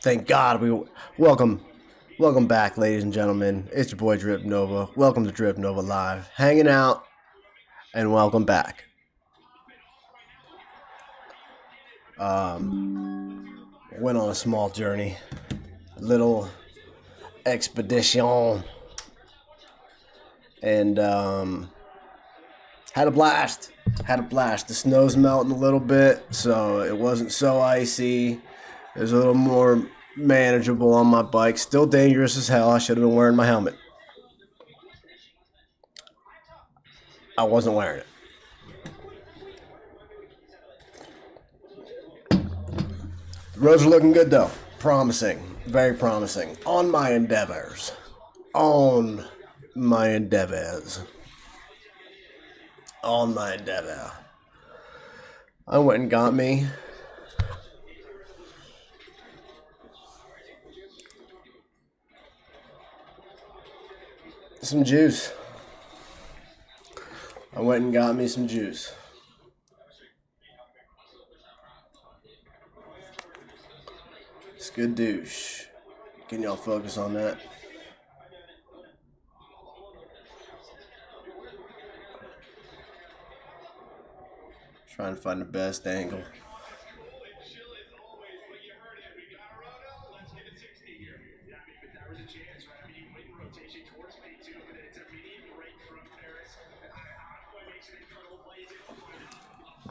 Thank God welcome back, ladies and gentlemen. It's your boy Drip Nova. Welcome to Drip Nova Live. Hanging out and welcome back. Went on a small journey, little expedition, and had a blast. The snow's melting a little bit, so it wasn't so icy. It was a little more manageable on my bike. Still dangerous as hell. I should have been wearing my helmet. I wasn't wearing it. The roads are looking good though. Promising. Very promising. On my endeavors. On my endeavor. I went and got me some juice. It's good douche. Can y'all focus on that? Trying to find the best angle.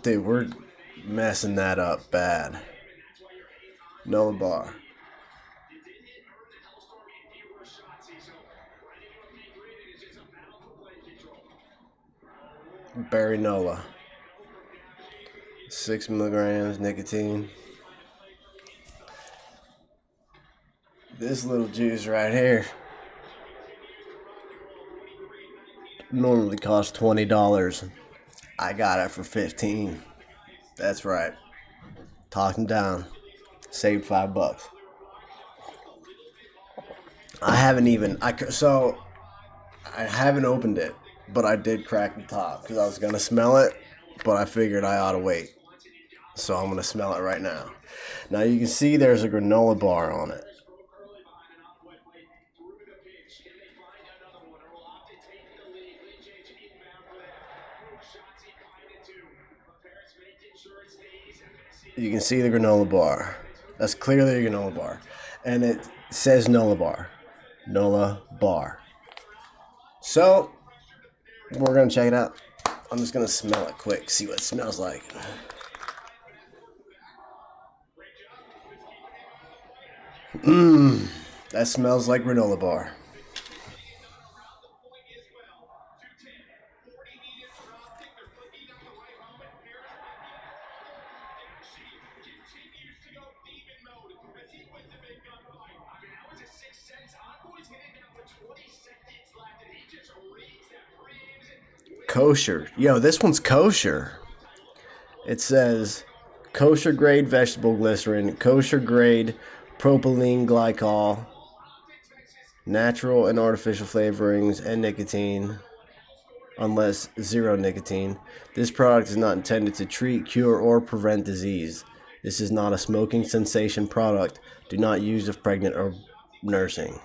Dude, we're messing that up bad. Nola bar. Berry Nola. 6 milligrams nicotine. This little juice right here normally costs $20. I got it for $15. That's right. Talking down. Saved $5. I haven't opened it, but I did crack the top because I was gonna smell it, but I figured I ought to wait. So I'm gonna smell it right now. Now you can see there's a granola bar on it. You can see the granola bar. That's clearly a granola bar. And it says Nola bar. Nola bar. So, we're going to check it out. I'm just going to smell it quick, see what it smells like. That smells like granola bar. Kosher. Yo, this one's kosher. It says kosher grade vegetable glycerin, kosher grade propylene glycol, natural and artificial flavorings, and nicotine, unless zero nicotine. This product is not intended to treat, cure, or prevent disease. This is not a smoking cessation product. Do not use if pregnant or nursing.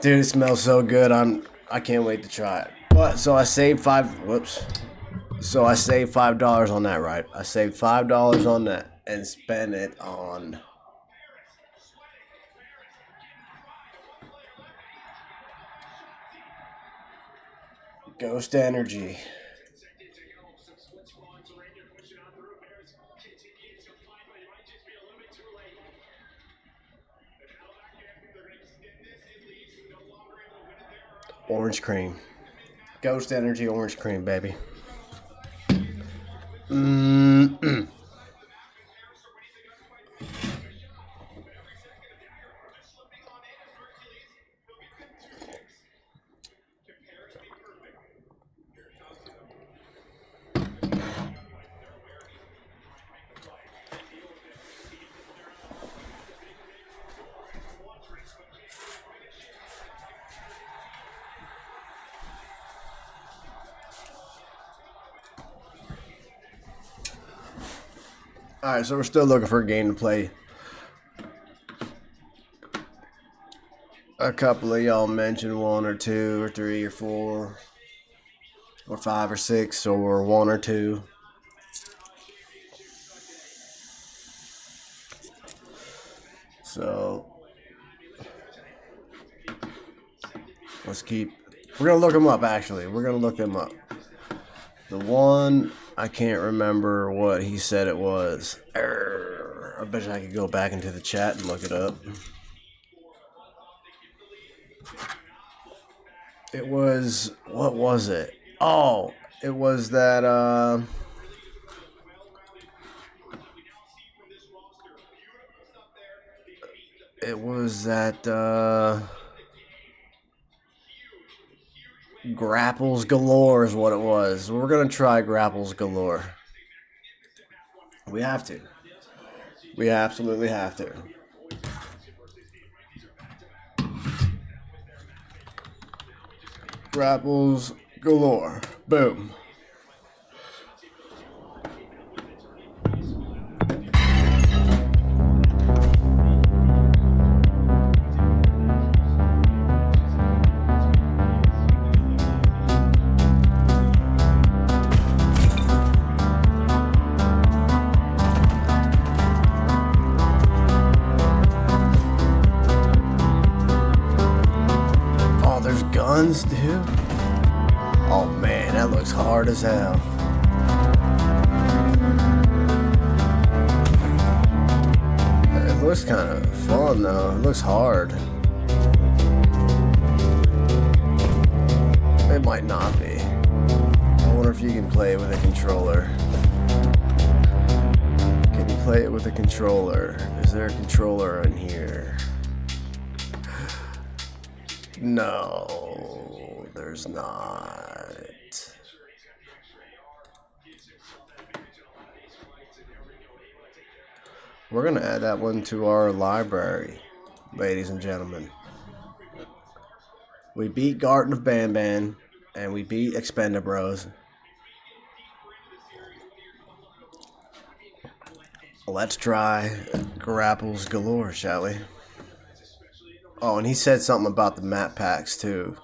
Dude, it smells so good. I can't wait to try it. But so I saved $5 on that, right? I saved $5 on that and spent it on Ghost Energy. Orange cream. Ghost Energy orange cream, baby. Alright, so we're still looking for a game to play. A couple of y'all mentioned 1 or 2 or 3 or 4 or 5 or 6 or 1 or 2. So let's keep. We're gonna look them up. Actually, we're gonna look them up. The one I can't remember what he said it was. I bet I could go back into the chat and look it up. It was, what was it? Oh, it was that Grapples Galore is what it was. We're gonna try Grapples Galore. We have to. We absolutely have to. Grapples Galore. Boom. Guns, dude. Oh man, that looks hard as hell. It looks kind of fun though. It looks hard. It might not be. I wonder if you can play it with a controller. Can you play it with a controller? Is there a controller in here? No, there's not. We're going to add that one to our library, ladies and gentlemen. We beat Garden of Banban, and we beat Expendabros. Let's try Grapples Galore, shall we? Oh, and he said something about the map packs, too.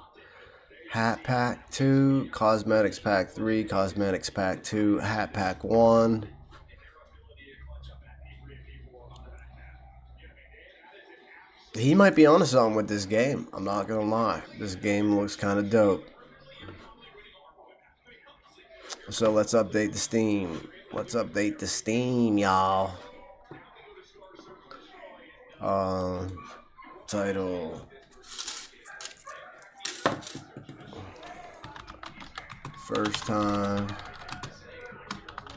Hat Pack 2, Cosmetics Pack 3, Cosmetics Pack 2, Hat Pack 1. He might be onto something with this game. I'm not going to lie. This game looks kind of dope. So let's update the Steam. Let's update the Steam, y'all. Title. First time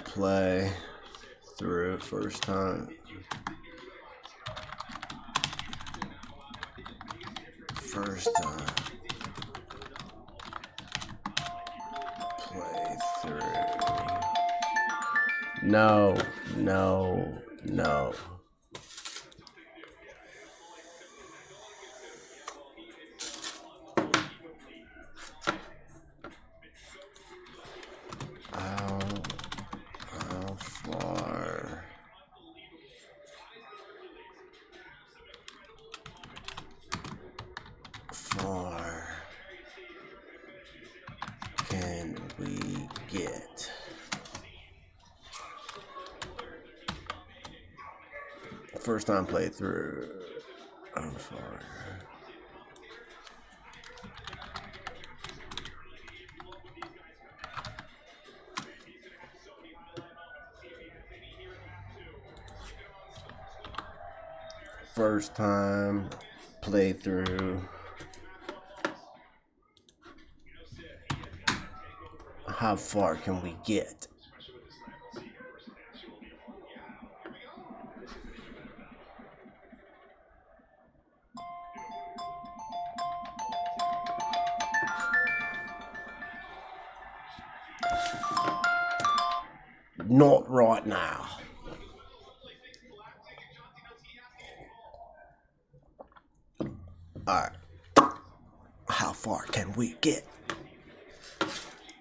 play through. First time. First time play through. No, no, no. How far can we get? First time playthrough. How far? First time playthrough. How far can we get? Not right now. Alright. How far can we get?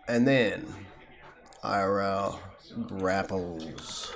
And then IRL Grapples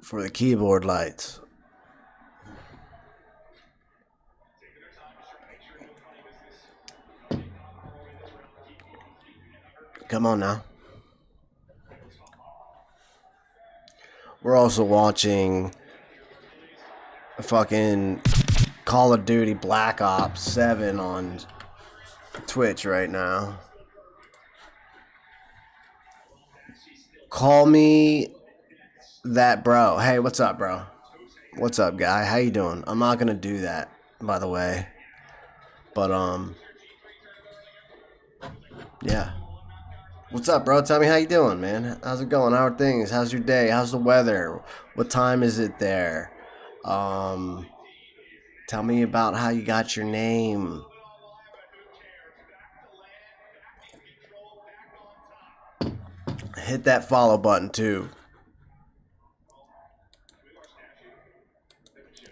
for the keyboard lights. Come on now. We're also watching fucking Call of Duty Black Ops 7 on Twitch right now. Call me that bro. Hey, what's up, bro? What's up, guy? How you doing? I'm not gonna do that, by the way. But yeah. What's up, bro? Tell me how you doing, man. How's it going? How are things? How's your day? How's the weather? What time is it there? Tell me about how you got your name. Hit that follow button too.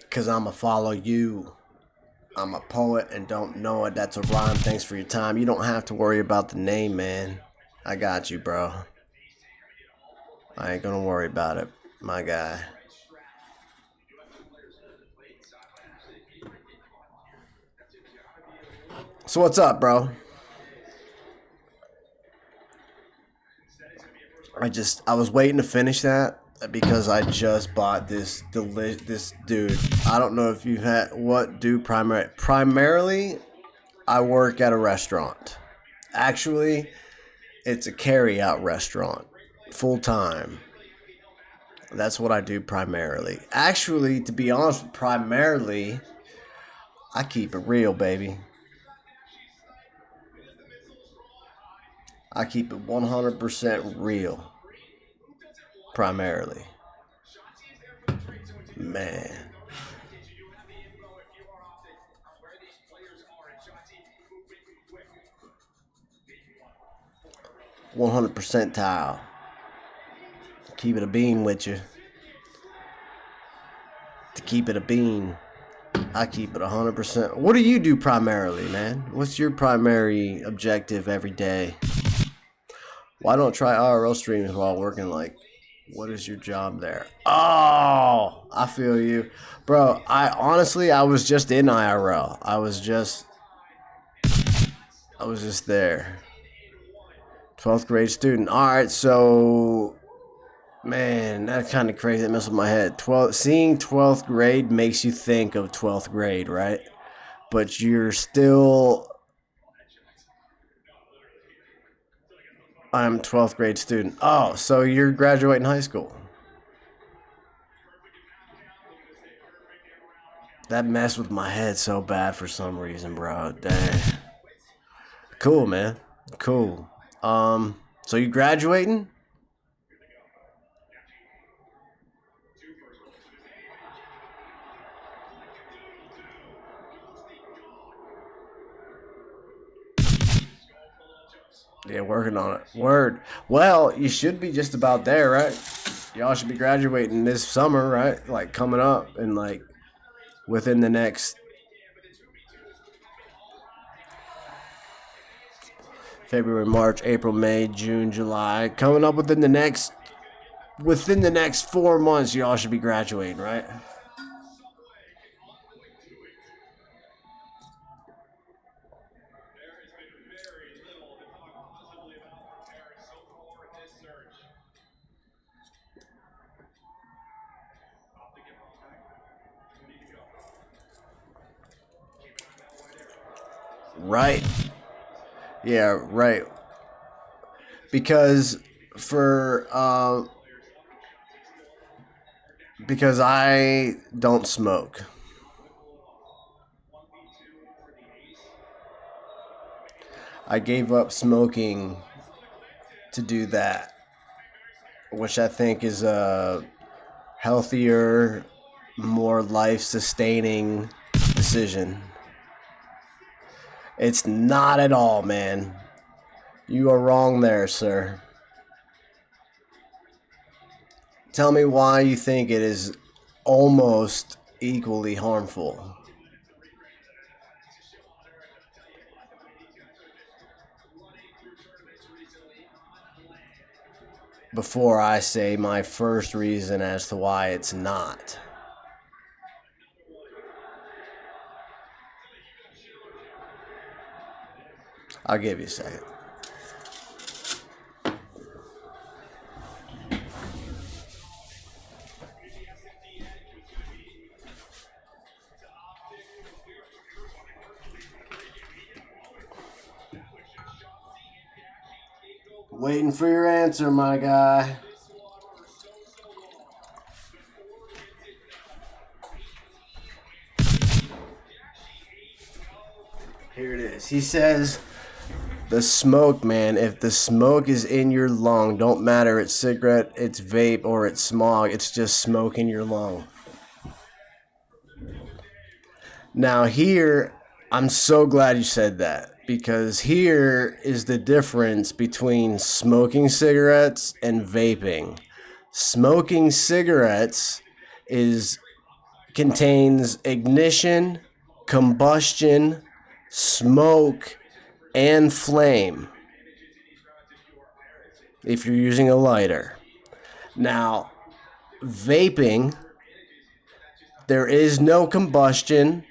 Cause I'ma follow you. I'm a poet and don't know it. That's a rhyme. Thanks for your time. You don't have to worry about the name, man. I got you, bro. I ain't gonna worry about it, my guy. So what's up, bro? I was waiting to finish that because I just bought this dude. I don't know if you've had what do primarily I work at a restaurant. Actually, it's a carry-out restaurant, full time. That's what I do primarily. Actually, to be honest, primarily I keep it real, baby. I keep it 100% real. Primarily. Man. 100% tile. Keep it a bean with you. To keep it a bean, I keep it 100%. What do you do primarily, man? What's your primary objective every day? Why don't try IRL streams while working? Like, what is your job there? Oh, I feel you. Bro, I was just in IRL. I was just there. 12th grade student. All right, so man, that's kind of crazy. That messed with my head. Seeing 12th grade makes you think of 12th grade, right? But you're still. I'm a 12th grade student. Oh, so you're graduating high school. That messed with my head so bad for some reason, bro. Dang. Cool, man. Cool. So you graduating? Yeah, working on it. Word. Well, you should be just about there, right? Y'all should be graduating this summer, right? Like coming up and like within the next February, March, April, May, June, July. Coming up within the next 4 months, y'all should be graduating, right? Right. Yeah, right. Because for because I don't smoke. I gave up smoking to do that, which I think is a healthier, more life-sustaining decision. It's not at all, man. You are wrong there, sir. Tell me why you think it is almost equally harmful. before I say my first reason as to why it's not. I'll give you a second. Waiting for your answer, my guy. Here it is. He says, the smoke, man, if the smoke is in your lung, don't matter, it's cigarette, it's vape, or it's smog, it's just smoke in your lung. Now here, I'm so glad you said that, because here is the difference between smoking cigarettes and vaping. Smoking cigarettes contains ignition, combustion, smoke, and flame if you're using a lighter. Now, vaping, there is no combustion,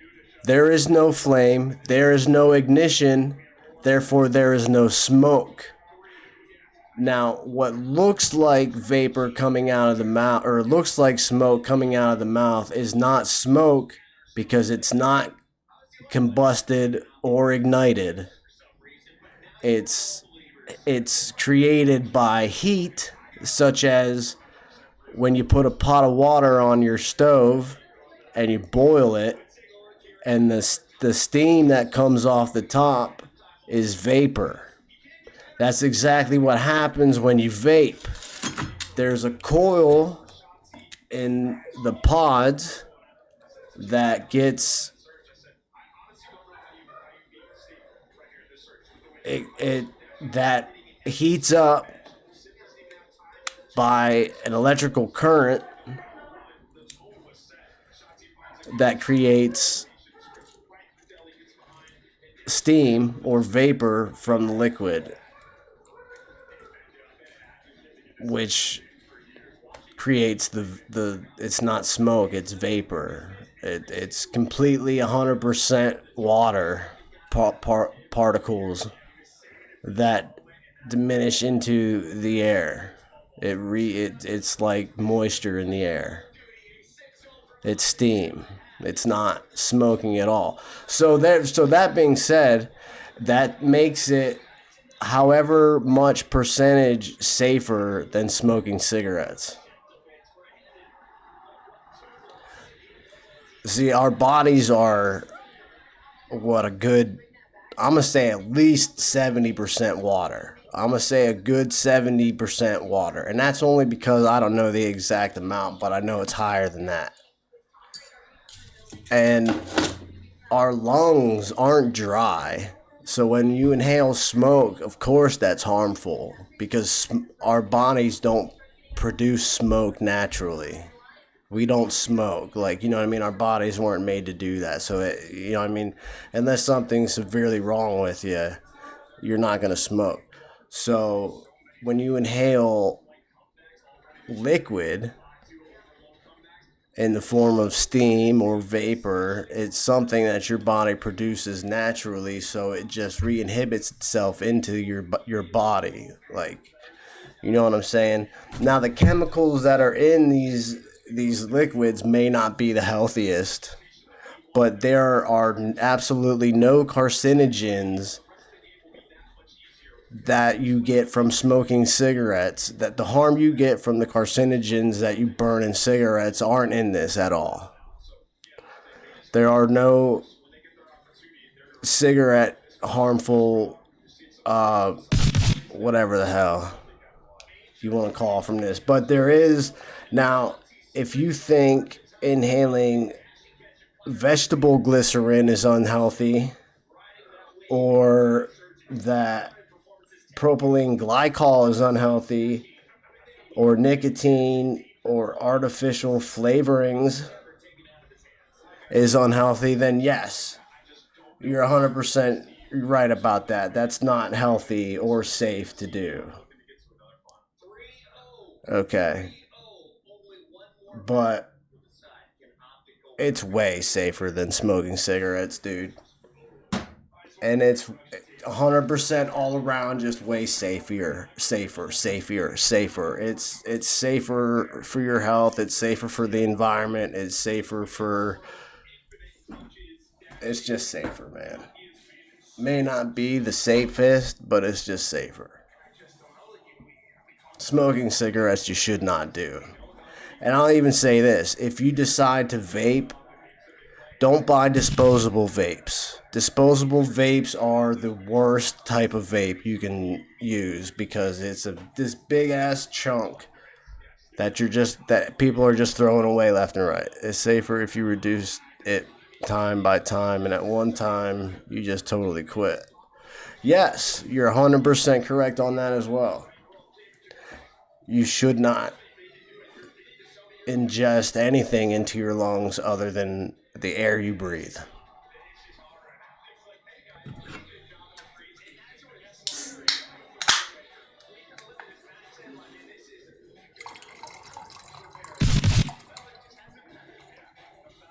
there is no flame, there is no ignition, therefore there is no smoke. Now, what looks like vapor coming out of the mouth, or looks like smoke coming out of the mouth, is not smoke because it's not combusted or ignited. It's created by heat, such as when you put a pot of water on your stove and you boil it, and the steam that comes off the top is vapor. That's exactly what happens when you vape. There's a coil in the pods that gets that heats up by an electrical current that creates steam or vapor from the liquid, which creates the it's not smoke, it's vapor. It's completely 100% water particles that diminish into the air. It's like moisture in the air. It's steam. It's not smoking at all. So that being said, that makes it however much percentage safer than smoking cigarettes. See, our bodies are I'm going to say at least 70% water. I'm going to say a good 70% water. And that's only because I don't know the exact amount, but I know it's higher than that. And our lungs aren't dry. So when you inhale smoke, of course that's harmful because our bodies don't produce smoke naturally. We don't smoke. Like, you know what I mean? Our bodies weren't made to do that. So, you know what I mean? Unless something's severely wrong with you, you're not going to smoke. So when you inhale liquid in the form of steam or vapor, it's something that your body produces naturally, so it just re-inhibits itself into your body. Like, you know what I'm saying? Now, the chemicals that are in these liquids may not be the healthiest, but there are absolutely no carcinogens that you get from smoking cigarettes. That the harm you get from the carcinogens that you burn in cigarettes aren't in this at all. There are no cigarette harmful whatever the hell you want to call from this, but there is. Now, if you think inhaling vegetable glycerin is unhealthy, or that propylene glycol is unhealthy, or nicotine or artificial flavorings is unhealthy, then yes, you're 100% right about that. That's not healthy or safe to do. Okay. But it's way safer than smoking cigarettes, dude. And it's 100% all around just way safer. It's safer for your health, it's safer for the environment, it's safer for it's just safer, man. May not be the safest, but it's just safer. Smoking cigarettes you should not do. And I'll even say this, if you decide to vape, don't buy disposable vapes. Disposable vapes are the worst type of vape you can use because it's this big ass chunk that people are just throwing away left and right. It's safer if you reduce it time by time, and at one time you just totally quit. Yes, you're 100% correct on that as well. You should not ingest anything into your lungs other than the air you breathe.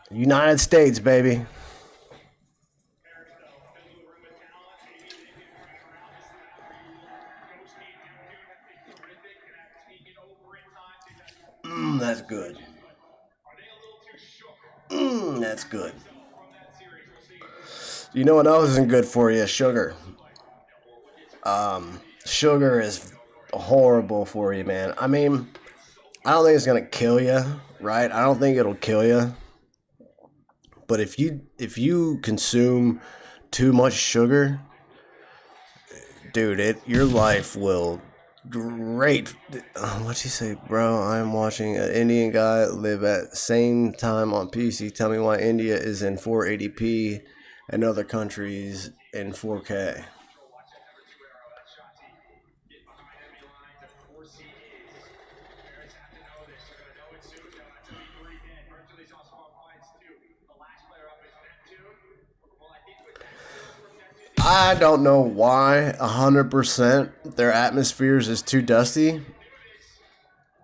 United States, baby. That's good. That's good. You know what else isn't good for you? Sugar. Sugar is horrible for you, man. I mean, I don't think it's gonna kill you, right? I don't think it'll kill you. But if you consume too much sugar, dude, your life will great. What'd you say, bro? I'm watching an Indian guy live at same time on PC. Tell me why India is in 480p and other countries in 4K. I don't know why 100% their atmospheres is too dusty.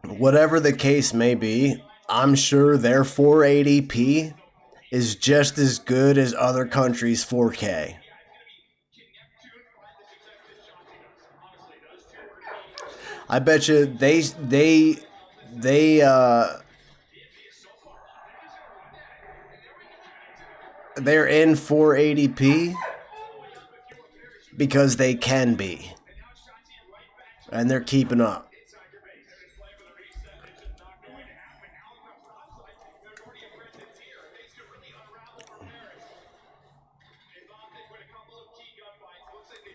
Whatever the case may be, I'm sure their 480p is just as good as other countries' 4K. I bet you they they're in 480p because they can be, and they're keeping up.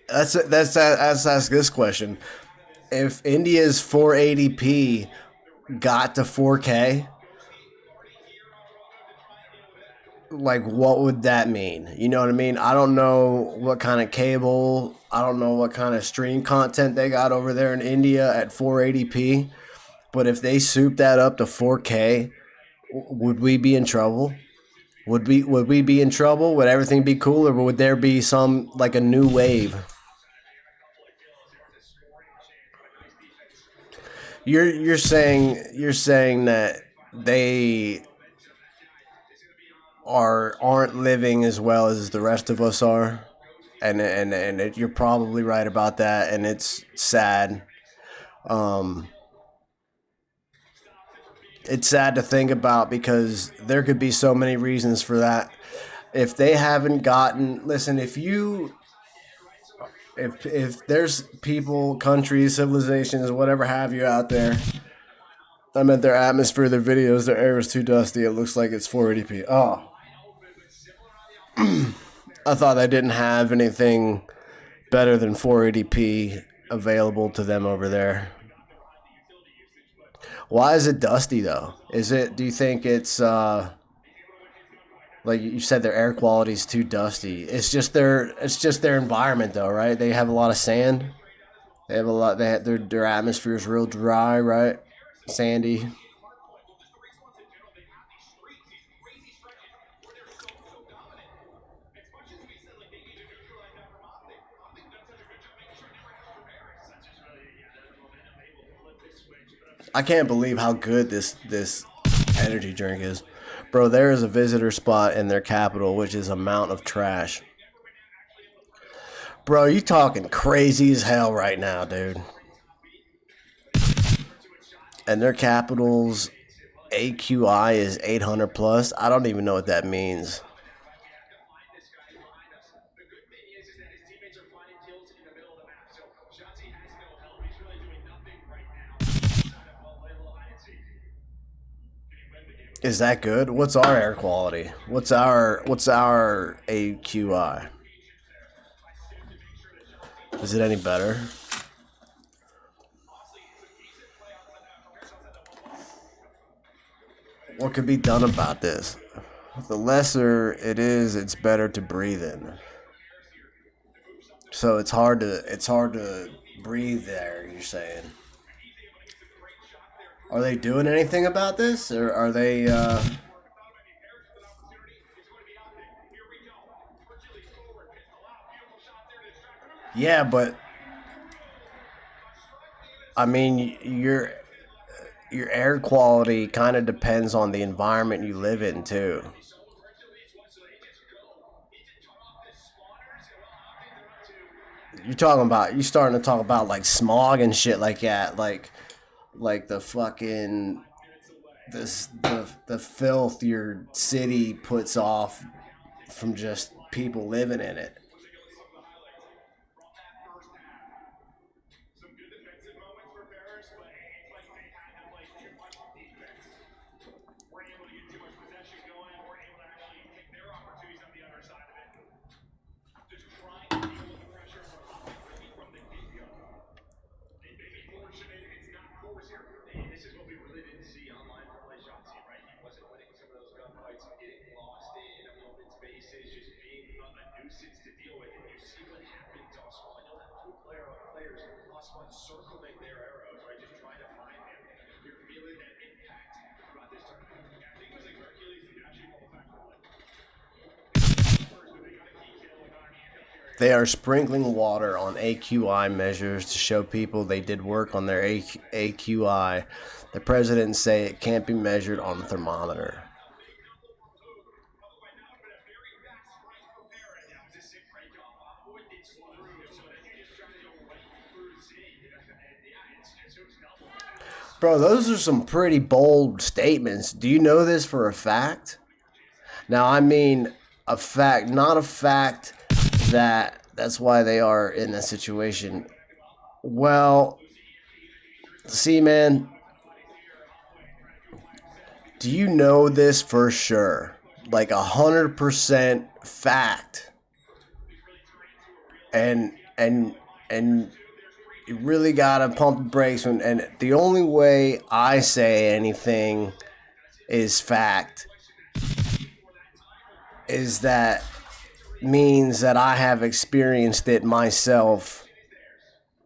Let's ask this question: if India's 480p got to 4K, like what would that mean? You know what I mean? I don't know what kind of cable, I don't know what kind of stream content they got over there in India at 480p, but if they soup that up to 4K, would we be in trouble? Would we be in trouble? Would everything be cool, or would there be some like a new wave? You're saying that they aren't living as well as the rest of us are, you're probably right about that, and it's sad. Um, it's sad to think about because there could be so many reasons for that. If they haven't gotten, listen, if there's people, countries, civilizations, whatever have you out there, I meant their atmosphere, their videos, their air is too dusty. It looks like it's 480p. Oh, I thought they didn't have anything better than 480p available to them over there. Why is it dusty though? Is it? Do you think it's like you said, their air quality is too dusty? It's just their environment though, right? They have a lot of sand. They have a lot. Their atmosphere is real dry, right? Sandy. I can't believe how good this energy drink is. Bro, there is a visitor spot in their capital, which is a mountain of trash. Bro, you talking crazy as hell right now, dude. And their capital's AQI is 800 plus. I don't even know what that means. Is that good? What's our air quality? What's our AQI? Is it any better? What could be done about this? The lesser it is, it's better to breathe in. So it's hard to breathe there, you're saying. Are they doing anything about this? Or are they Yeah, but I mean your air quality kind of depends on the environment you live in too. You starting to talk about like smog and shit like that, like the fucking the filth your city puts off from just people living in it. They are sprinkling water on AQI measures to show people they did work on their AQI. The president say it can't be measured on a thermometer. Bro, those are some pretty bold statements. Do you know this for a fact? Now, I mean a fact, not a fact that's why they are in this situation. Well, see, man, do you know this for sure? Like 100% fact. And you really gotta pump the brakes and the only way I say anything is fact is that means that I have experienced it myself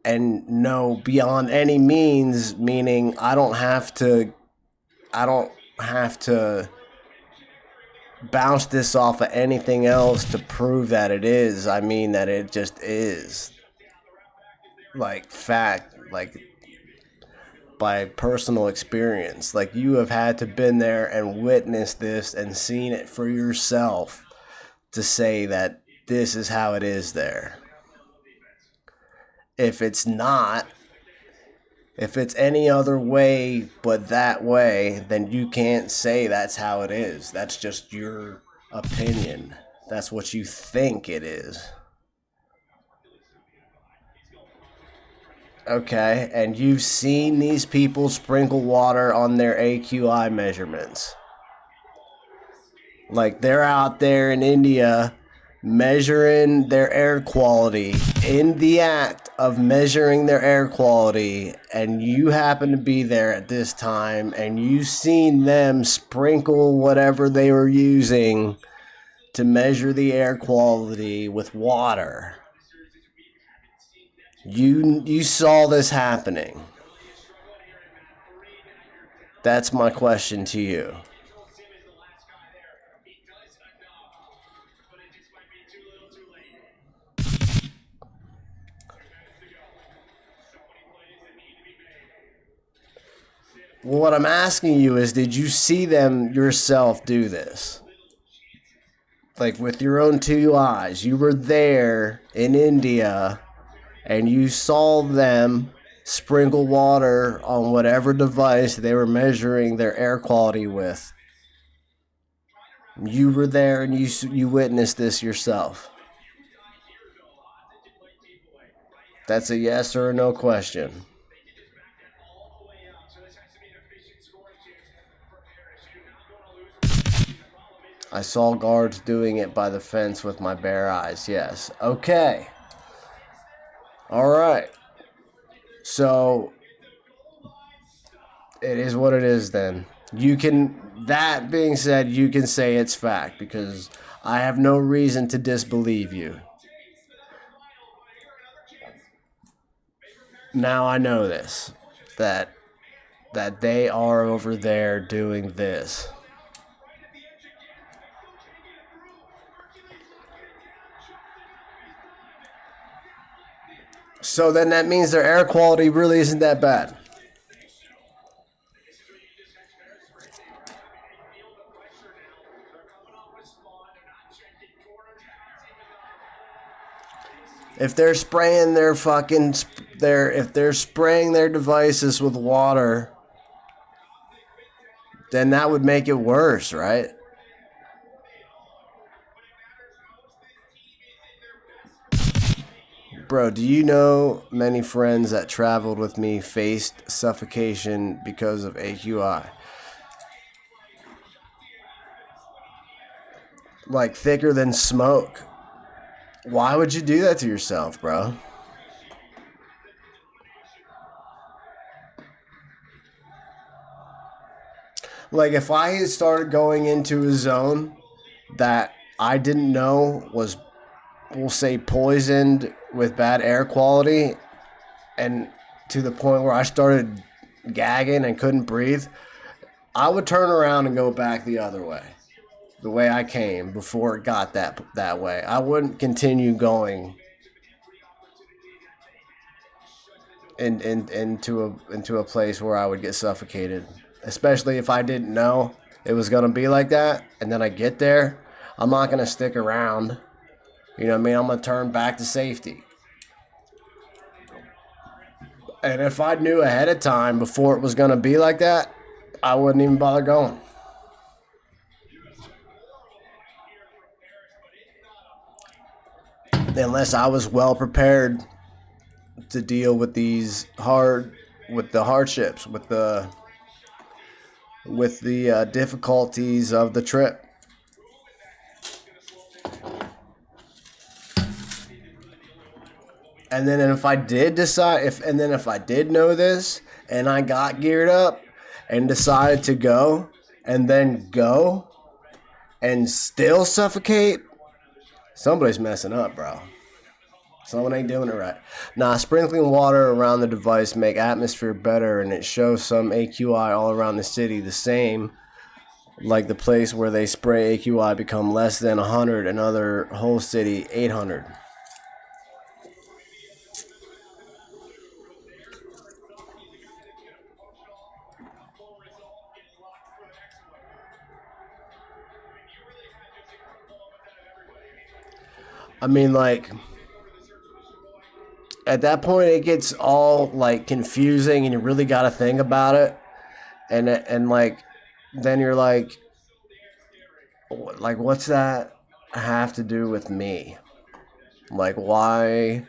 and know beyond any means, meaning I don't have to bounce this off of anything else to prove that it is. I mean that it just is. Like fact, like by personal experience. Like you have had to been there and witnessed this and seen it for yourself to say that this is how it is there. If it's not, if it's any other way but that way, then you can't say that's how it is. That's just your opinion. That's what you think it is. Okay, and you've seen these people sprinkle water on their AQI measurements. Like they're out there in India measuring their air quality, in the act of measuring their air quality, and you happen to be there at this time and you seen them sprinkle whatever they were using to measure the air quality with water. You saw this happening. That's my question to you. Well, what I'm asking you is, did you see them yourself do this? Like with your own two eyes. You were there in India and you saw them sprinkle water on whatever device they were measuring their air quality with. You were there and you witnessed this yourself. That's a yes or a no question. I saw guards doing it by the fence with my bare eyes. Yes. Okay. All right. So it is what it is then. You can, that being said, you can say it's fact because I have no reason to disbelieve you. Now I know this, that they are over there doing this. So then that means their air quality really isn't that bad. If they're spraying their fucking if they're spraying their devices with water, then that would make it worse, right? Bro, do you know many friends that traveled with me faced suffocation because of AQI? Like thicker than smoke. Why would you do that to yourself, bro? Like if I had started going into a zone that I didn't know was, we'll say, poisoned with bad air quality, and to the point where I started gagging and couldn't breathe, I would turn around and go back the other way, the way I came before it got that way. I wouldn't continue going into a place where I would get suffocated, especially if I didn't know it was gonna be like that. And then I get there, I'm not gonna stick around. You know what I mean? I'm gonna turn back to safety. And if I knew ahead of time before it was gonna be like that, I wouldn't even bother going. Unless I was well prepared to deal with the hardships, with the difficulties of the trip. And then if I did decide, if I did know this and I got geared up and decided to go and then go and still suffocate, somebody's messing up, bro. Someone ain't doing it right. Nah, sprinkling water around the device make atmosphere better, and it shows some AQI all around the city the same, like the place where they spray AQI become less than 100 and other whole city 800. I mean, like, at that point it gets all like confusing and you really got to think about it, and like then you're like what's that have to do with me? Like, why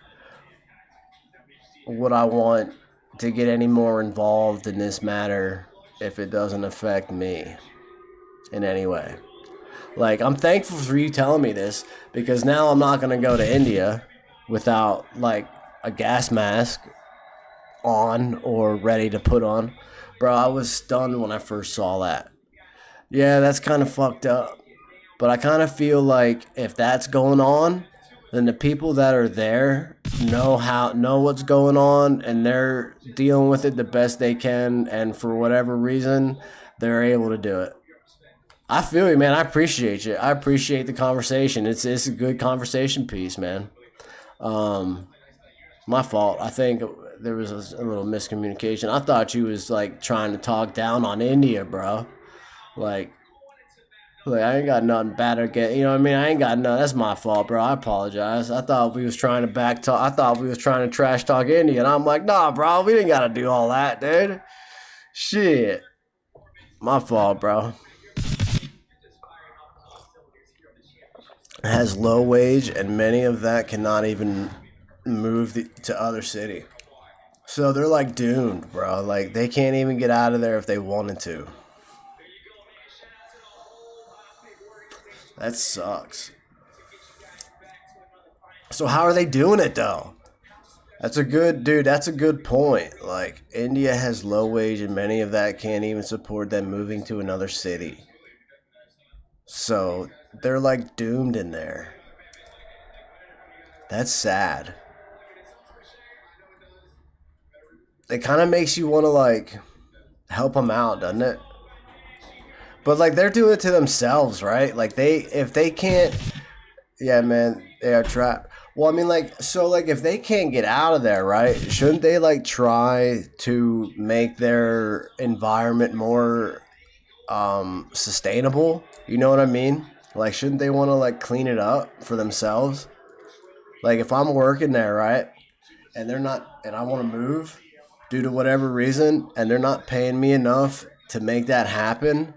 would I want to get any more involved in this matter if it doesn't affect me in any way? Like, I'm thankful for you telling me this, because now I'm not going to go to India without like a gas mask on or ready to put on. Bro, I was stunned when I first saw that. Yeah, that's kind of fucked up. But I kind of feel like if that's going on, then the people that are there know what's going on, and they're dealing with it the best they can, and for whatever reason, they're able to do it. I feel you, man. I appreciate you. I appreciate the conversation. It's a good conversation piece, man. Um, My fault. I think there was a little miscommunication. I thought you was like trying to talk down on India, bro. Like, I ain't got nothing bad against. You know what I mean? I ain't got nothing. That's my fault, bro. I apologize. I thought we was trying to back talk. I thought we was trying to trash talk India, and I'm like, nah, bro. We didn't gotta do all that, dude. Shit. My fault, bro. It has low wage, and many of that cannot even move to other city. So they're like doomed, bro. Like they can't even get out of there if they wanted to. That sucks. So how are they doing it though? That's a good dude. That's a good point. Like India has low wage, and many of that can't even support them moving to another city. So they're like doomed in there. That's sad. It kind of makes you want to like help them out, doesn't it? But like they're doing it to themselves, right? Like if they can't, yeah, man, they are trapped. Well, I mean, like, so like if they can't get out of there, right? Shouldn't they like try to make their environment more sustainable? You know what I mean? Like, shouldn't they want to like clean it up for themselves? Like, if I'm working there, right, and they're not, and I want to move due to whatever reason, and they're not paying me enough to make that happen,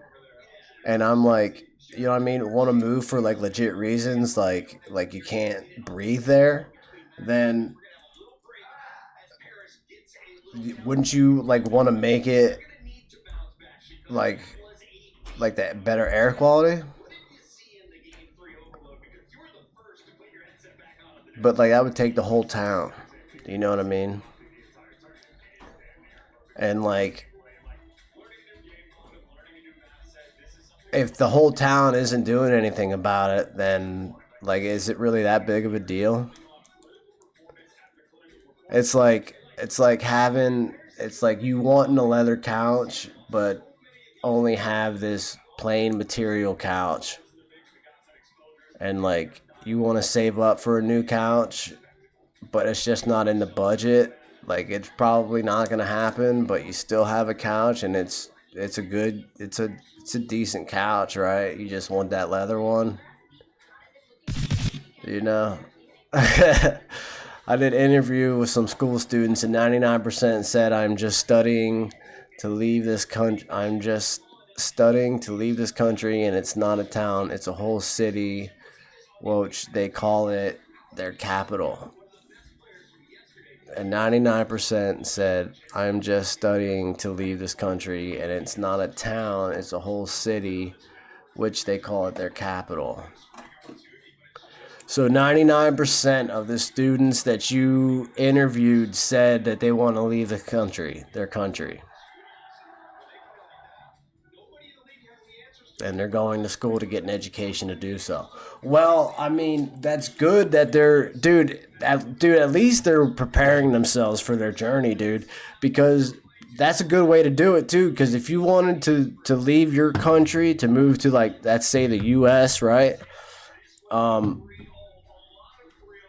and I'm like, you know what I mean, want to move for like legit reasons, like you can't breathe there, then wouldn't you like want to make it like that better air quality? But like that would take the whole town. You know what I mean? And like if the whole town isn't doing anything about it, then like is it really that big of a deal? It's like you wanting a leather couch, but only have this plain material couch, and like you want to save up for a new couch, but it's just not in the budget. Like it's probably not gonna happen, but you still have a couch, and it's a decent couch, right? You just want that leather one, you know. I did an interview with some school students, and 99% said, "I'm just studying to leave this country. I'm just studying to leave this country, and it's not a town; it's a whole city, which they call it their capital." And 99% said, "I'm just studying to leave this country, and it's not a town; it's a whole city, which they call it their capital." So 99% of the students that you interviewed said that they want to leave their country. And they're going to school to get an education to do so. Well, I mean, that's good that at least they're preparing themselves for their journey, dude, because that's a good way to do it too, because if you wanted to leave your country to move to like, let's say the US, right?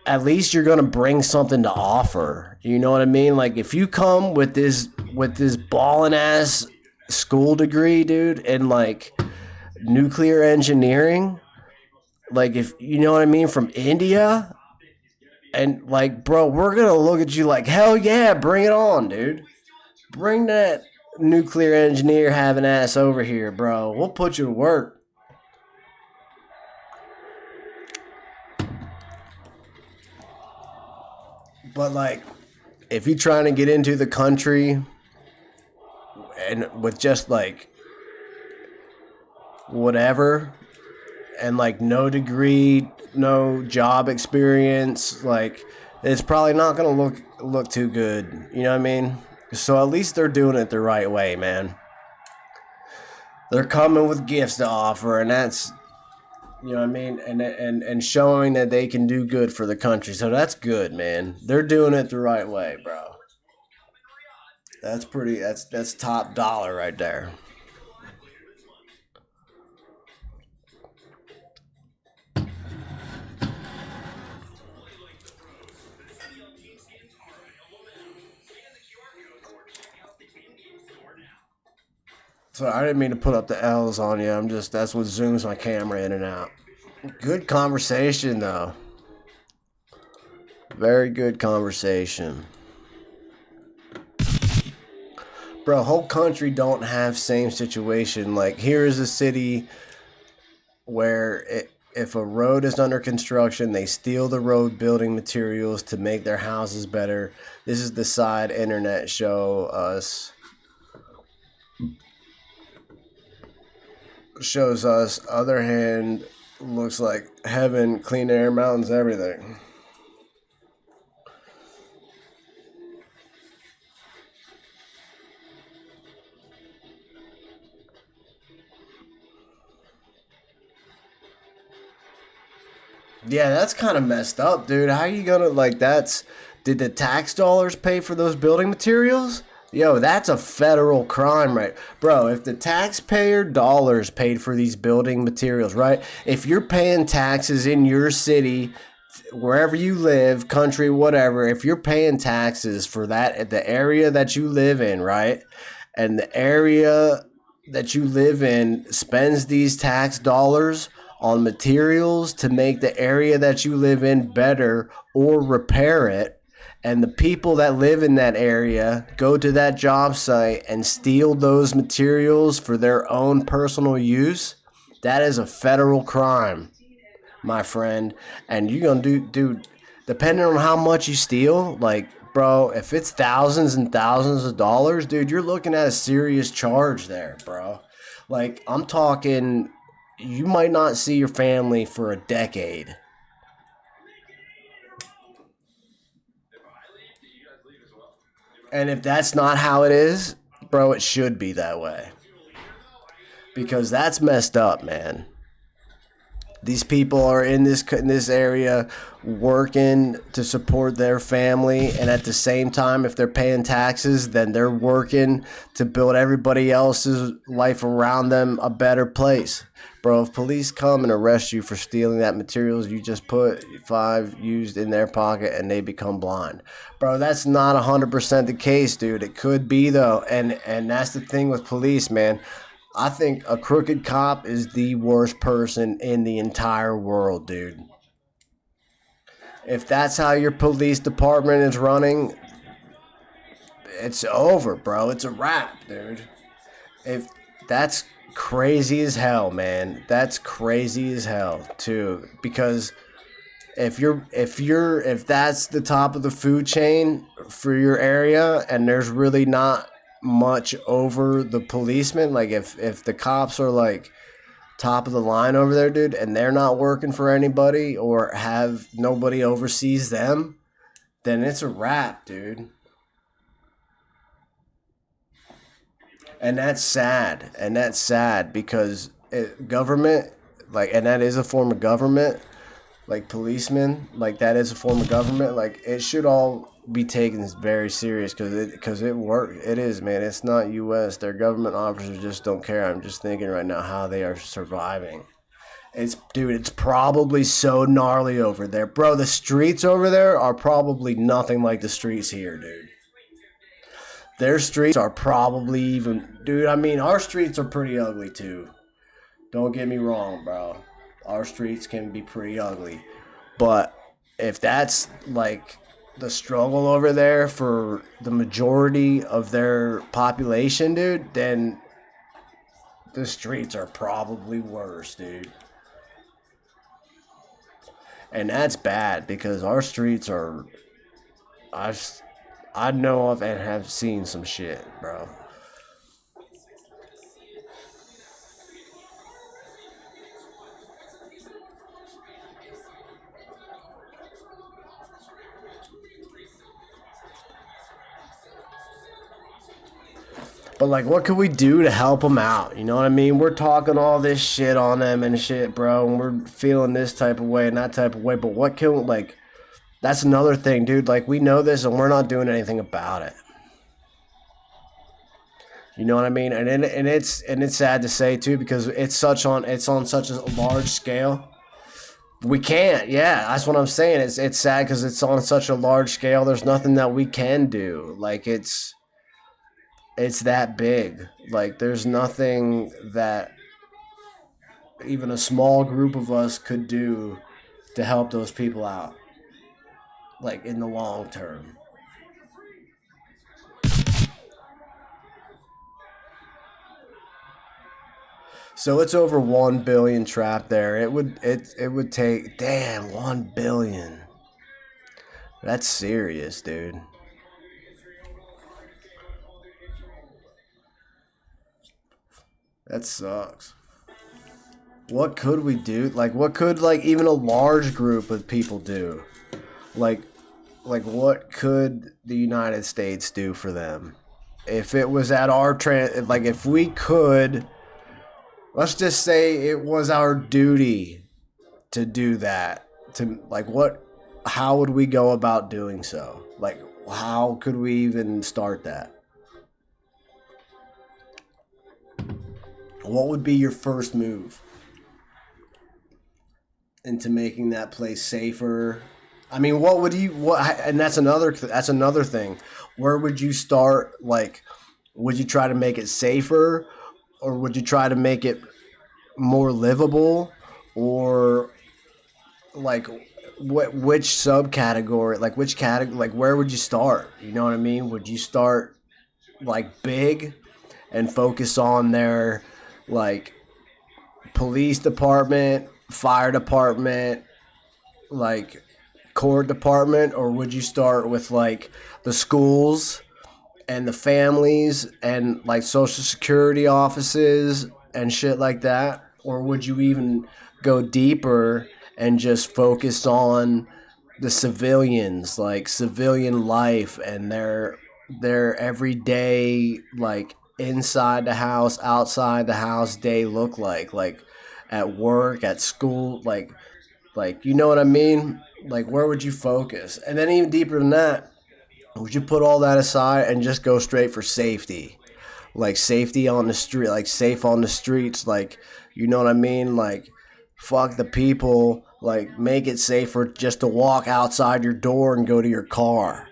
At least you're gonna bring something to offer. You know what I mean? Like if you come with this ballin' ass school degree, dude, and like nuclear engineering, like if you know what I mean, from India, and like, bro, we're gonna look at you like, hell yeah, bring it on, dude. Bring that nuclear engineer having ass over here, bro. We'll put you to work. But like, if you're trying to get into the country and with just like whatever, and like no degree, no job experience, like it's probably not gonna look too good. You know what I mean? So at least they're doing it the right way, man. They're coming with gifts to offer, and that's, you know what I mean, and showing that they can do good for the country. So that's good, man. They're doing it the right way, bro. That's pretty. That's top dollar right there. So I didn't mean to put up the L's on you. I'm just that's what zooms my camera in and out. Good conversation though. Very good conversation. Bro, whole country don't have same situation. Like here is a city where if a road is under construction, they steal the road building materials to make their houses better. This is the side internet show us. Shows us. Other hand looks like heaven, clean air, mountains, everything. Yeah, that's kind of messed up, dude. How you gonna like that's did the tax dollars pay for those building materials? Yo, that's a federal crime, right? Bro, if the taxpayer dollars paid for these building materials, right? If you're paying taxes in your city, wherever you live, country, whatever, if you're paying taxes for that the area that you live in, right? And the area that you live in spends these tax dollars on materials to make the area that you live in better or repair it, and the people that live in that area go to that job site and steal those materials for their own personal use, that is a federal crime, my friend. And you're gonna dude, depending on how much you steal, like, bro, if it's thousands and thousands of dollars, dude, you're looking at a serious charge there, bro. Like, I'm talking, you might not see your family for a decade. And if that's not how it is, bro, it should be that way. Because that's messed up, man. These people are in this area working to support their family, and at the same time, if they're paying taxes, then they're working to build everybody else's life around them a better place. Bro, if police come and arrest you for stealing that materials you just put five used in their pocket and they become blind, bro, that's not 100% the case, dude. It could be though, and that's the thing with police, man. I think a crooked cop is the worst person in the entire world, dude. If that's how your police department is running, it's over, bro. It's a wrap, dude. If that's crazy as hell, man. That's crazy as hell, too. Because if that's the top of the food chain for your area and there's really not much over the policemen, like if the cops are like top of the line over there, dude, and they're not working for anybody or have nobody oversees them, then it's a wrap, dude. And that's sad. And that's sad because government, like, and that is a form of government, like policemen, like that is a form of government. Like it should all be taken very serious because it works. It is, man. It's not U.S. Their government officers just don't care. I'm just thinking right now how they are surviving. It's probably so gnarly over there, bro. The streets over there are probably nothing like the streets here, dude. Their streets are probably even, dude. I mean, our streets are pretty ugly too. Don't get me wrong, bro. Our streets can be pretty ugly. But if that's like the struggle over there for the majority of their population, dude, then the streets are probably worse, dude. And that's bad because our streets are, I've, I know of and have seen some shit, bro. But like, what could we do to help them out? You know what I mean? We're talking all this shit on them and shit, bro, and we're feeling this type of way and that type of way. But what can like? That's another thing, dude. Like, we know this and we're not doing anything about it. You know what I mean? And it's sad to say too because it's on such a large scale. We can't. Yeah, that's what I'm saying. It's sad because it's on such a large scale. There's nothing that we can do. Like it's It's that big. Like, there's nothing that even a small group of us could do to help those people out, like in the long term. So it's over 1 billion trapped there. It would take, damn, 1 billion. That's serious, dude. That sucks. What could we do? Like, what could, like, even a large group of people do? Like, what could the United States do for them? If it was at our like, if we could, let's just say it was our duty to do that. To, like, what? How would we go about doing so? Like, how could we even start that? What would be your first move into making that place safer? I mean, what would you what? And that's another thing. Where would you start? Like, would you try to make it safer, or would you try to make it more livable, or like which subcategory? Like, which category? Like, where would you start? You know what I mean? Would you start like big and focus on their like police department, fire department, like court department, or would you start with like the schools and the families and like social security offices and shit like that? Or would you even go deeper and just focus on the civilians, like civilian life and their everyday, like inside the house, outside the house day look like at work, at school, like you know what I mean? Like, where would you focus? And then even deeper than that, would you put all that aside and just go straight for safety? Like safety on the street, like safe on the streets, like, you know what I mean? Like, fuck the people, like make it safer just to walk outside your door and go to your car.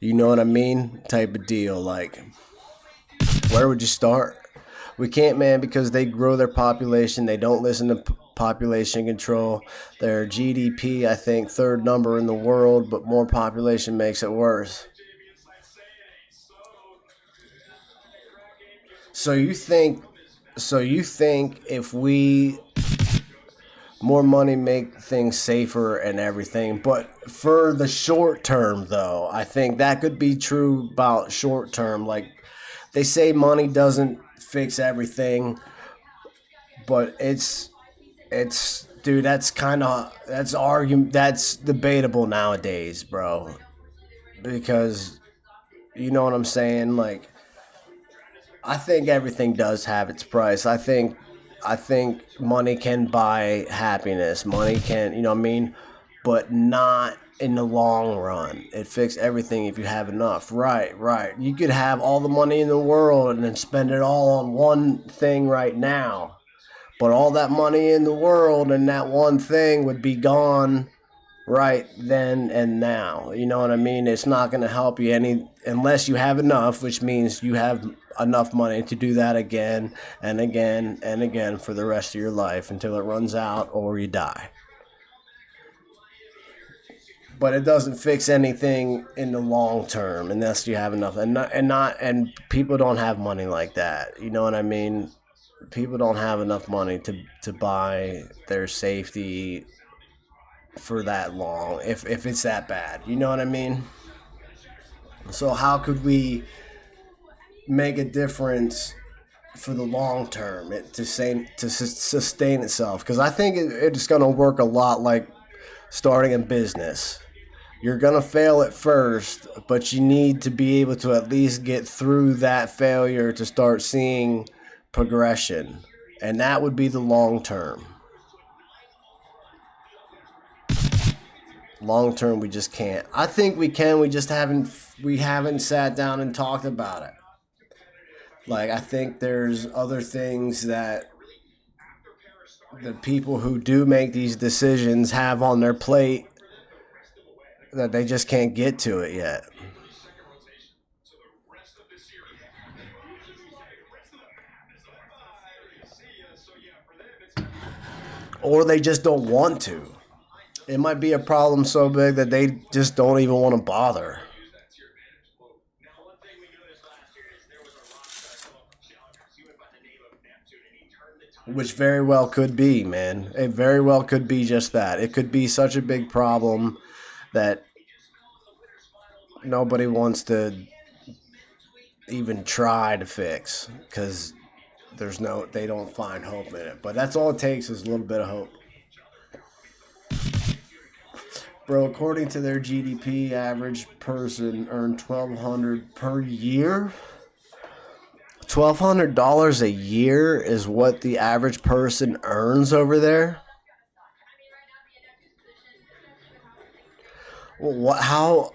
You know what I mean? Type of deal. Like, where would you start? We can't, man, because they grow their population. They don't listen to population control. Their GDP, I think, third number in the world, but more population makes it worse. So you think, if we more money make things safer and everything, but for the short term though, I think that could be true about short term. Like, they say money doesn't fix everything, but it's dude, that's debatable nowadays, bro, because you know what I'm saying? Like, I think everything does have its price. I think money can buy happiness. Money can, you know what I mean? But not in the long run. It fixes everything if you have enough. Right, right. You could have all the money in the world and then spend it all on one thing right now. But all that money in the world and that one thing would be gone right then and now. You know what I mean? It's not going to help you any unless you have enough, which means you have enough money to do that again and again and again for the rest of your life until it runs out or you die. But it doesn't fix anything in the long term unless you have enough, and people don't have money like that. You know what I mean? People don't have enough money to buy their safety for that long, if it's that bad. You know what I mean? So how could we make a difference for the long term sustain itself? Because I think it's going to work a lot like starting a business. You're going to fail at first, but you need to be able to at least get through that failure to start seeing progression. And that would be the long term. Long term, we just can't. I think we can. We haven't sat down and talked about it. Like, I think there's other things that the people who do make these decisions have on their plate that they just can't get to it yet. Or they just don't want to. It might be a problem so big that they just don't even want to bother. Which very well could be, man. It very well could be just that. It could be such a big problem that nobody wants to even try to fix because they don't find hope in it. But that's all it takes is a little bit of hope. Bro, according to their GDP, average person earned $1,200 per year. $1,200 a year is what the average person earns over there. Well,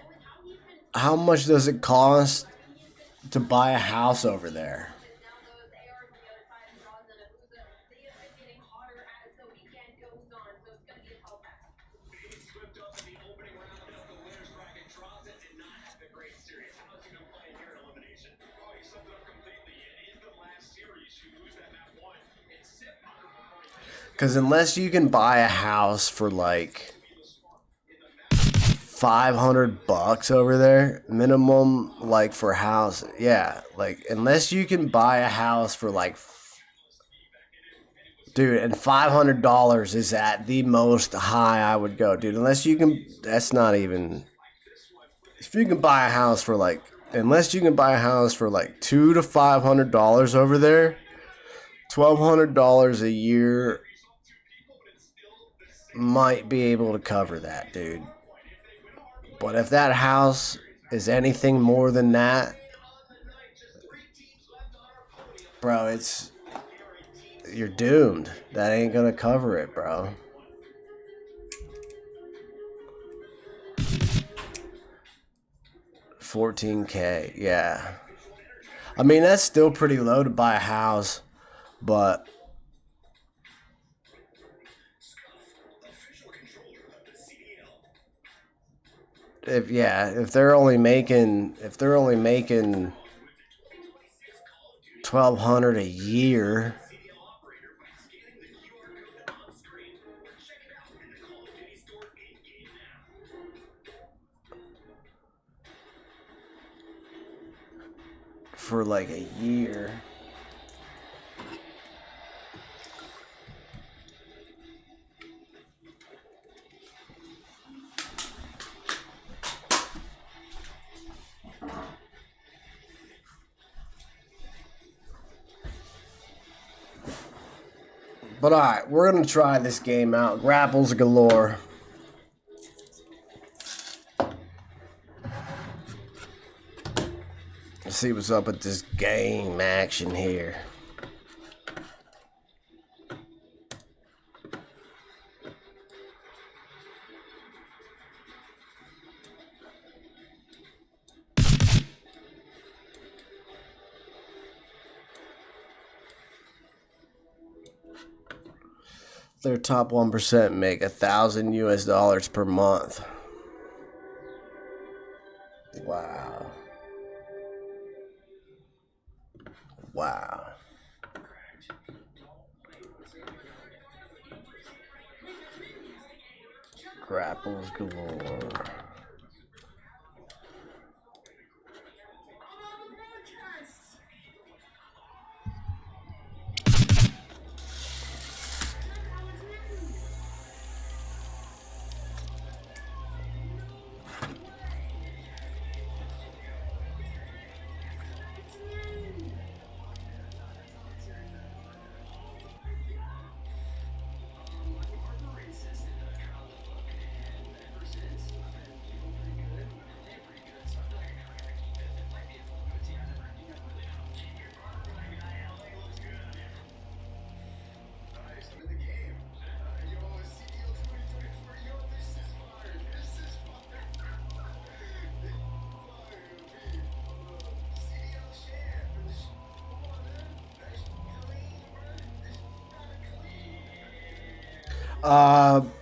how much does it cost to buy a house over there? Because unless you can buy a house for like $500 over there minimum, like for a house, yeah, like unless you can buy a house for like, dude, and $500 is at the most high I would go, dude. Unless you can, that's not even. If you can buy a house for like, unless you can buy a house for like $200 to $500 over there, $1,200 a year might be able to cover that, dude. But if that house is anything more than that, bro, you're doomed. That ain't gonna cover it, bro. $14K, yeah. I mean, that's still pretty low to buy a house, but if they're only making $1,200 a year, for like a year. But alright, we're going to try this game out. Grapples galore. Let's see what's up with this game action here. Their top 1% make $1,000 per month. Wow. Wow. Grapples galore.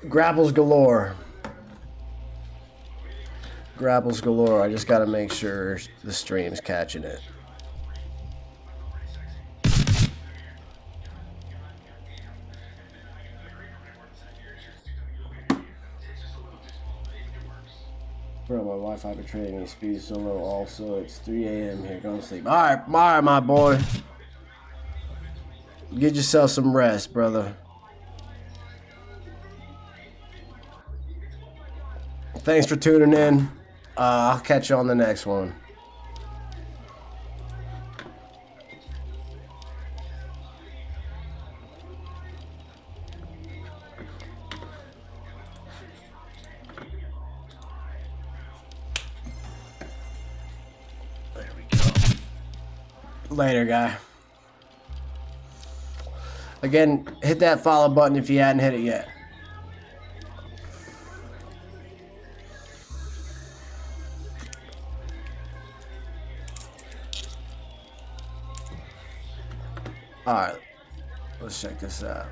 Grapples galore. Grapples galore. I just gotta make sure the stream's catching it. bro, my Wi-Fi betrayed me. Speed so low. Also, it's 3 a.m. here. Go to sleep. All right, my boy. Get yourself some rest, brother. Thanks for tuning in. I'll catch you on the next one. There we go. Later, guy. Again, hit that follow button if you hadn't hit it yet. Alright, let's check this out.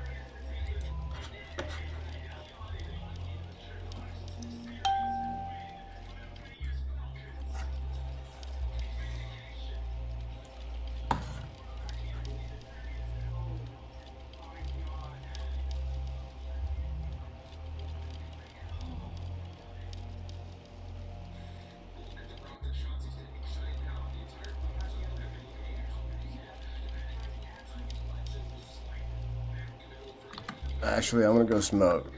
Actually, I'm gonna go smoke.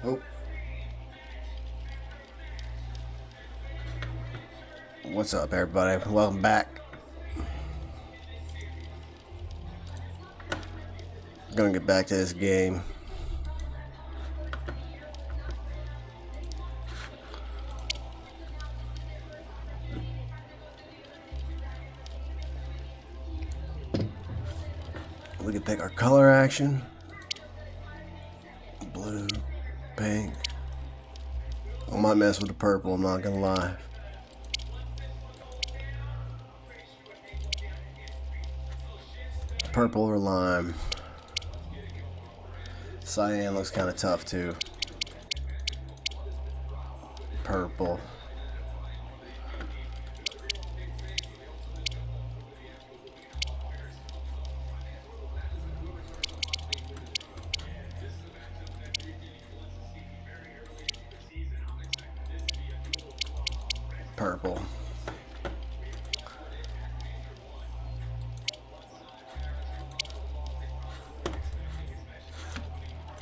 Oh. What's up, everybody? Welcome back. Gonna get back to this game. We can pick our color action. Blue, pink. I might mess with the purple, I'm not gonna lie. Purple or lime. Cyan looks kind of tough too. Purple. Purple.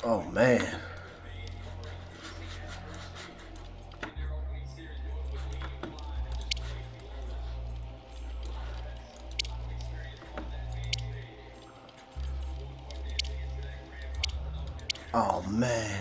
Oh man. Oh man.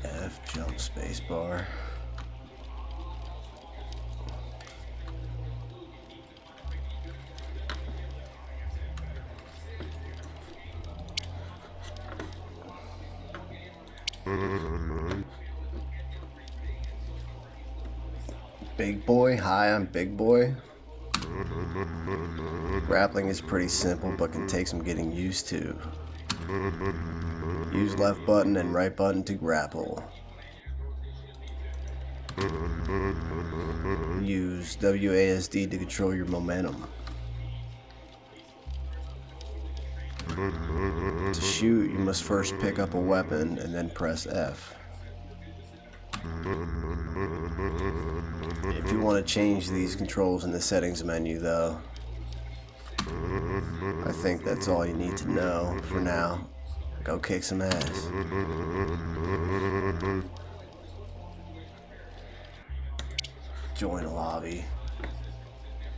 F jump space bar. Big boy, hi, I'm Big Boy. Grappling is pretty simple but can take some getting used to. Use left button and right button to grapple. Use WASD to control your momentum. To shoot, you must first pick up a weapon and then press F. If you want to change these controls in the settings menu though, I think that's all you need to know for now. Go kick some ass. Join a lobby.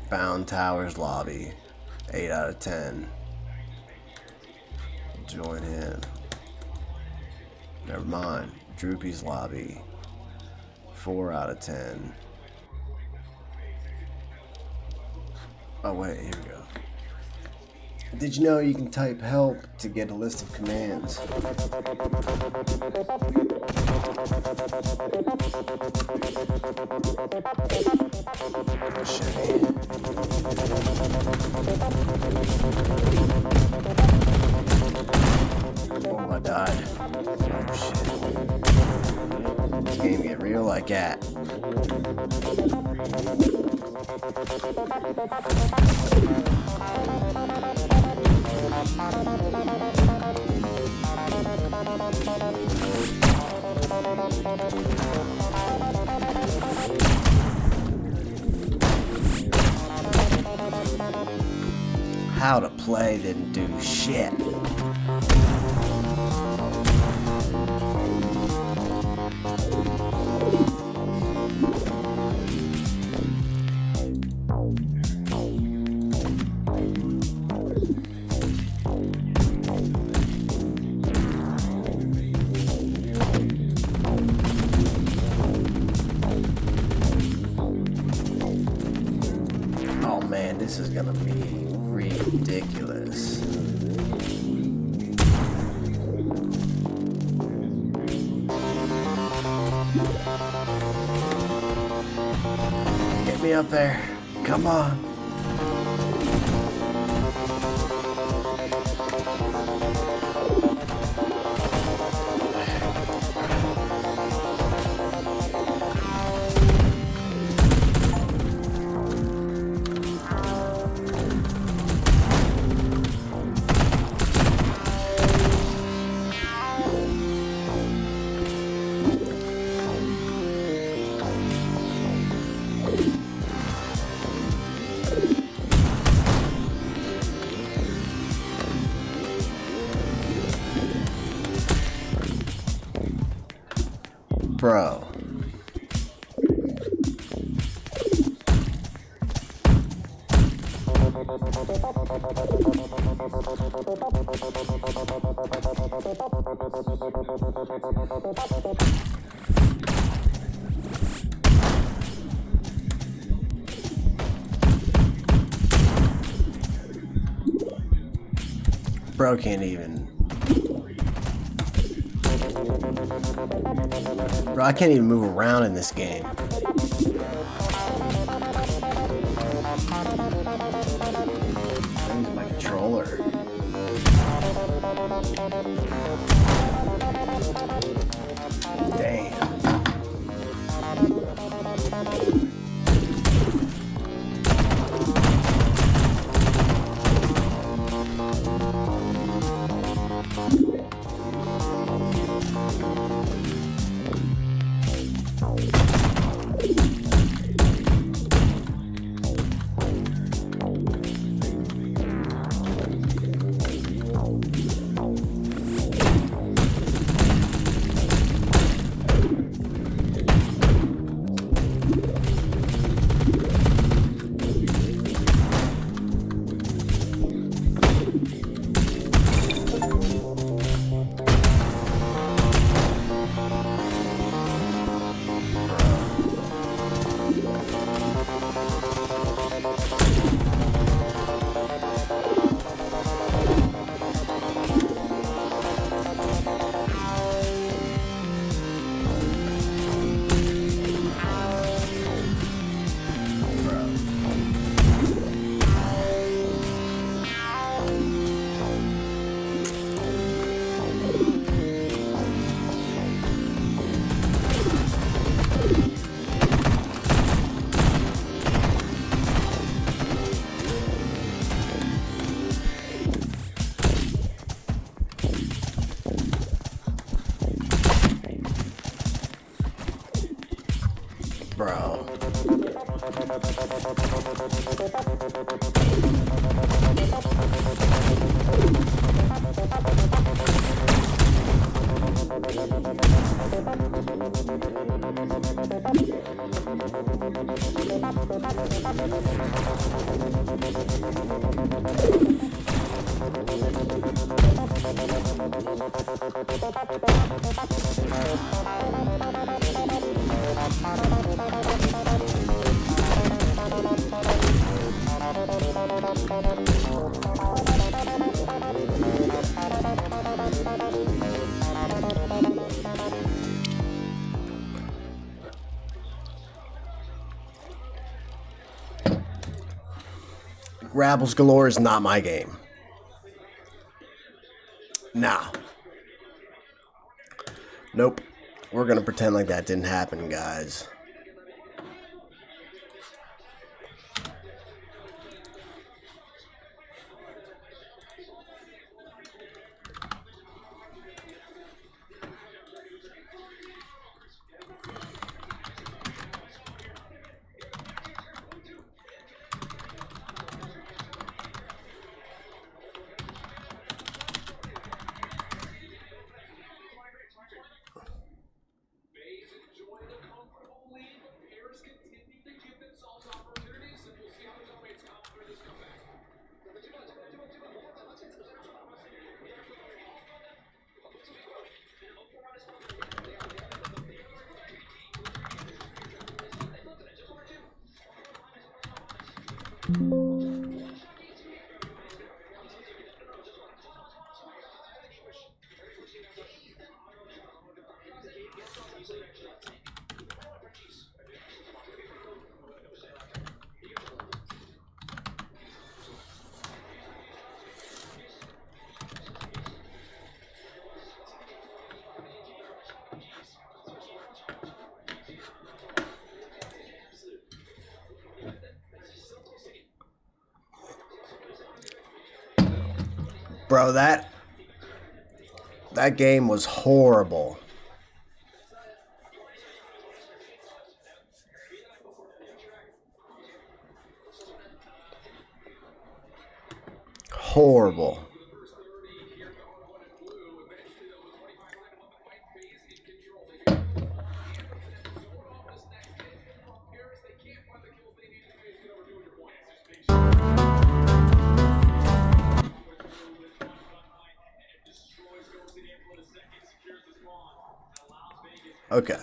Bound Towers lobby. 8 out of 10. Join him. Never mind. Droopy's lobby. 4 out of 10. Oh wait, here we go. Did you know you can type help to get a list of commands? Shit. Oh, I died. Oh shit. This game get real like that. How to play didn't do shit. Oh man, this is gonna be ridiculous. Get me up there. Come on. Bro. Bro can't even. Bro, I can't even move around in this game. I use my controller. Damn. Bro. Rabbles Galore is not my game. Nah. Nope. We're gonna pretend like that didn't happen, guys. Bro, that game was horrible. Horrible. Okay.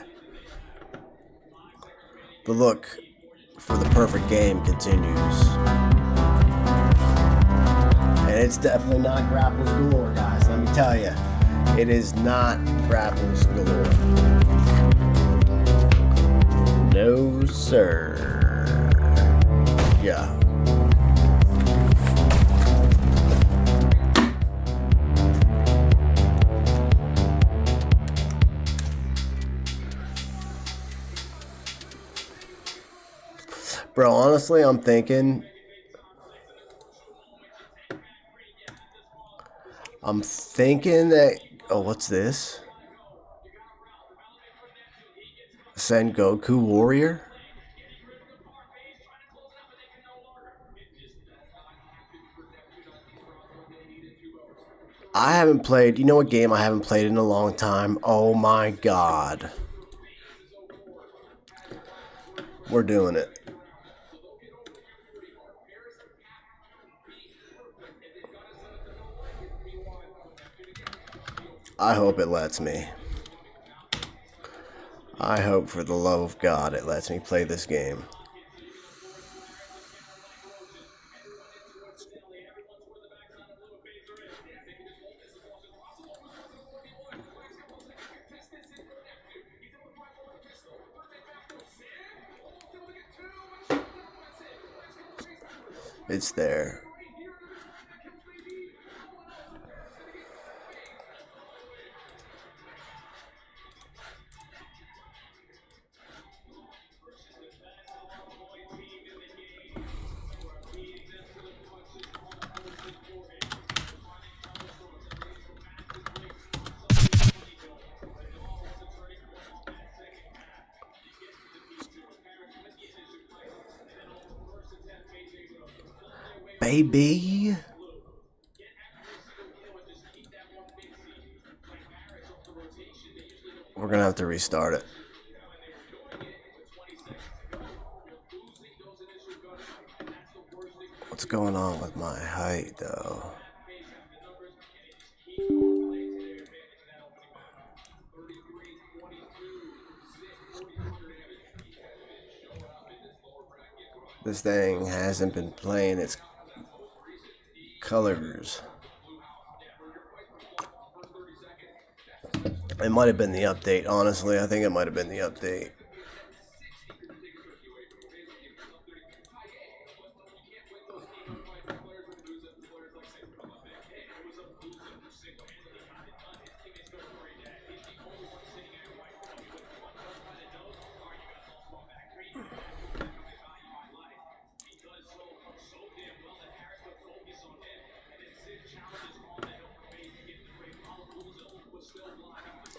The look for the perfect game continues. And it's definitely not grapples galore, guys. Let me tell you. It is not grapples galore. No, sir. Yeah. Bro, honestly, I'm thinking that... Oh, what's this? Sengoku Warrior? I haven't played... You know what game I haven't played in a long time? Oh my god. We're doing it. I hope it lets me. I hope for the love of God it lets me play this game. It's there. Baby. We're gonna have to restart it. What's going on with my height, though? This thing hasn't been playing its colors. It might have been the update, honestly. I think it might have been the update.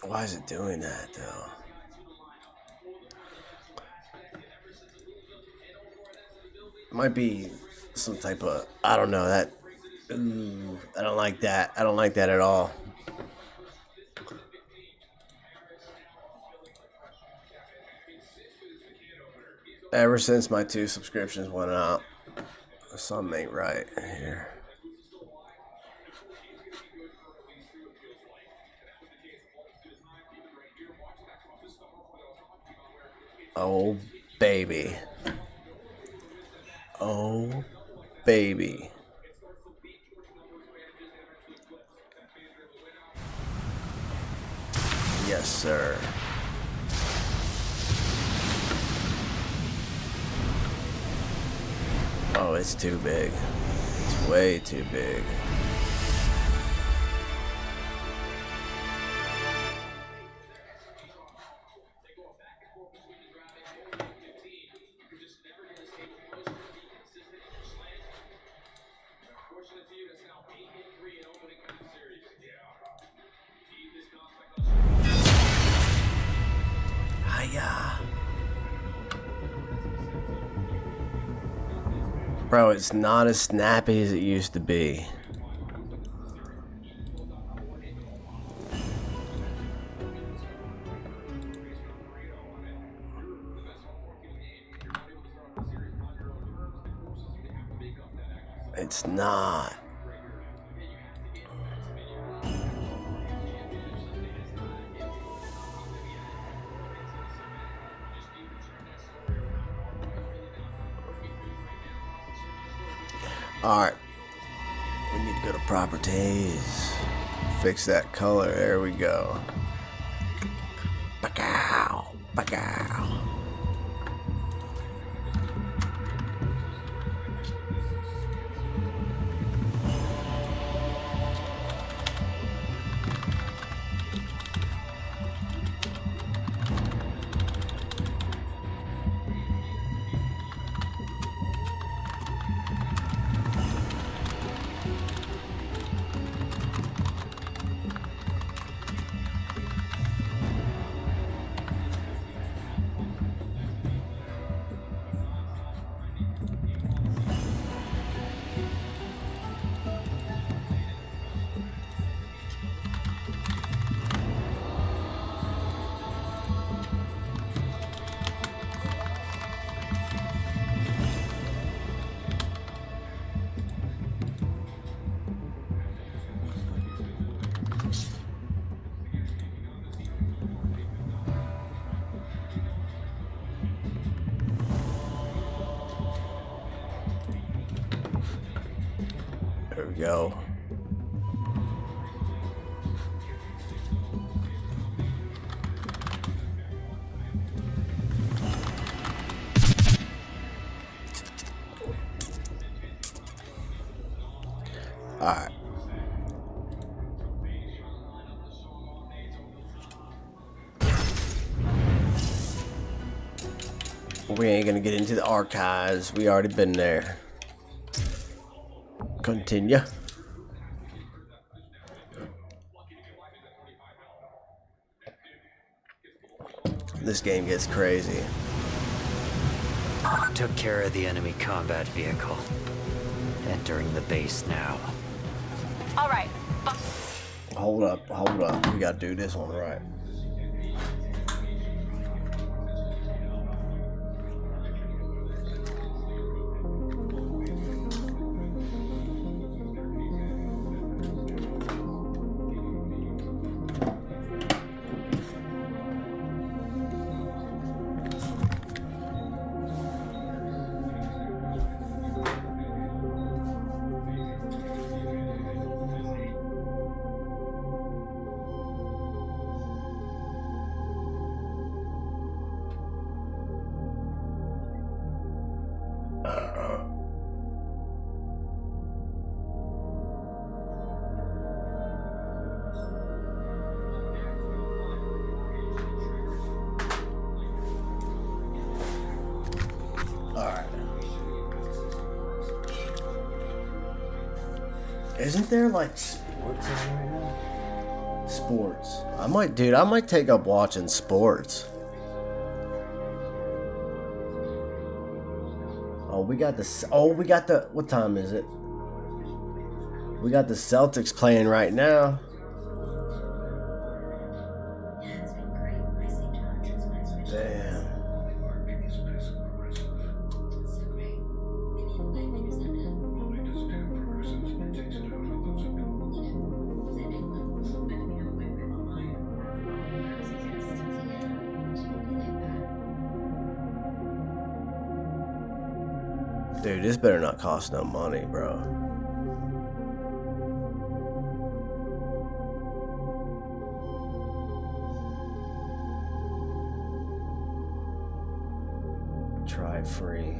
Why is it doing that, though? It might be some type of... I don't know. That... Ooh, I don't like that. I don't like that at all. Ever since my 2 subscriptions went out, something ain't right here. Oh, baby. Oh, baby. Yes, sir. Oh, it's too big. It's way too big. Hiya. Bro, it's not as snappy as it used to be. It's not. Alright. We need to go to properties. Fix that color. There we go. Bacow. Bacow. There we go. Alright. We ain't gonna get into the archives. We already been there. Continue. This game gets crazy. Took care of the enemy combat vehicle. Entering the base now. All right. Hold up, hold up. We gotta do this one right. Isn't there like sports on right now? Sports. I might take up watching sports. Oh, we got the, what time is it? We got the Celtics playing right now. Damn. Dude, this better not cost no money, bro. Try free.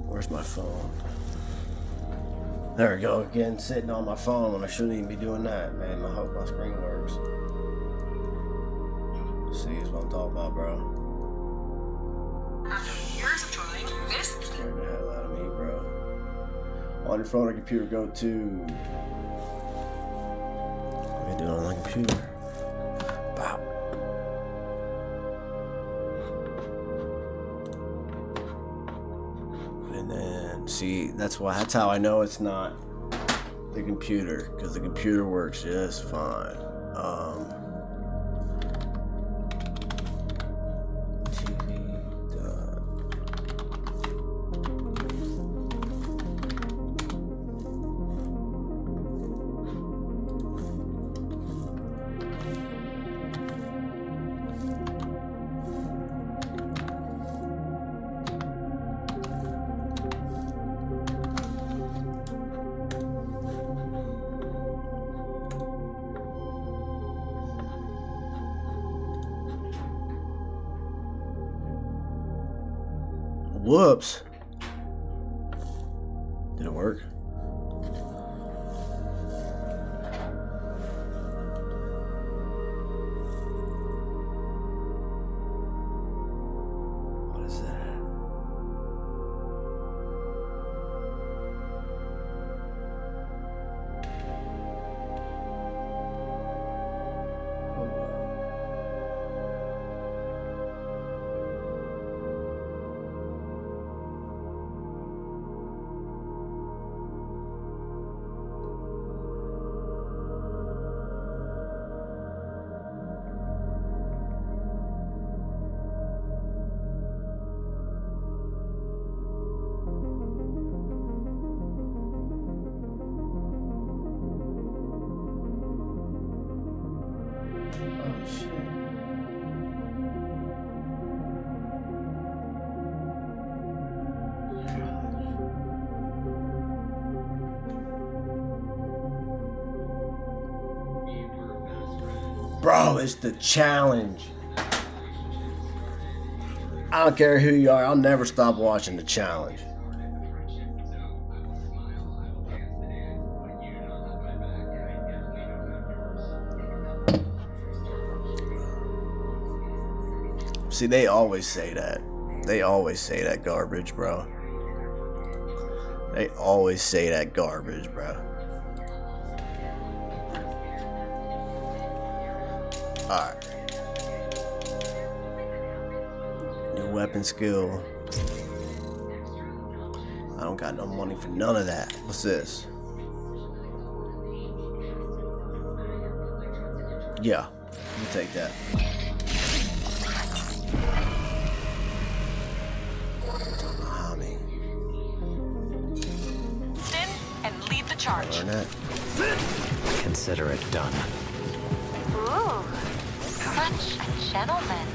Where's my phone? There we go again, sitting on my phone when I shouldn't even be doing that, man. I hope my screen works. See, is what I'm talking about, bro. After years of trying, this Scared the hell out of me, bro. On your phone or computer, go to. I can do it on my computer. Wow. And then see, that's how I know it's not the computer, because the computer works just fine. TV done. Whoops. Did it work? What is that? Oh shit. Bro, it's the challenge. I don't care who you are, I'll never stop watching the challenge. See, they always say that. They always say that garbage, bro. They always say that garbage, bro. Alright. New weapon skill. I don't got no money for none of that. What's this? Yeah, you take that. Sin and lead the charge. Learn that. Consider it done. Ooh, such a gentleman.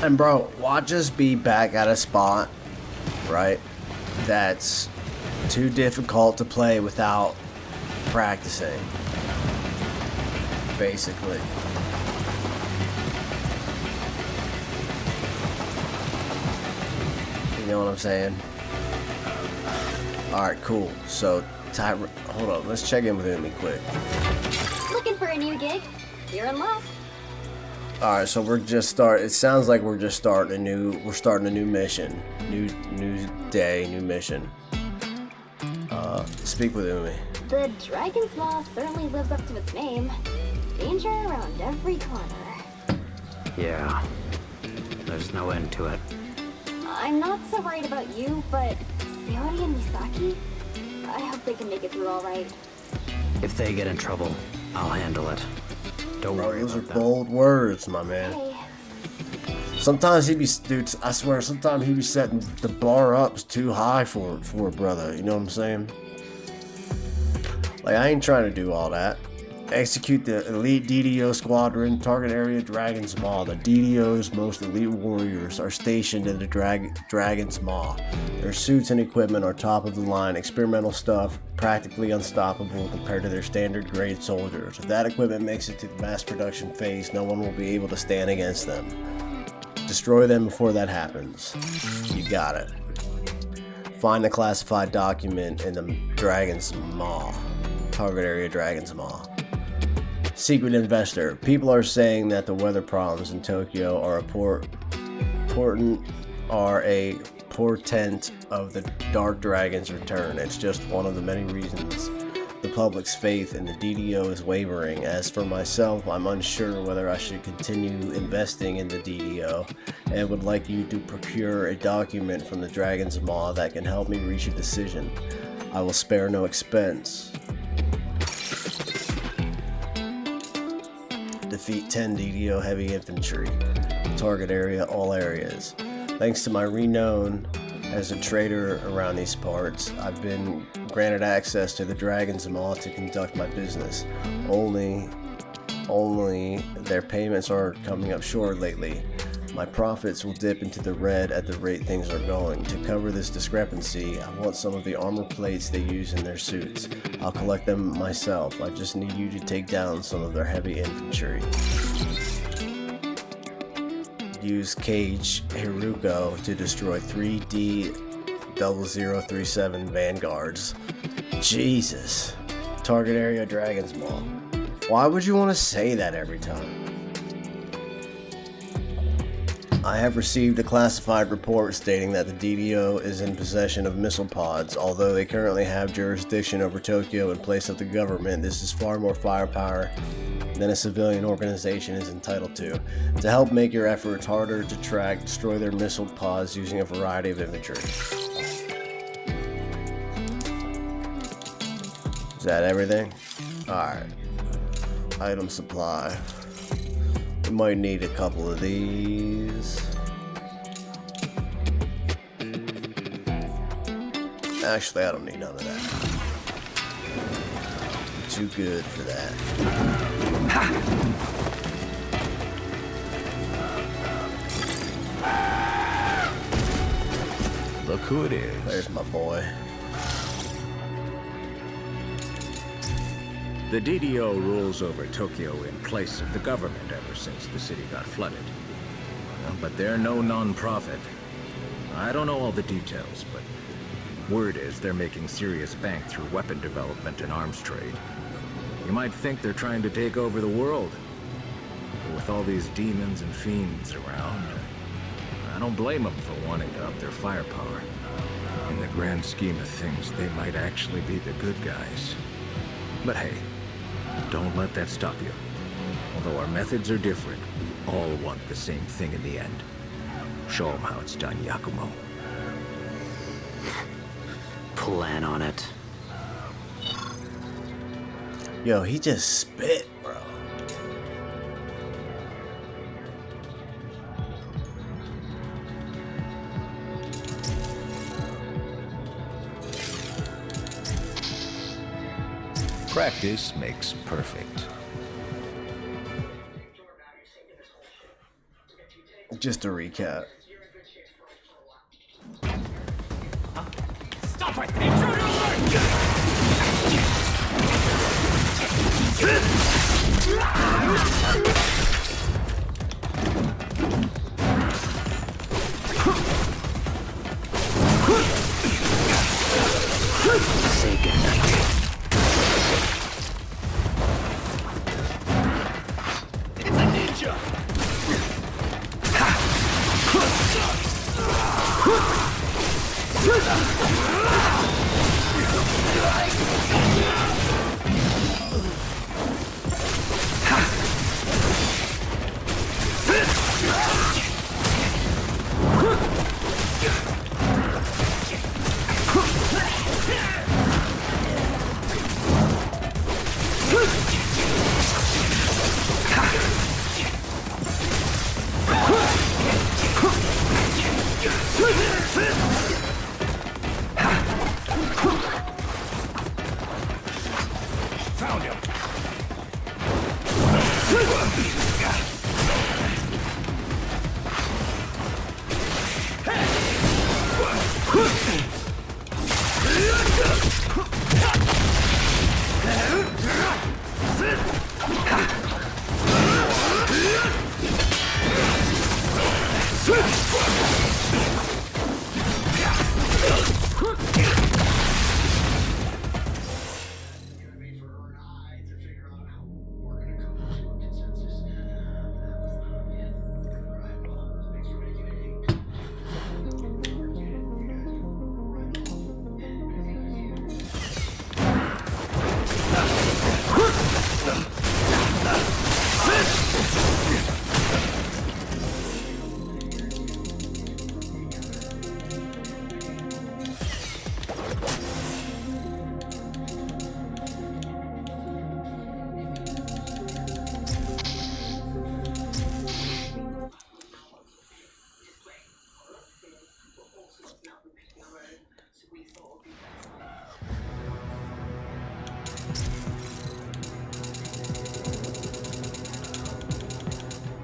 And bro, watch us be back at a spot, right, that's too difficult to play without practicing, basically. You know what I'm saying? Alright, cool. So, hold on, let's check in with him quick. Looking for a new gig? You're in luck. Alright, so it sounds like we're just starting a new mission. New day, new mission. Speak with Umi. The Dragon's Maw certainly lives up to its name. Danger around every corner. Yeah. There's no end to it. I'm not so worried about you, but Sayori and Misaki? I hope they can make it through all right. If they get in trouble, I'll handle it. Don't Bro, worry those are about them. bold words, my man. Hey, Sometimes he be, dude, I swear, sometimes he be setting the bar up too high for a brother. You know what I'm saying? Like, I ain't trying to do all that. Execute the elite DDO squadron, target area Dragon's Maw. The DDO's most elite warriors are stationed in the Dragon's Maw. Their suits and equipment are top of the line, experimental stuff, practically unstoppable compared to their standard grade soldiers. If that equipment makes it to the mass production phase, no one will be able to stand against them. Destroy them before that happens. You got it. Find the classified document in the Dragon's Maw. Target area Dragon's Maw. Secret investor. People are saying that the weather problems in Tokyo are a portent of the Dark Dragon's return. It's just one of the many reasons the public's faith in the DDO is wavering. As for myself, I'm unsure whether I should continue investing in the DDO and would like you to procure a document from the Dragon's Maw that can help me reach a decision. I will spare no expense. Defeat 10 DDO heavy infantry. Target area all areas. Thanks to my renown as a trader around these parts, I've been granted access to the Dragon's Maw to conduct my business. Only their payments are coming up short lately. My profits will dip into the red at the rate things are going. To cover this discrepancy, I want some of the armor plates they use in their suits. I'll collect them myself. I just need you to take down some of their heavy infantry. Use Cage Hiruko to destroy 3D0037 vanguards. Jesus. Target area Dragon's Maw. Why would you want to say that every time? I have received a classified report stating that the DDO is in possession of missile pods. Although they currently have jurisdiction over Tokyo in place of the government, this is far more firepower than a civilian organization is entitled to. To help make your efforts harder to track, destroy their missile pods using a variety of imagery. Is that everything? Alright. Item supply. We might need a couple of these. Actually, I don't need none of that. I'm too good for that. Look who it is. There's my boy. The DDO rules over Tokyo in place of the government ever since the city got flooded. But they're no non-profit. I don't know all the details, but word is they're making serious bank through weapon development and arms trade. You might think they're trying to take over the world. But with all these demons and fiends around, I don't blame them for wanting to up their firepower. In the grand scheme of things, they might actually be the good guys. But hey, don't let that stop you. Although our methods are different, we all want the same thing in the end. Show them how it's done, Yakumo. Plan on it. Yo, he just spit, bro. Practice makes perfect. Just to recap. Stop it! Intruder Say goodnight. It's a ninja! Found him.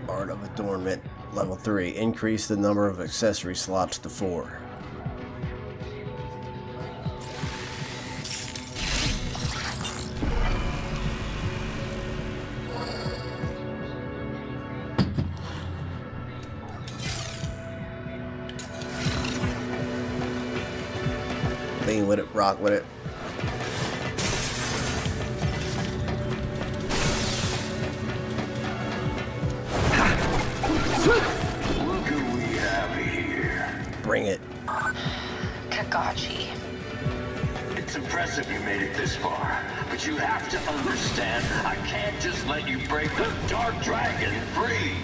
Art of Adornment, level 3. Increase the number of accessory slots to 4. Lean with it, rock with it. What do we have here? Bring it. Kagachi. It's impressive you made it this far, but you have to understand, I can't just let you break the Dark Dragon free.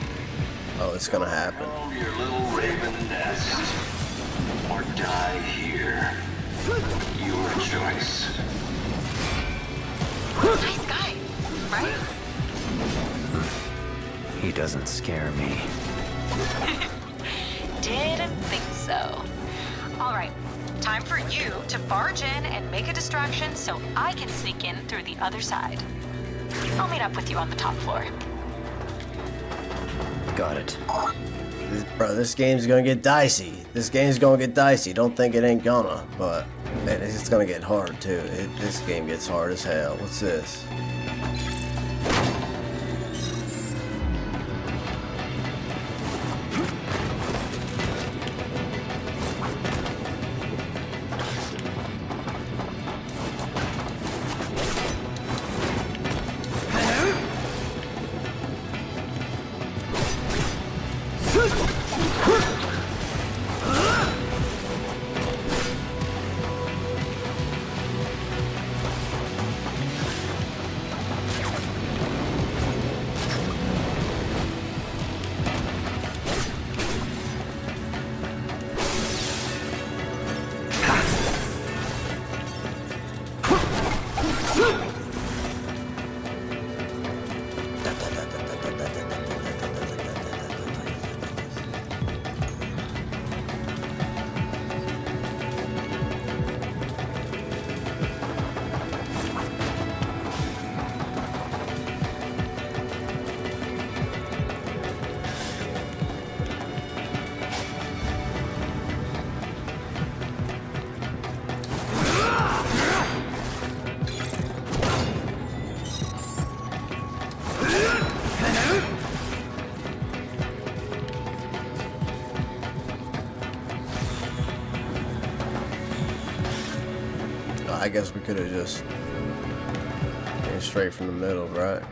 Oh, it's gonna happen. Roam your little raven nest, or die here. Your choice. Nice guy, right? He doesn't scare me. Didn't think so. All right, time for you to barge in and make a distraction so I can sneak in through the other side. I'll meet up with you on the top floor. Got it. Bro, this game's gonna get dicey. This game's gonna get dicey. Don't think it ain't gonna, but man, it's gonna get hard too. This game gets hard as hell. What's this? I guess we could have just came straight from the middle, right?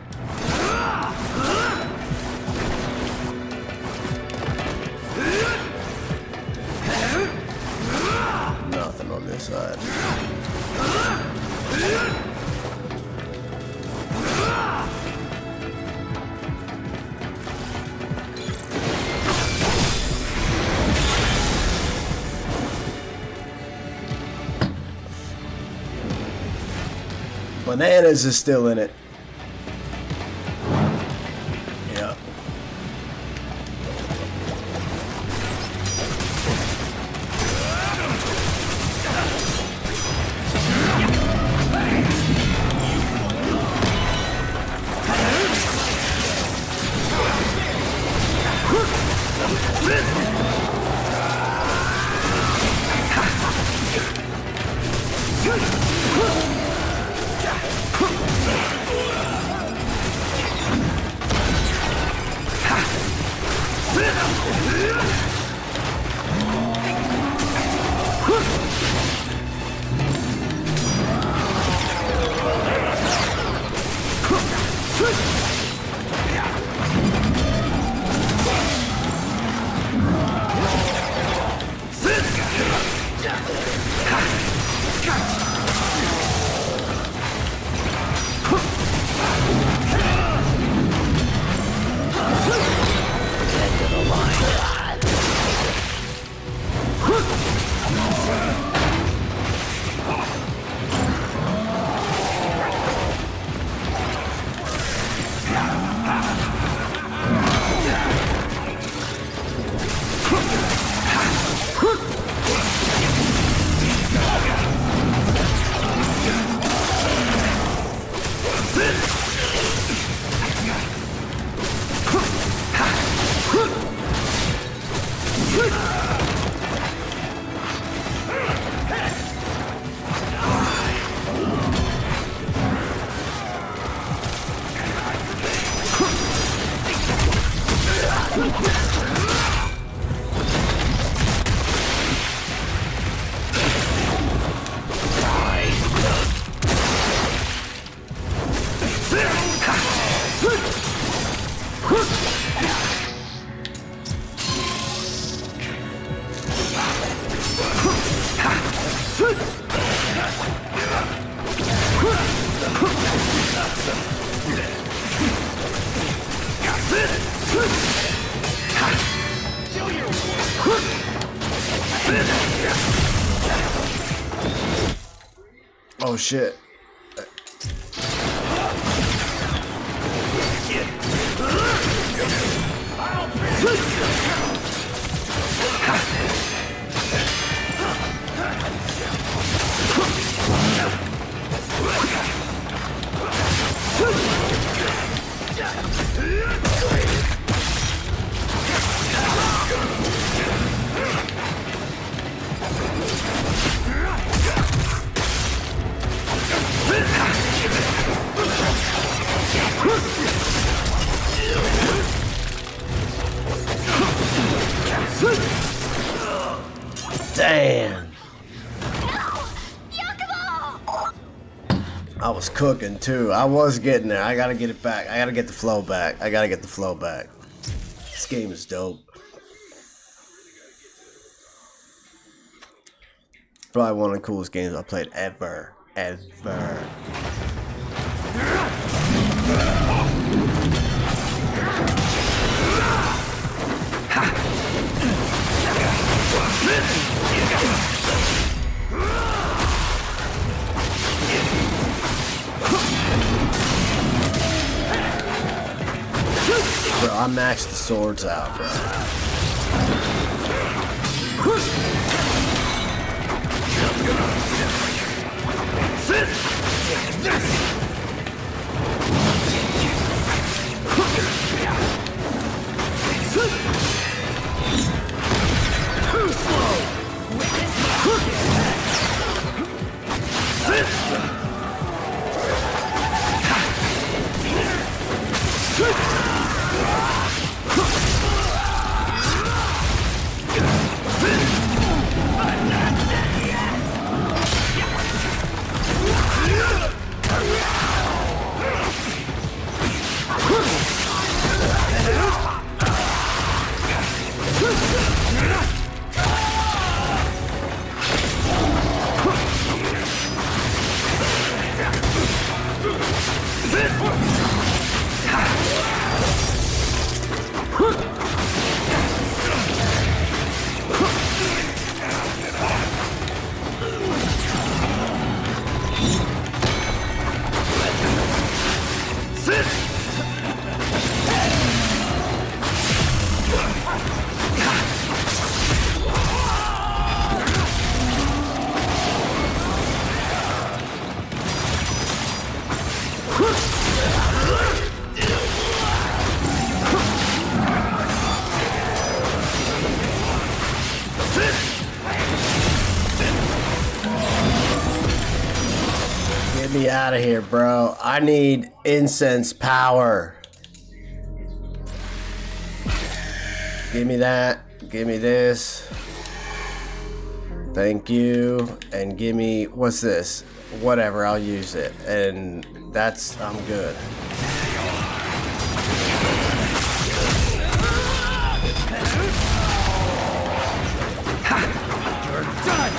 Nothing on this side. Bananas is still in it. Yeah. Oh shit. Damn. I was cooking too. I was getting there. I gotta get it back. I gotta get the flow back. I gotta get the flow back. This game is dope. Probably one of the coolest games I played ever. Ever. Bro, I maxed the swords out, bro. Too slow. Get me out of here, bro. I need incense power. Give me that. Give me this. Thank you. And give me, what's this? Whatever, I'll use it. And that's, I'm good. You're done.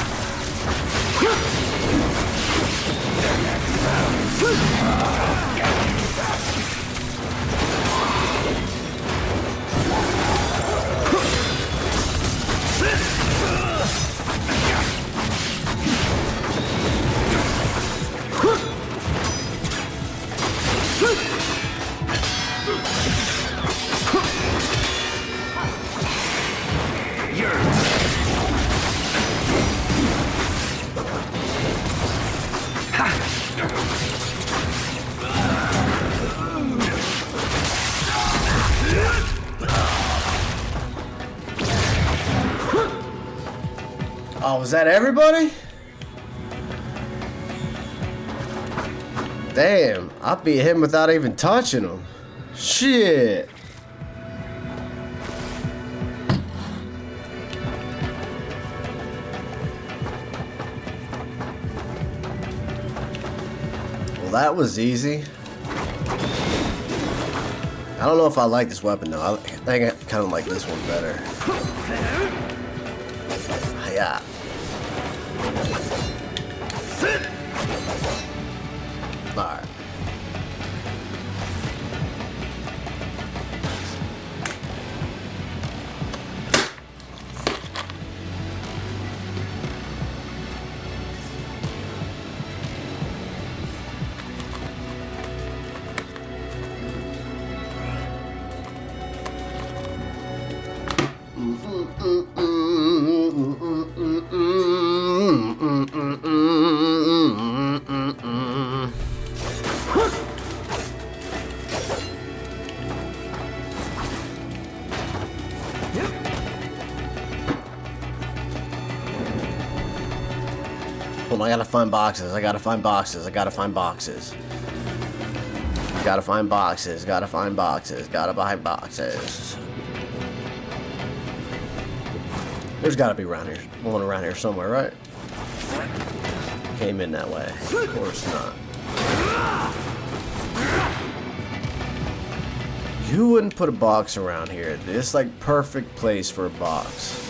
Oh, was that everybody? Damn, I beat him without even touching him. Shit. Well, that was easy. I don't know if I like this weapon though. I think I kind of like this one better. Yeah. Alright. Hold on, I gotta find boxes. I gotta find boxes. I gotta find boxes. Gotta find boxes. Gotta find boxes. Gotta find boxes. There's gotta be around here. One around here somewhere, right? Came in that way. Of course not. You wouldn't put a box around here. It's like perfect place for a box.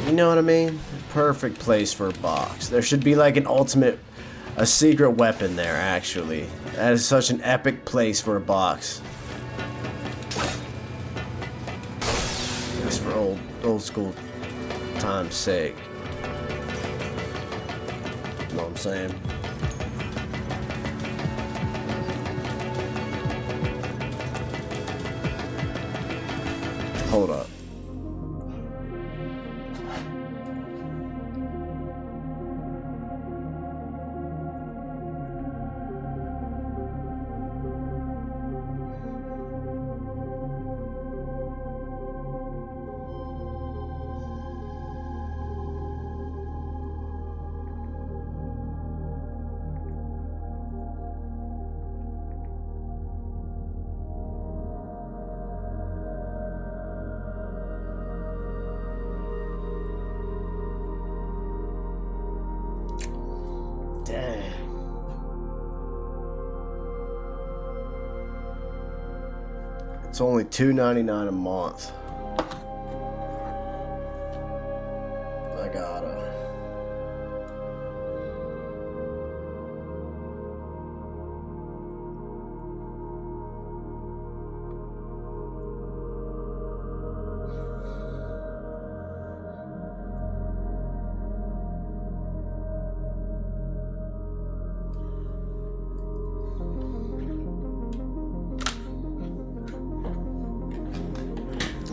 You know what I mean? Perfect place for a box. There should be like a secret weapon there, actually. That is such an epic place for a box. Just for old school time's sake. You know what I'm saying? Hold up. Dang. It's only $2.99 a month. I gotta.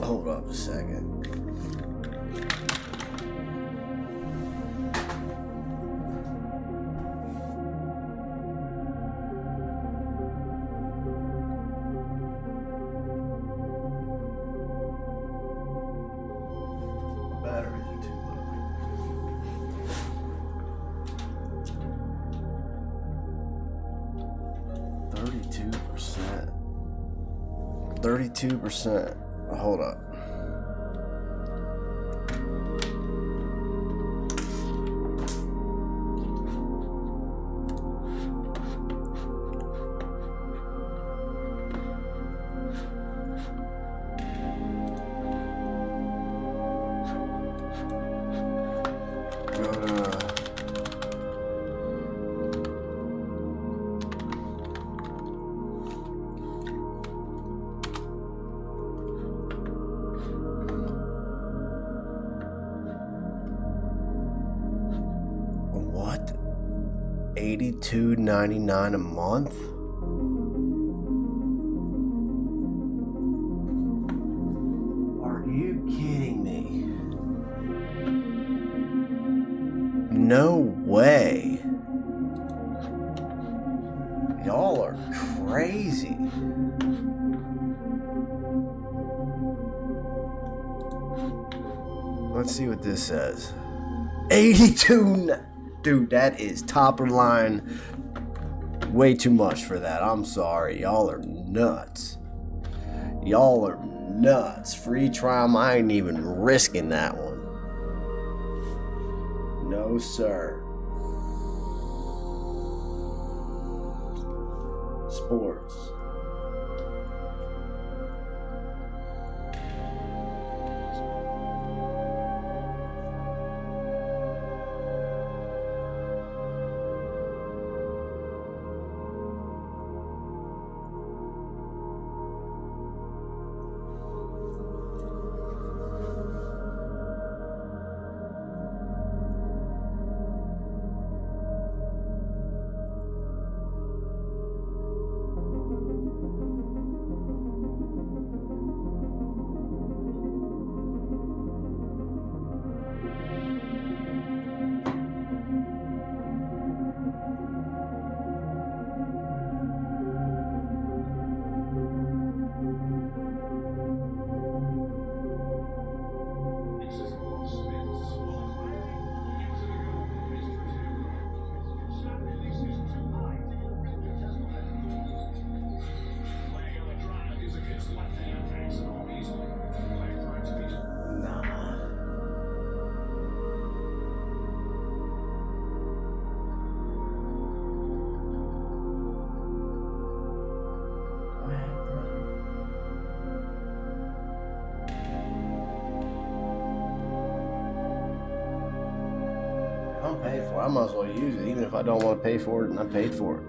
Hold up a second. Batteries are too low. 32%. 32%. Hold up. What? $82.99 a month? Are you kidding me? No way. Y'all are crazy. Let's see what this says. 82. Dude, that is top of the line. Way too much for that. I'm sorry. Y'all are nuts. Y'all are nuts. Free trial. I ain't even risking that one. No, sir. Sports. pay for it. I might as well use it, even if I don't want to pay for it and I paid for it.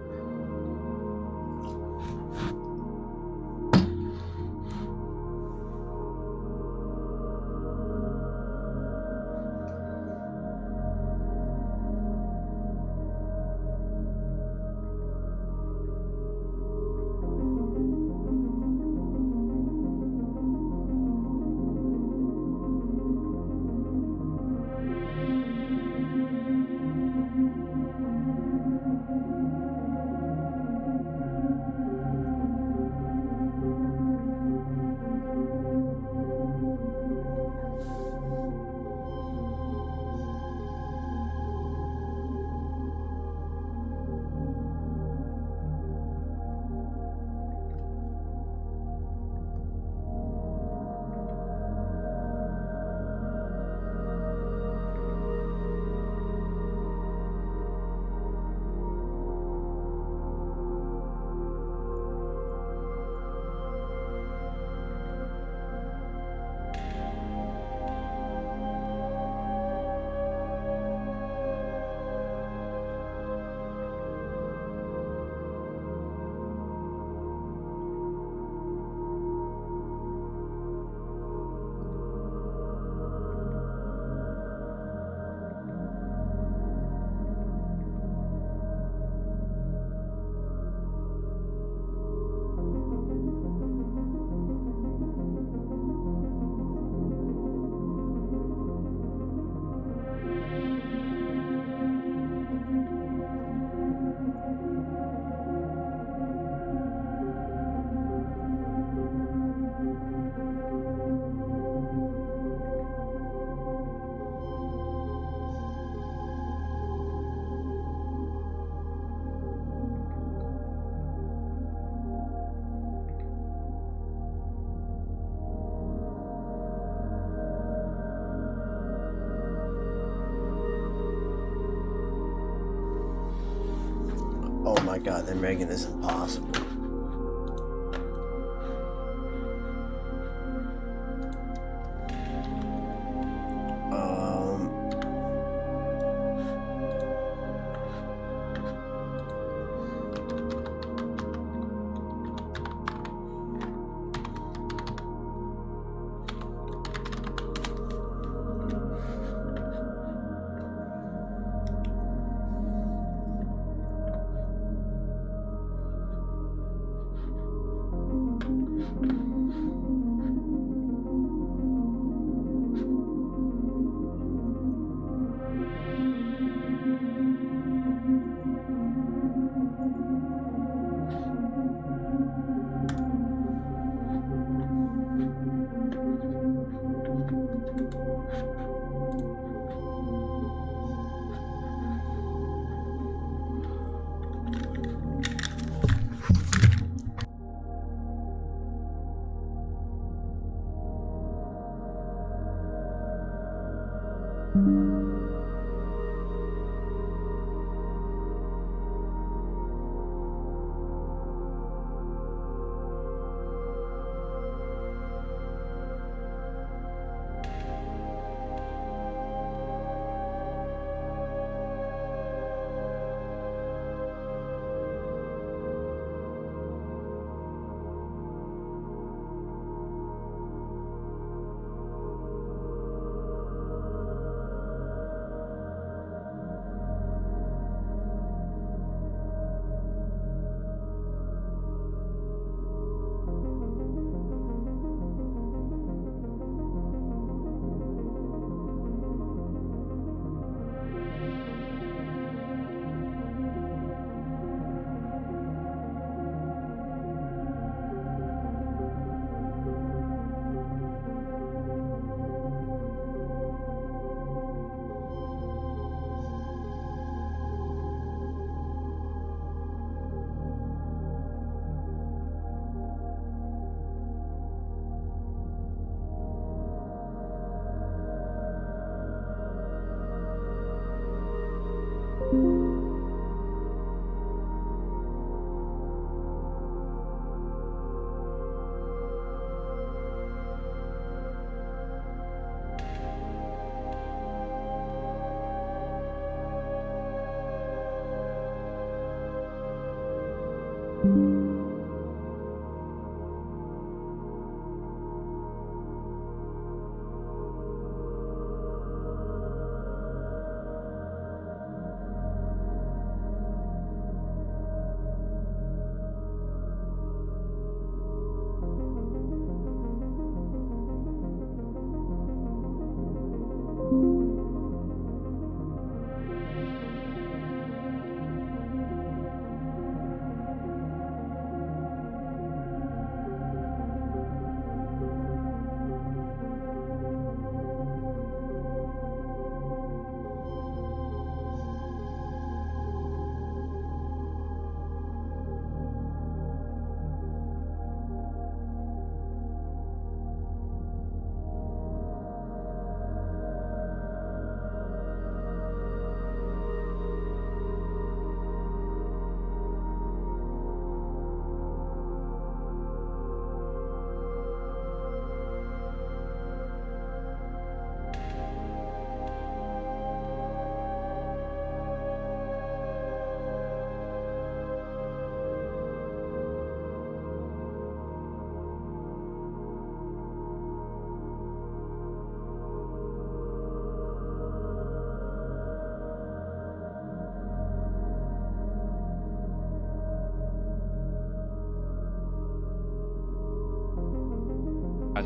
Oh my god, they're making this impossible.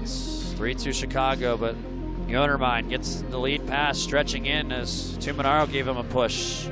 It's 3-2 Chicago, but Yonermine gets the lead pass, stretching in as Tuminaro gave him a push.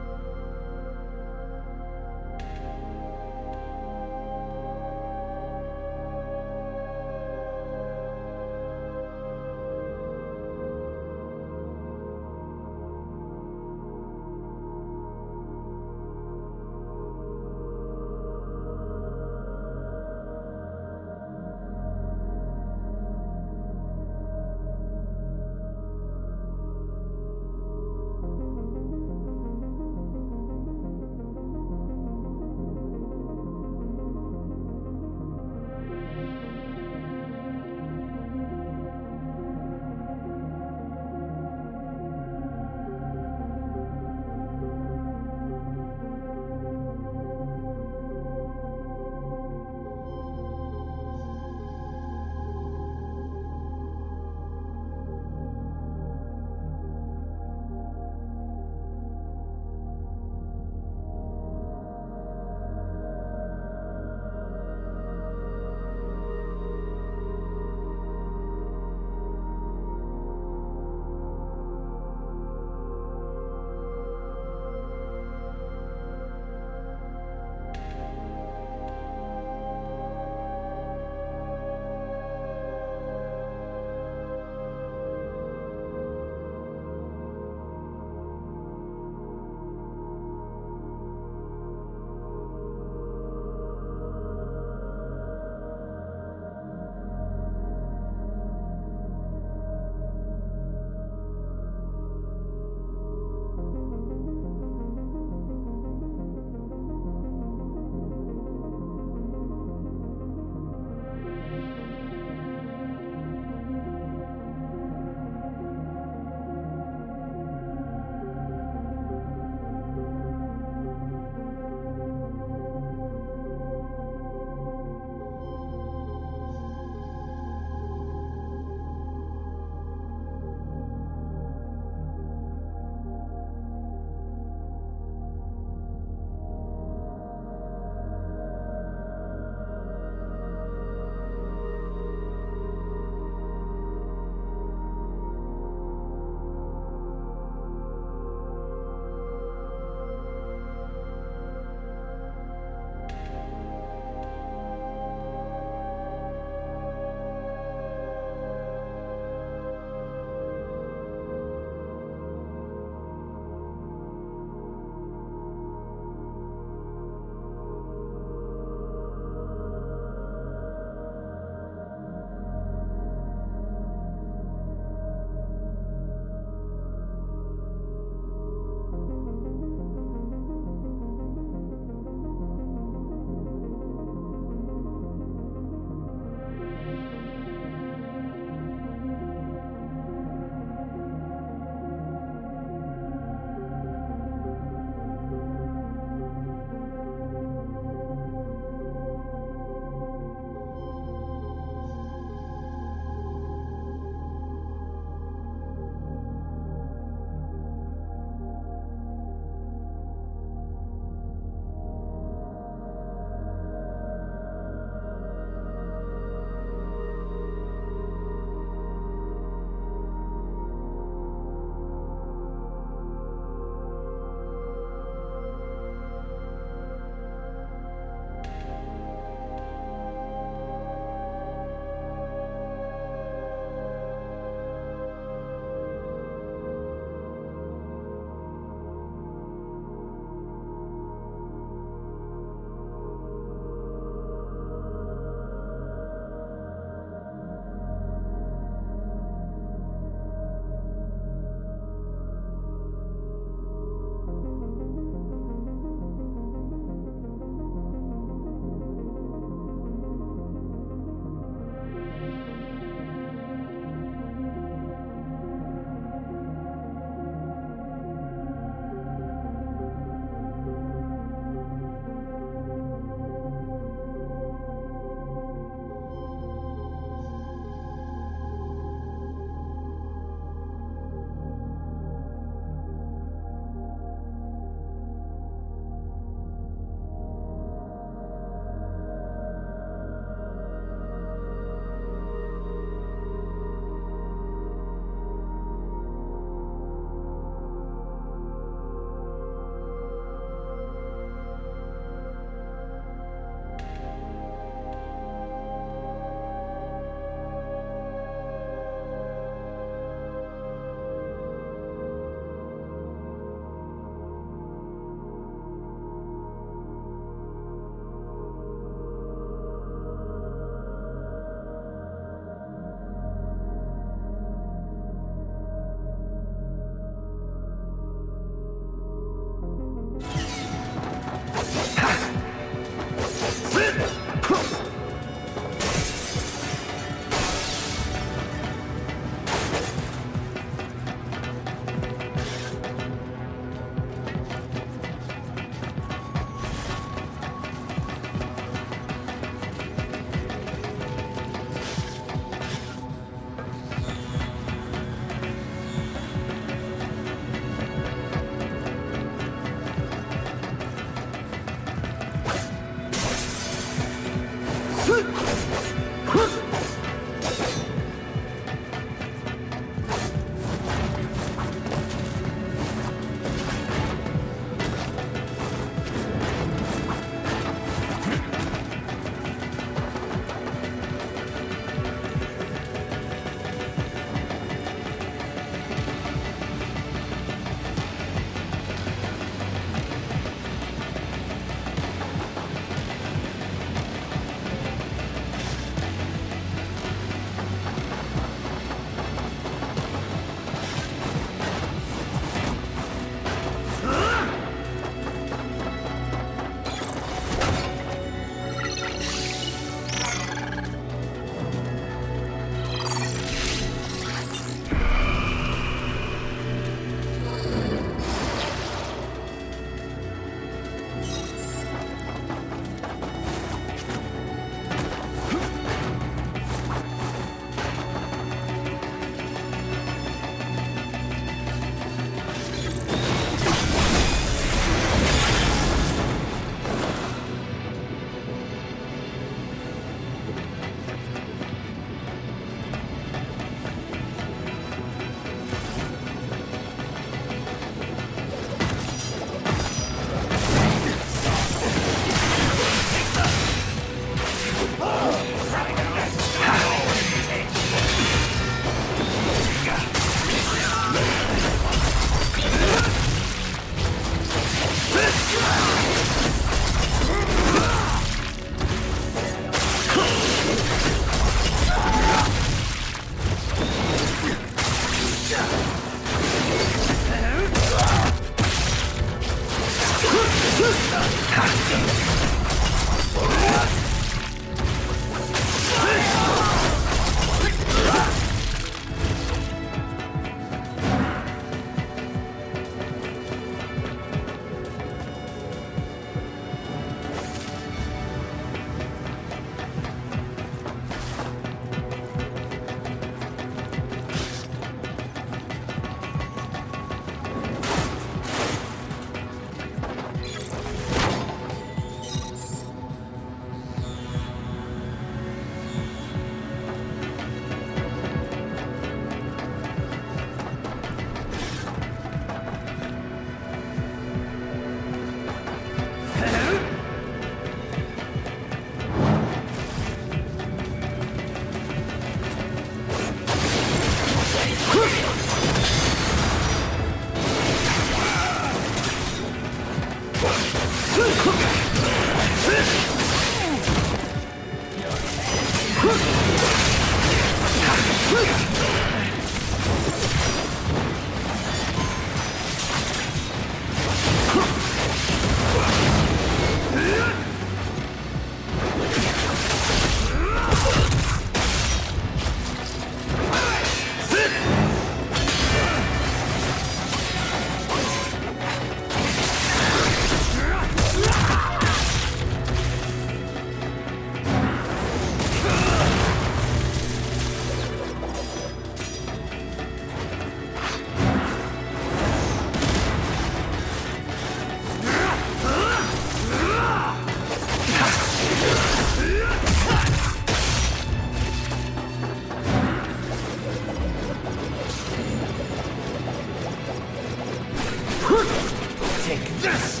this!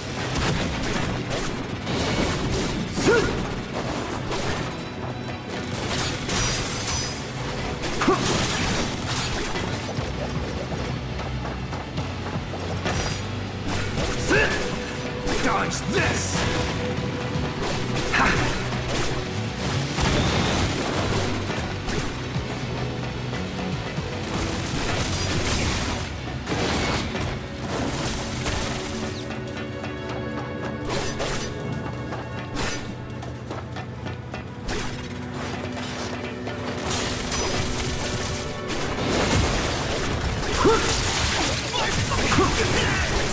Dodge this!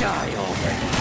Die already!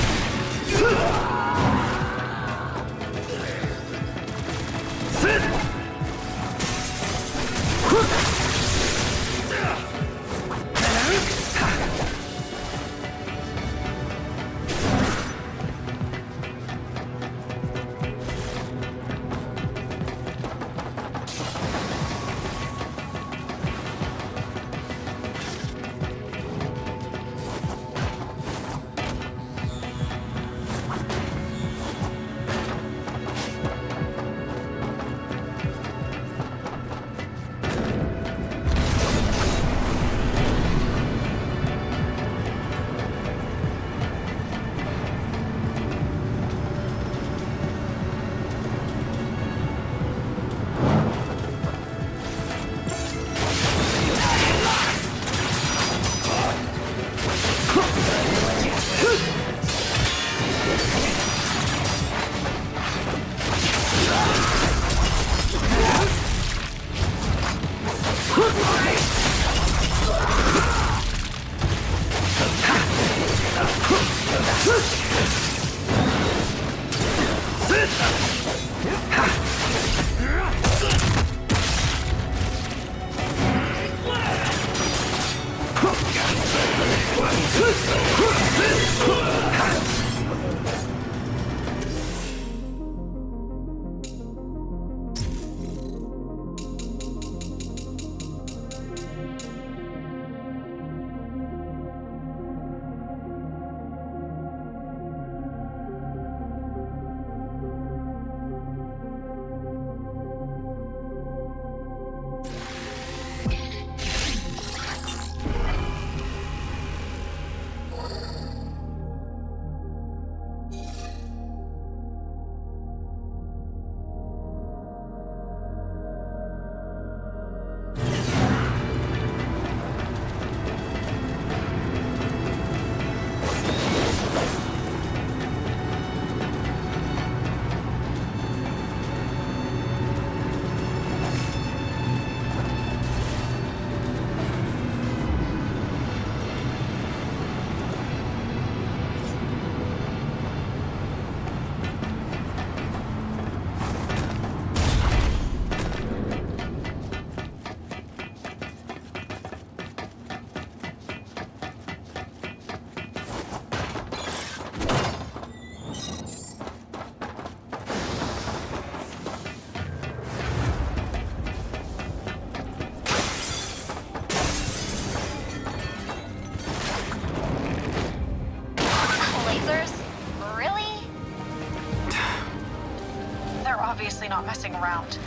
Obviously not messing around.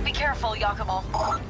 Be careful, Yakumo.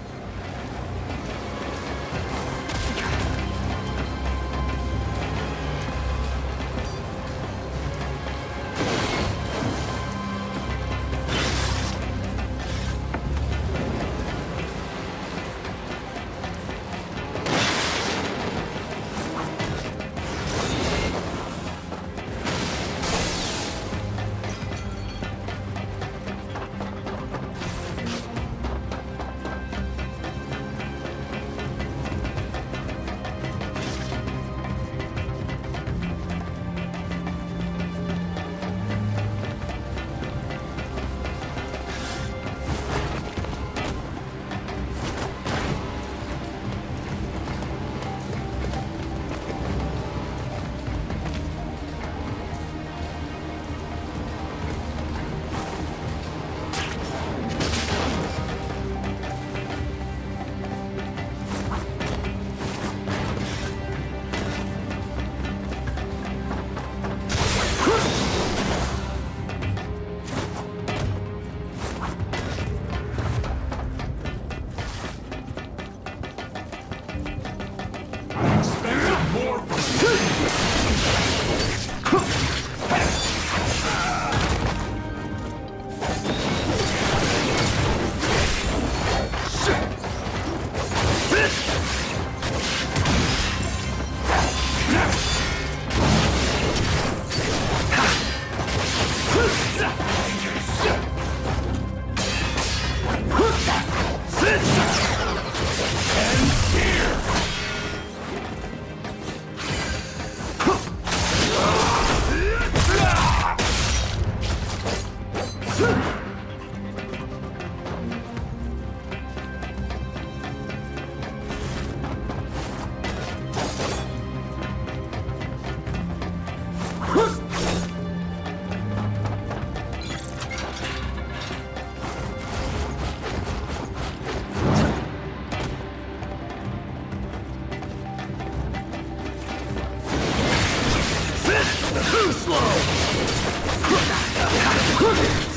Too slow!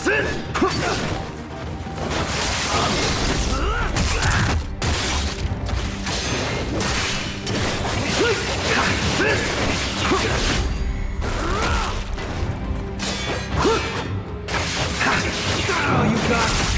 Sit! Oh, you got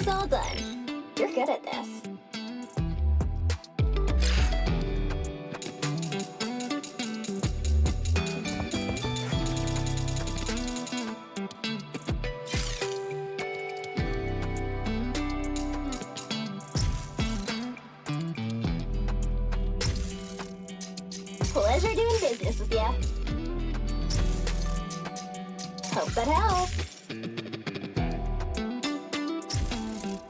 It's all done. You're good at this. Pleasure doing business with ya. Hope that helps.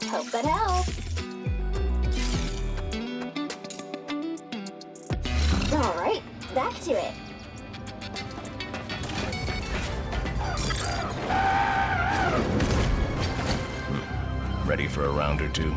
Hope that helps. Alright, back to it. Ready for a round or two?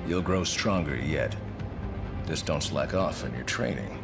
You'll grow stronger yet. Just don't slack off in your training.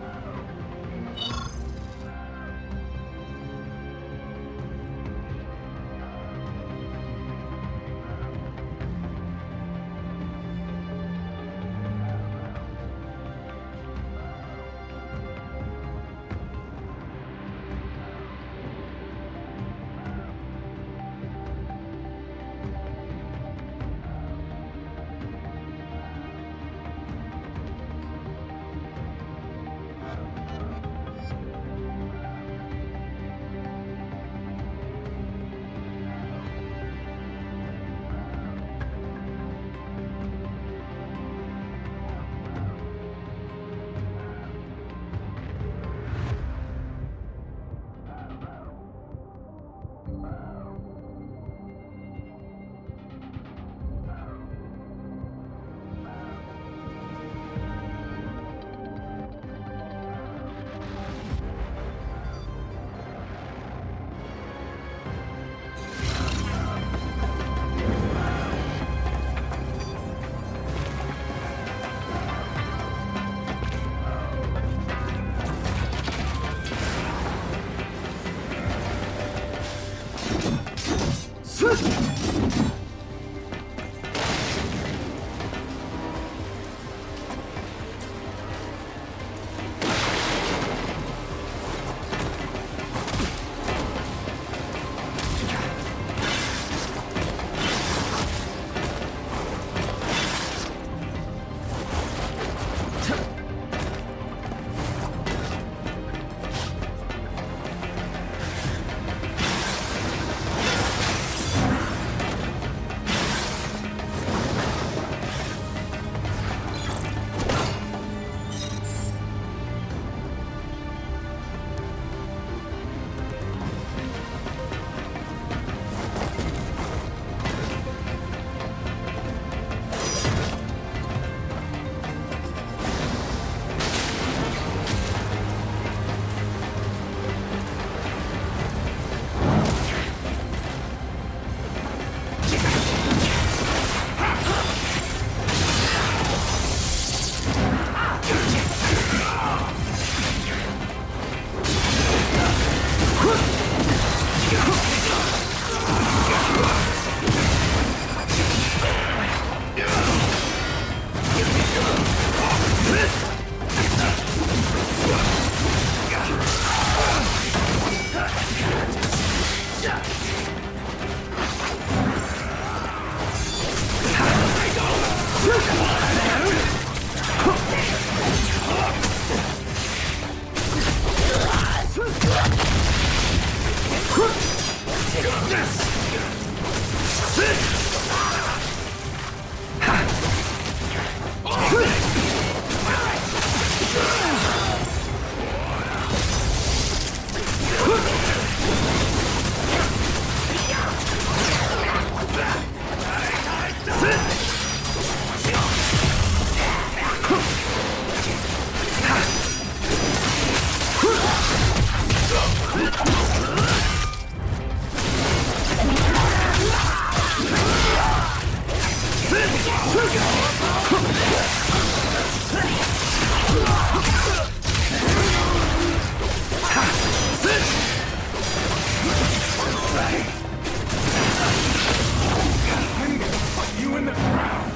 you in the ground!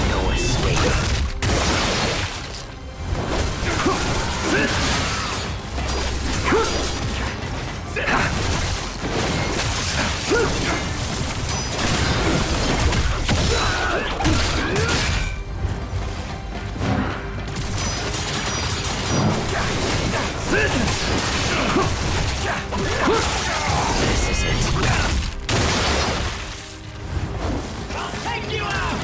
No escape. This is it. Take you out!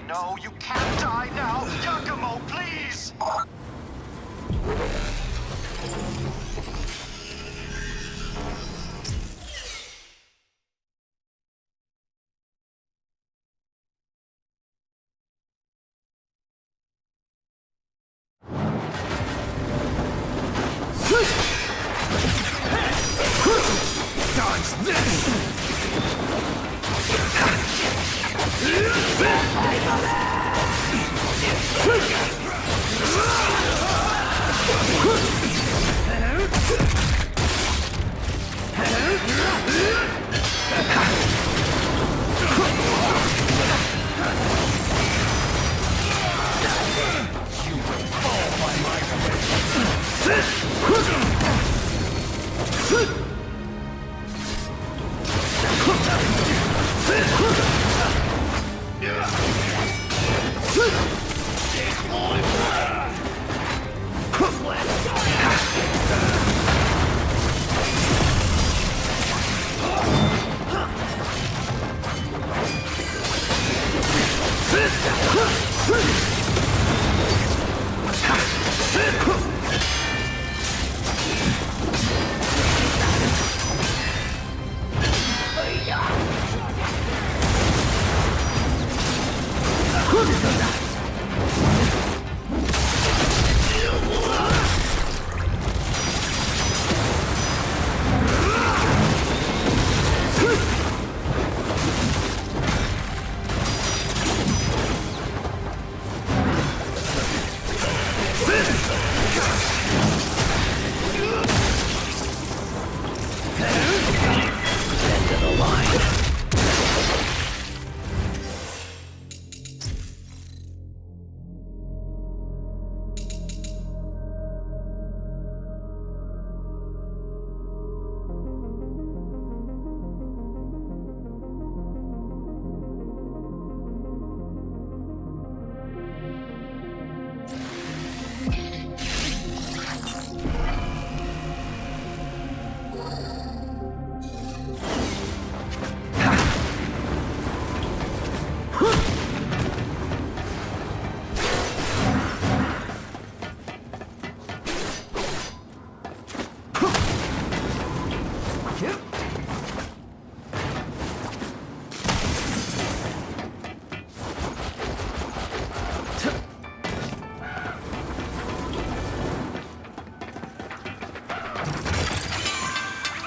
No, you can't die now! Yakumo, please! Dodge this!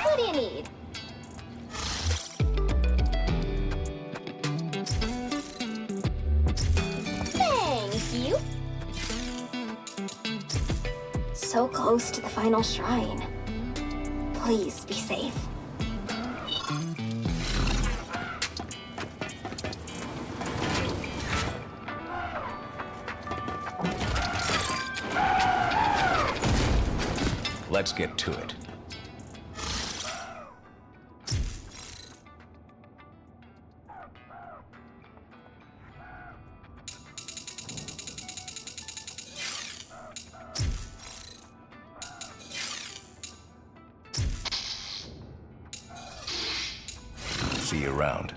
What do you need? Thank you. So close to the final shrine. Please be safe. Let's get to it. See you around.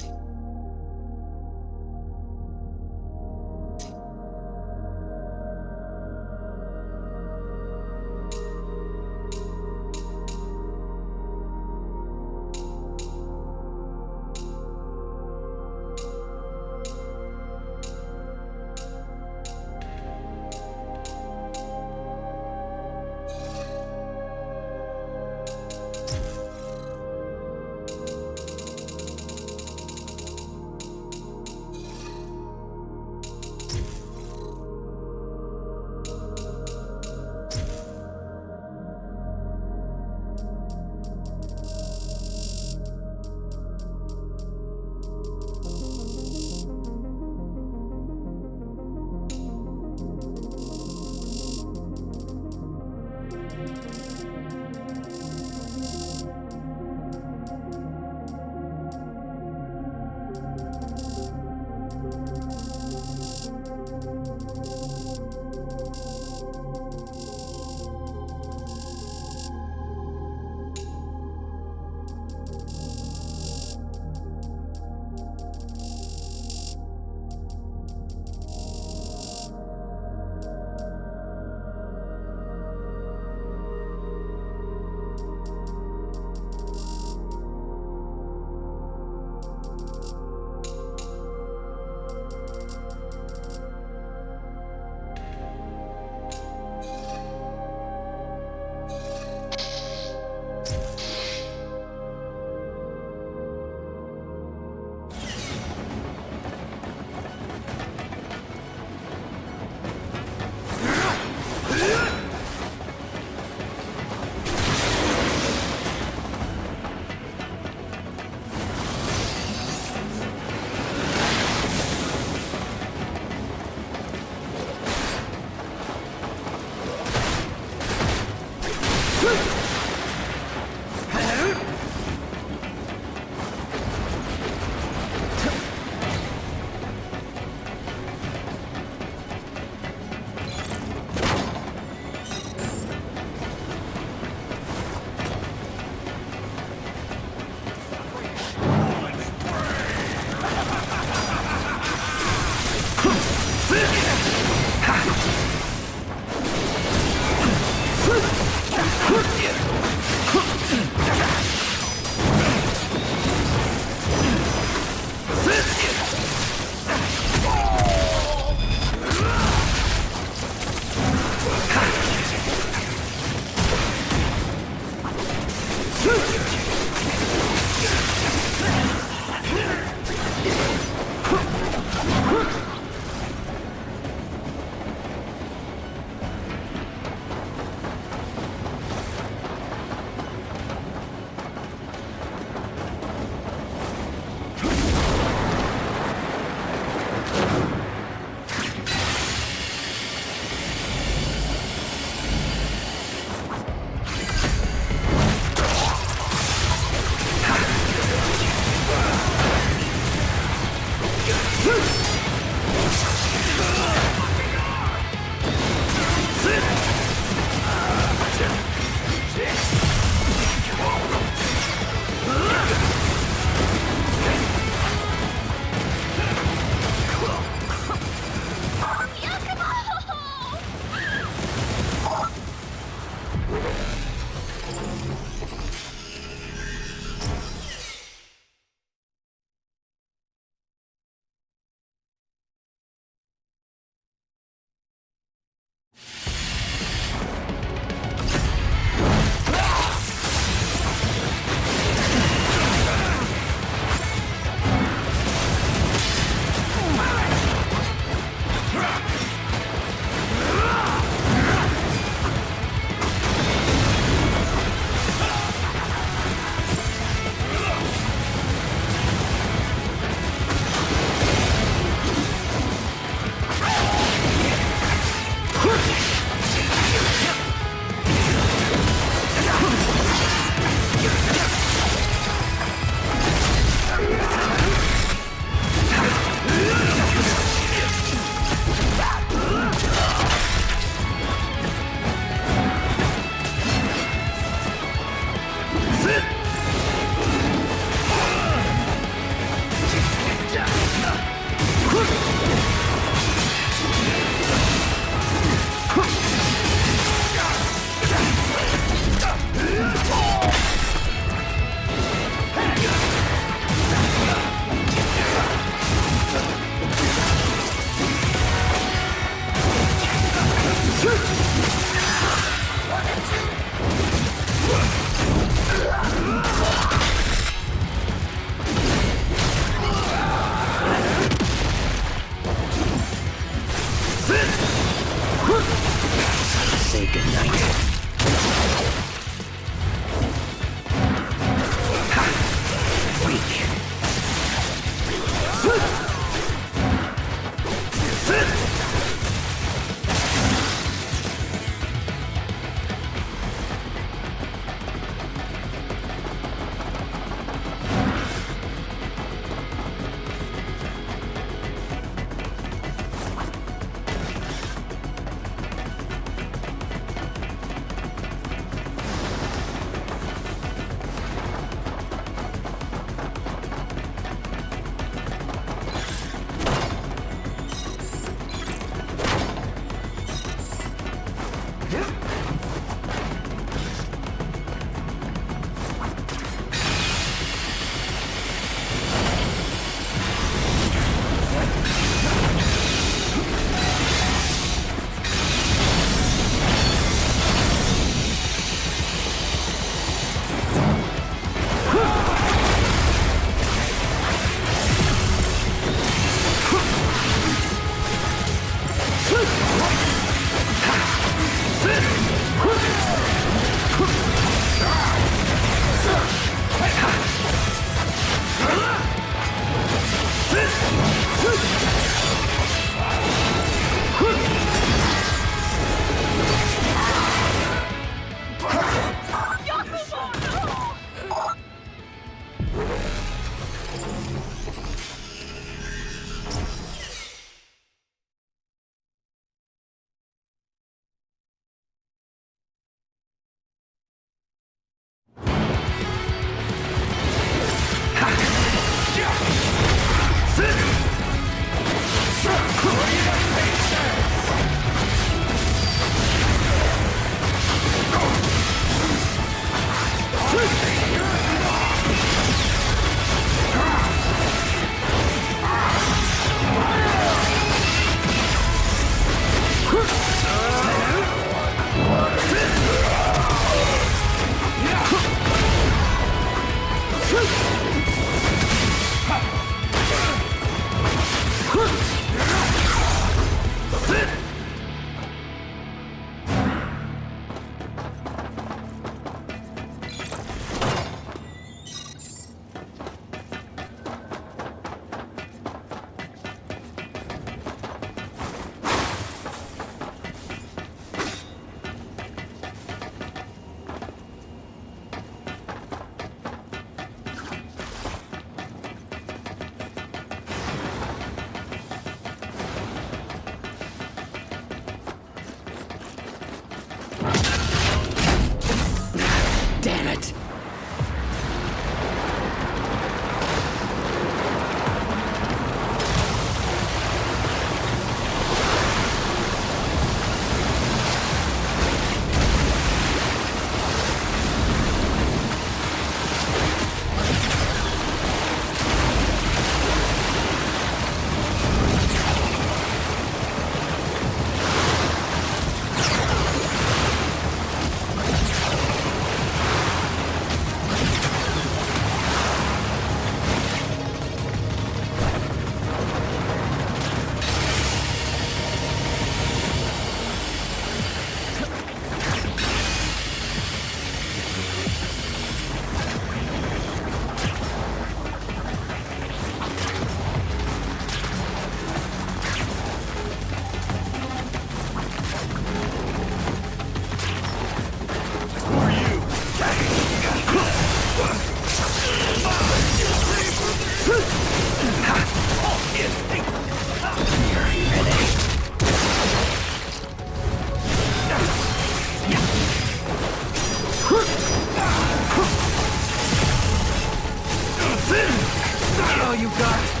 all you got?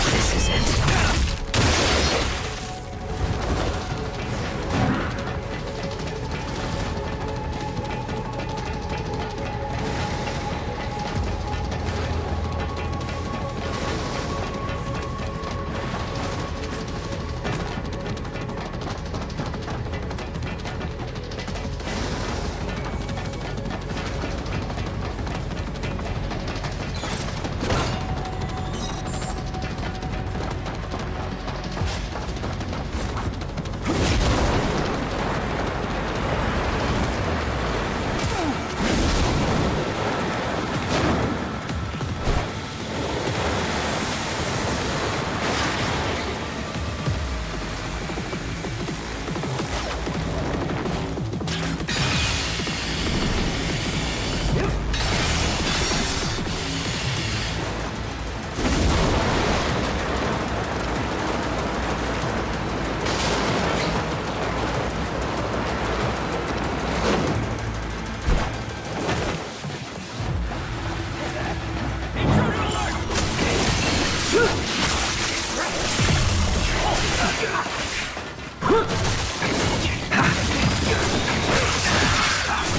This is it.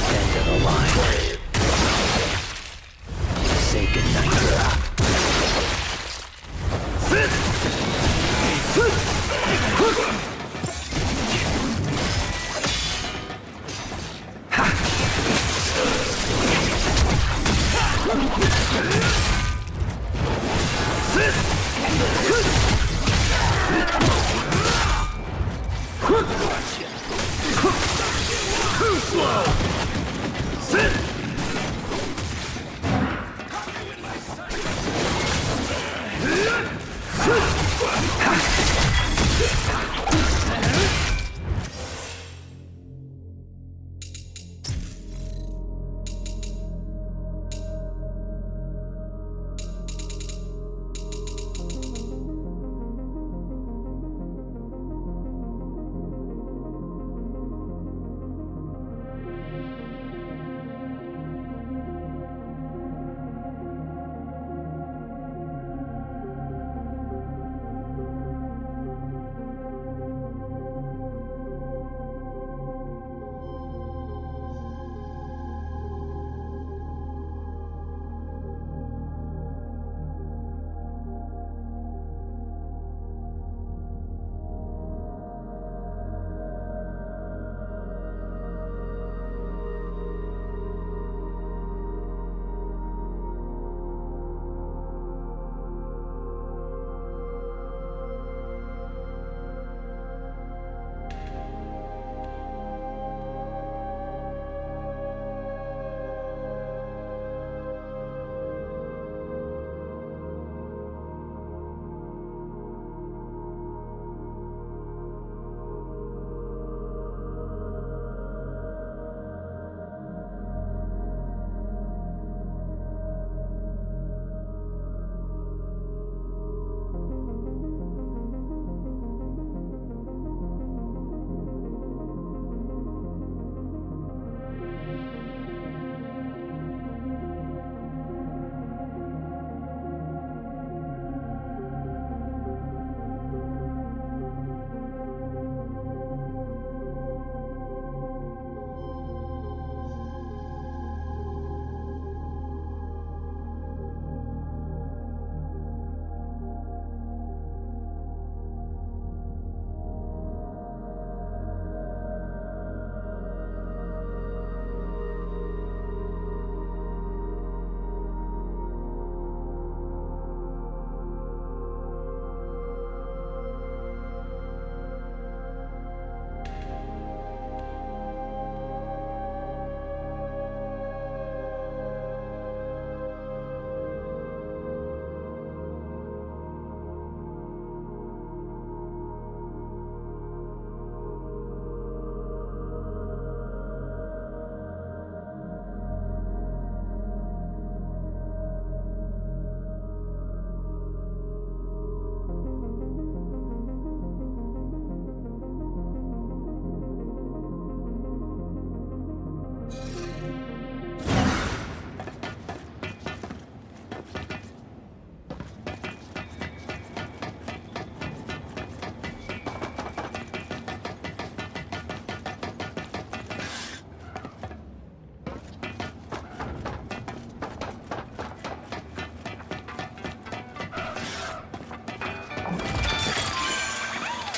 End of the line. Say goodnight.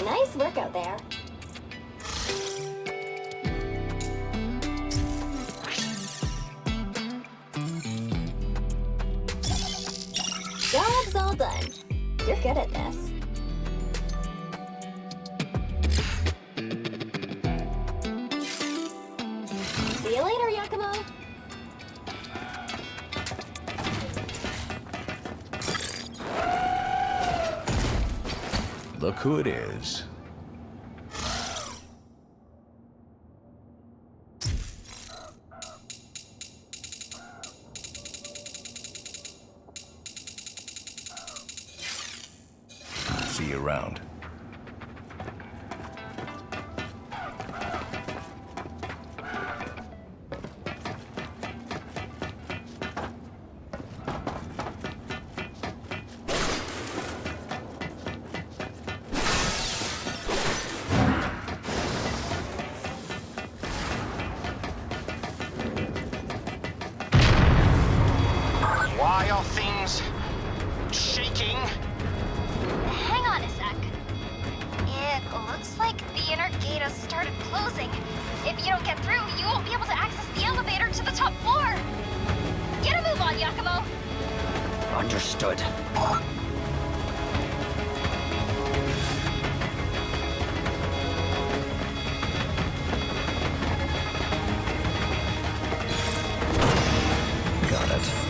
Nice work out there. Job's all done. You're good at this. See you later, Yakumo. Look who it is. See you around. Why are things shaking? Hang on a sec. It looks like the inner gate has started closing. If you don't get through, you won't be able to access the elevator to the top floor. Get a move on, Yakumo. Understood. Got it.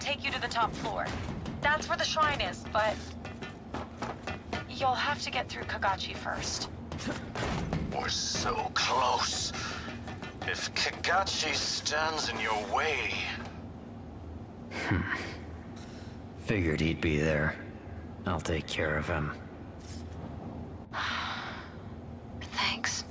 take you to the top floor. That's where the shrine is, but you'll have to get through Kagachi first. We're so close. If Kagachi stands in your way... Figured he'd be there. I'll take care of him. Thanks.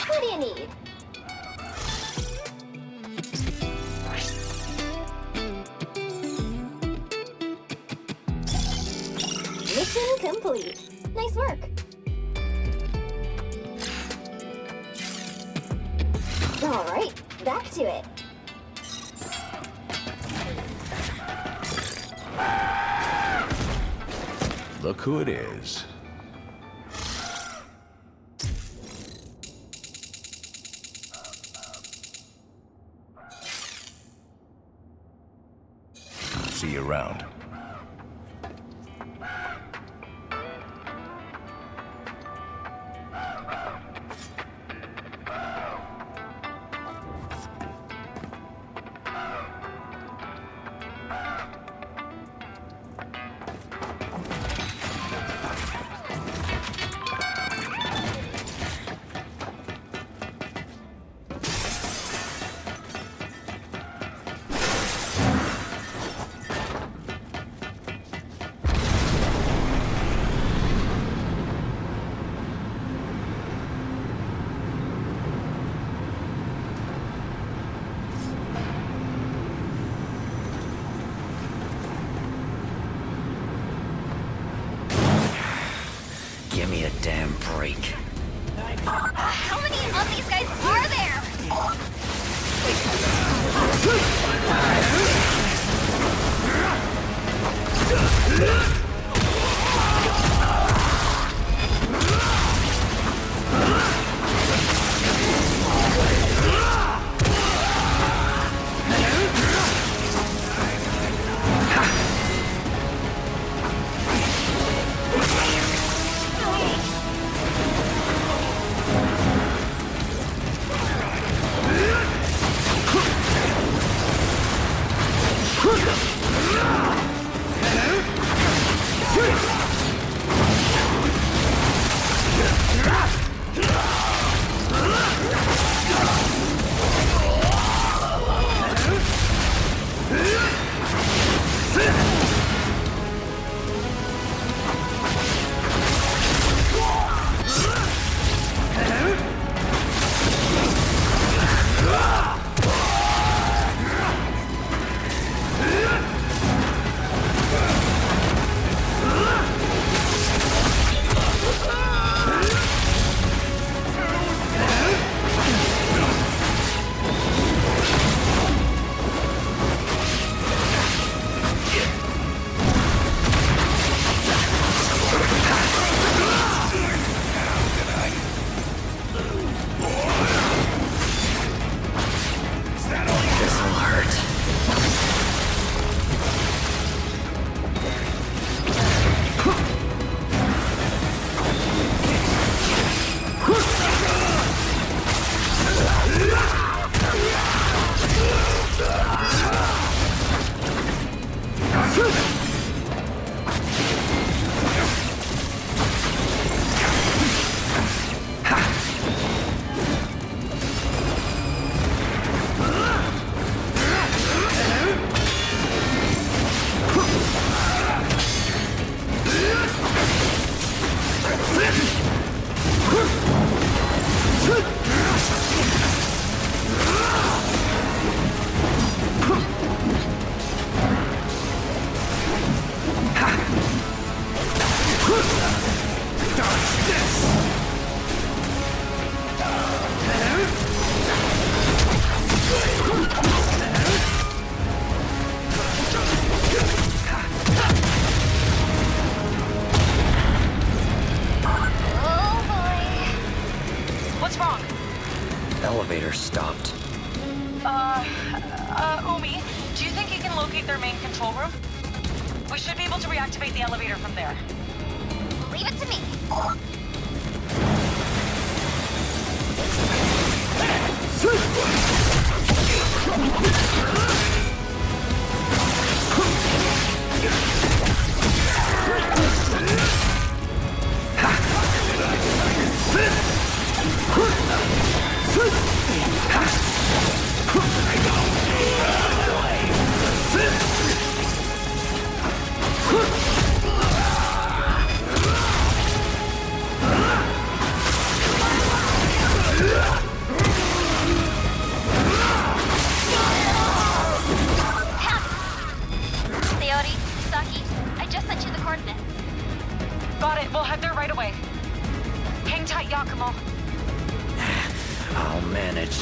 What do you need? Mission complete. Nice work. All right, back to it. Look who it is. See you around. Give me a damn break. How many of these guys are there? stopped. Umi, do you think you can locate their main control room? We should be able to reactivate the elevator from there. Leave it to me. Theori, Saki, I just sent you the coordinates. Got it. We'll head there right away. Hang tight, Yakumo. I'll manage.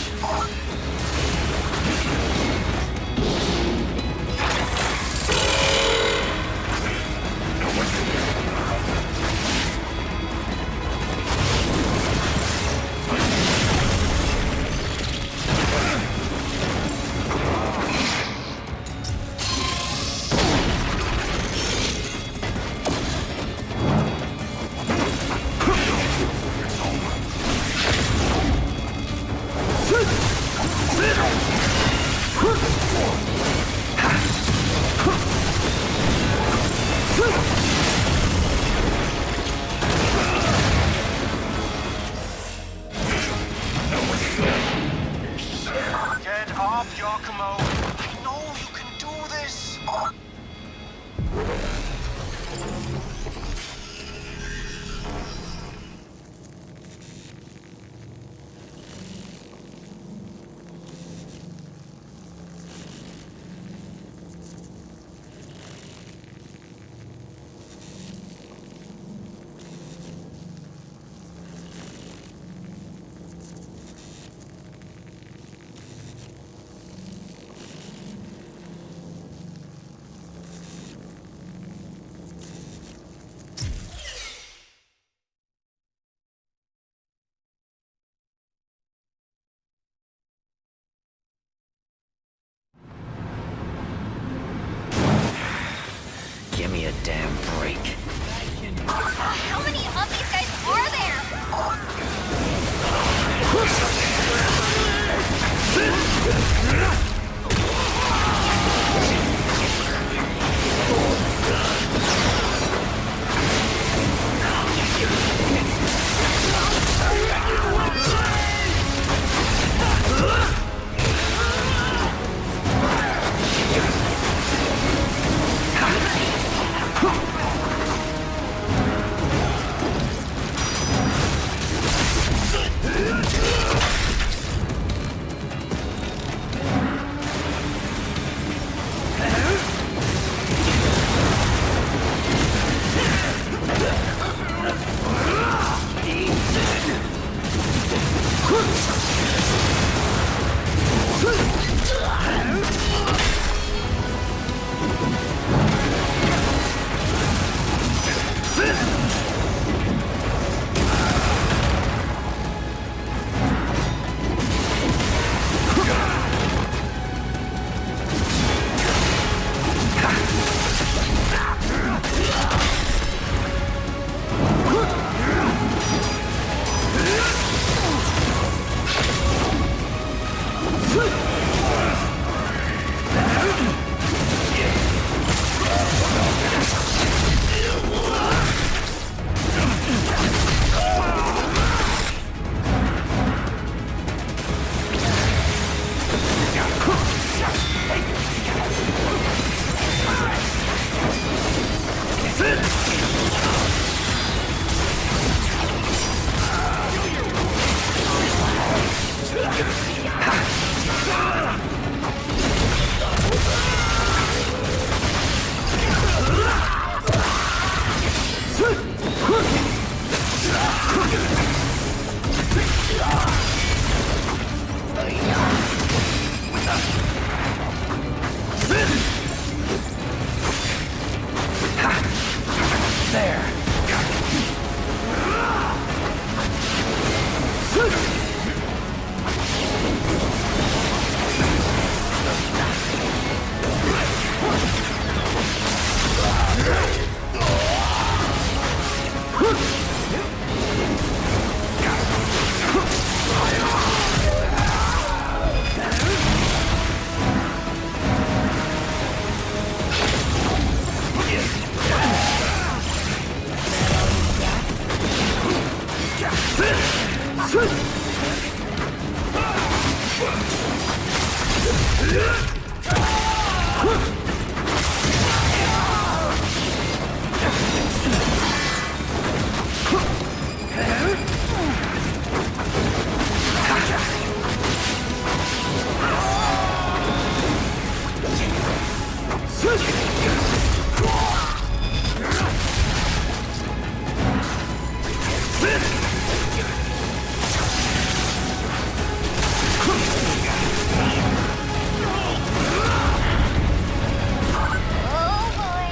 Oh boy.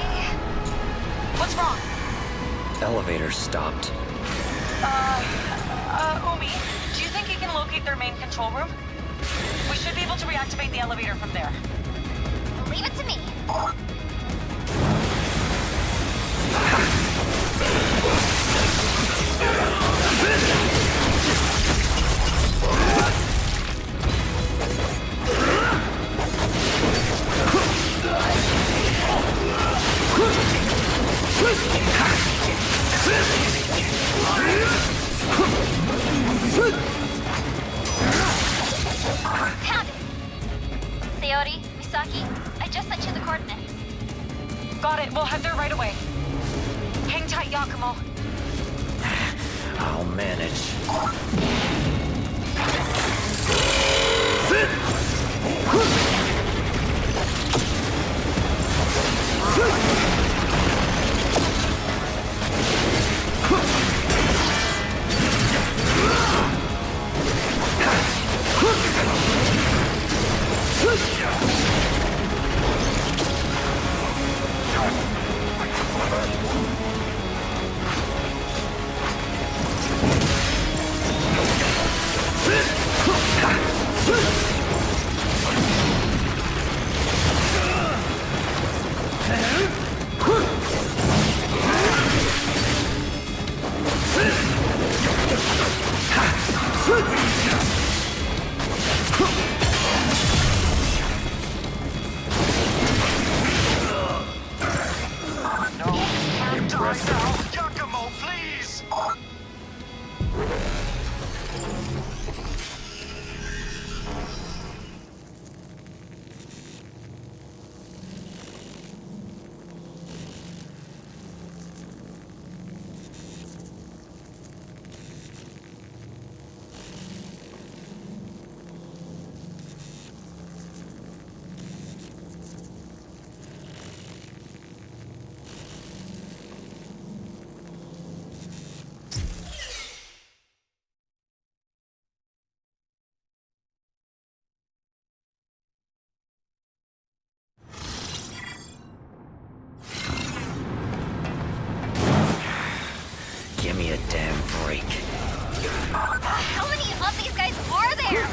What's wrong? Elevator stopped. Umi, do you think you can locate their main control room? We should be able to reactivate the elevator from there. Leave it to me. Found it. Sayori, Misaki, I just sent you the coordinates. Got it. We'll head there right away. Hang tight, Yakumo. I'll manage. Giacomo, please! Give me a damn break. How many of these guys are there?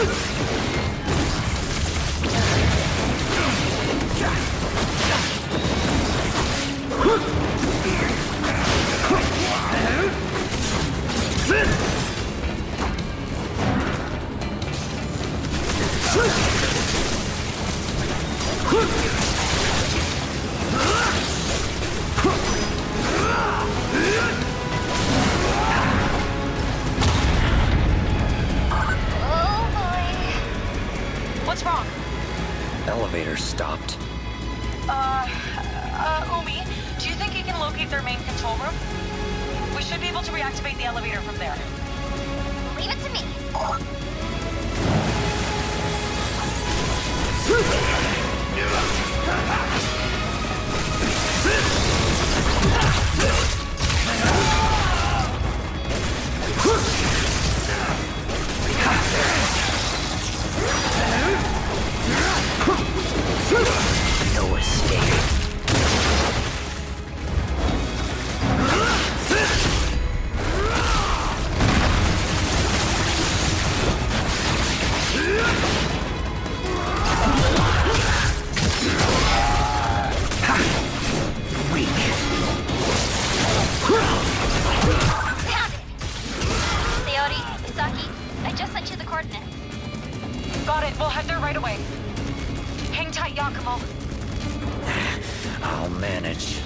Oh boy. What's wrong? Elevator stopped. Umi, do you think you can locate their main control room? We should be able to reactivate the elevator from there. Leave it to me. No escape. Found it. Sayori, Misaki, I just sent you the coordinates. Got it. We'll head there right away. Hang tight, Yakumo. I'll manage.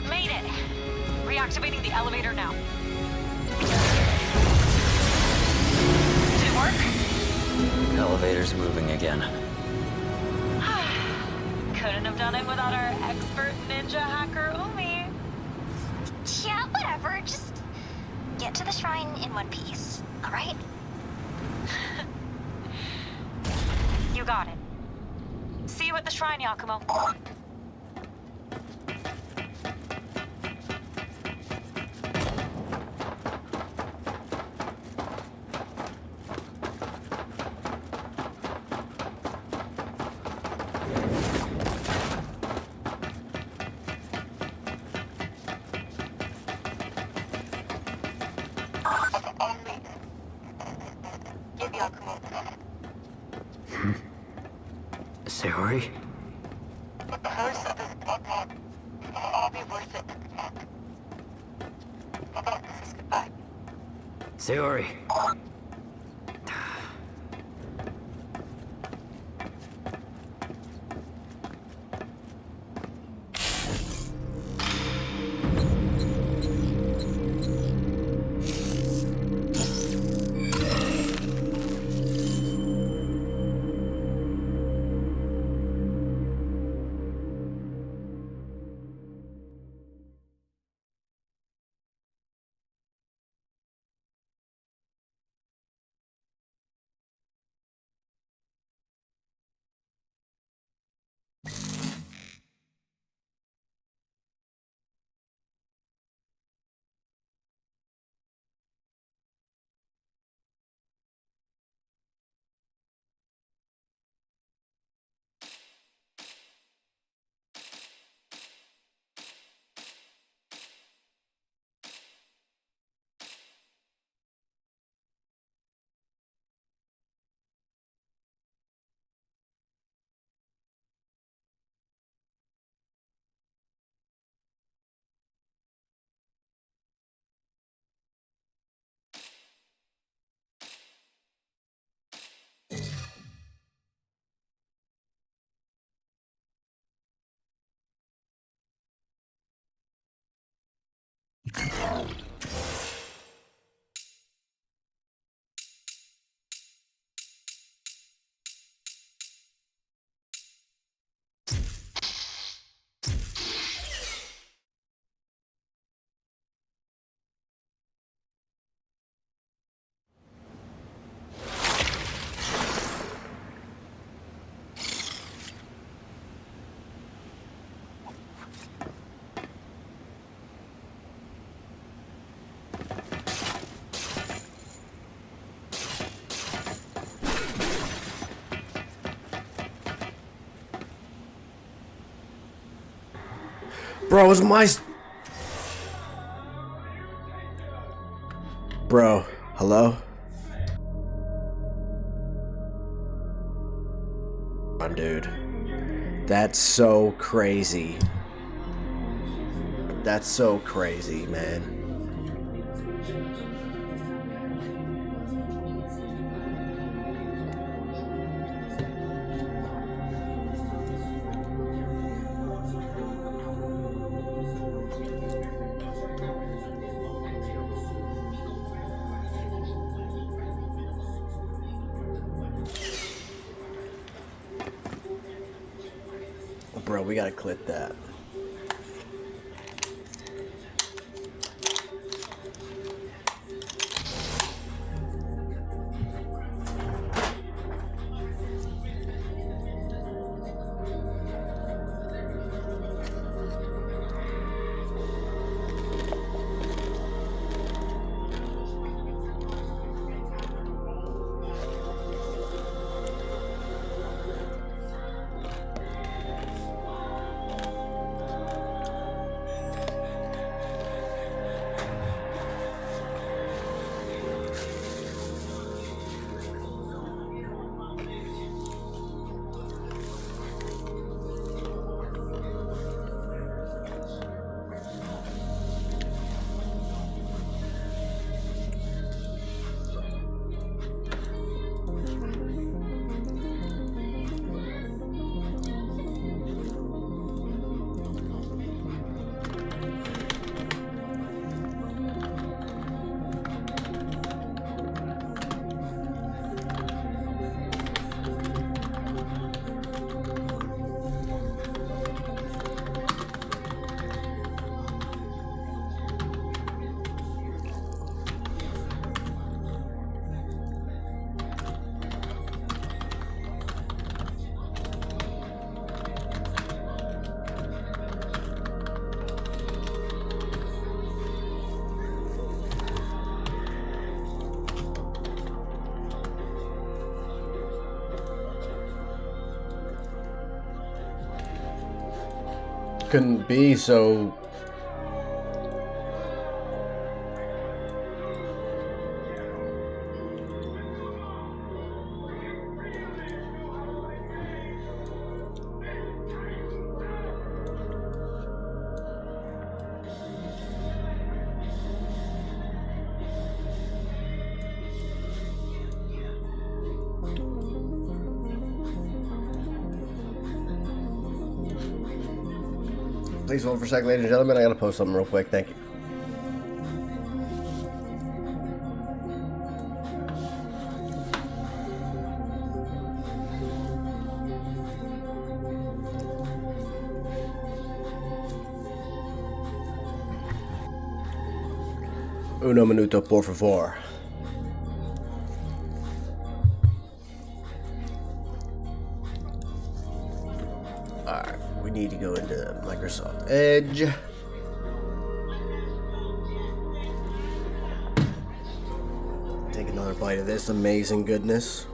Made it. Reactivating the elevator now. Did it work? Elevator's moving again. Couldn't have done it without our expert ninja hacker, Umi. Yeah, whatever. Just get to the shrine in one piece, all right? You got it. See you at the shrine, Yakumo. Sayori? Sayori. Bro, it's my... Bro, hello? Come on, dude. That's so crazy. That's so crazy, man. Bro, we gotta clip that. Couldn't be so... Please hold for a second, ladies and gentlemen. I gotta post something real quick. Thank you. Uno minuto, por favor. Alright, we need to go into Microsoft Edge. Take another bite of this amazing goodness.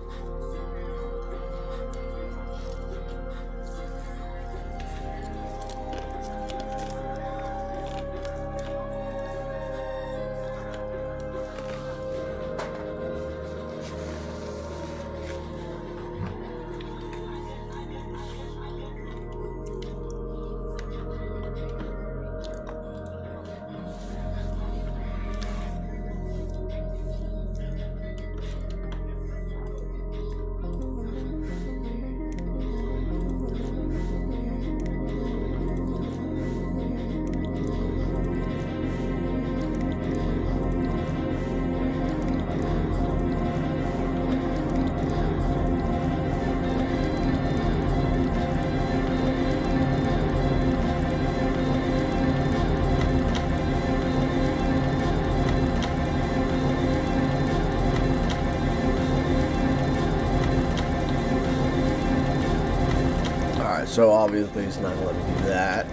Alright, so obviously he's not gonna let me do that.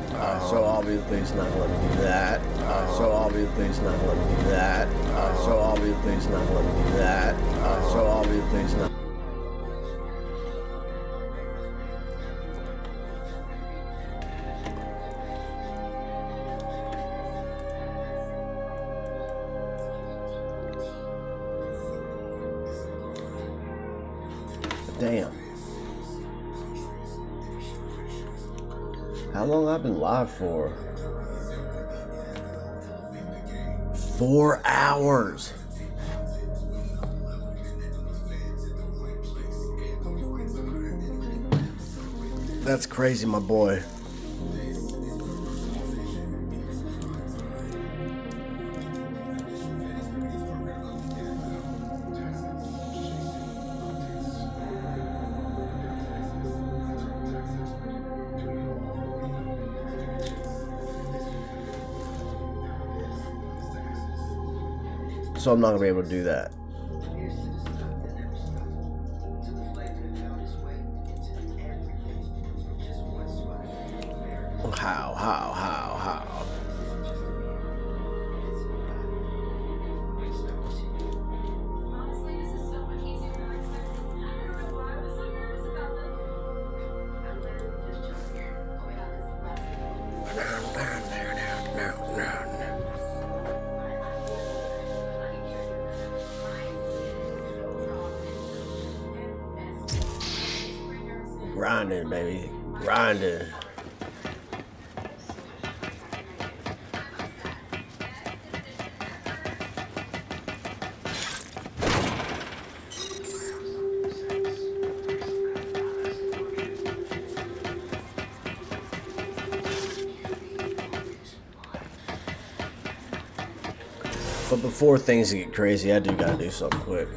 So obviously he's not gonna let me do that. So obviously he's not gonna let me do that. So obviously he's not gonna let me do that. So obviously he's not. Damn. How long I've been live for? 4 hours. That's crazy, my boy. So I'm not gonna be able to do that. How? Grinding, baby. Grinding. But before things get crazy, I do gotta do something quick.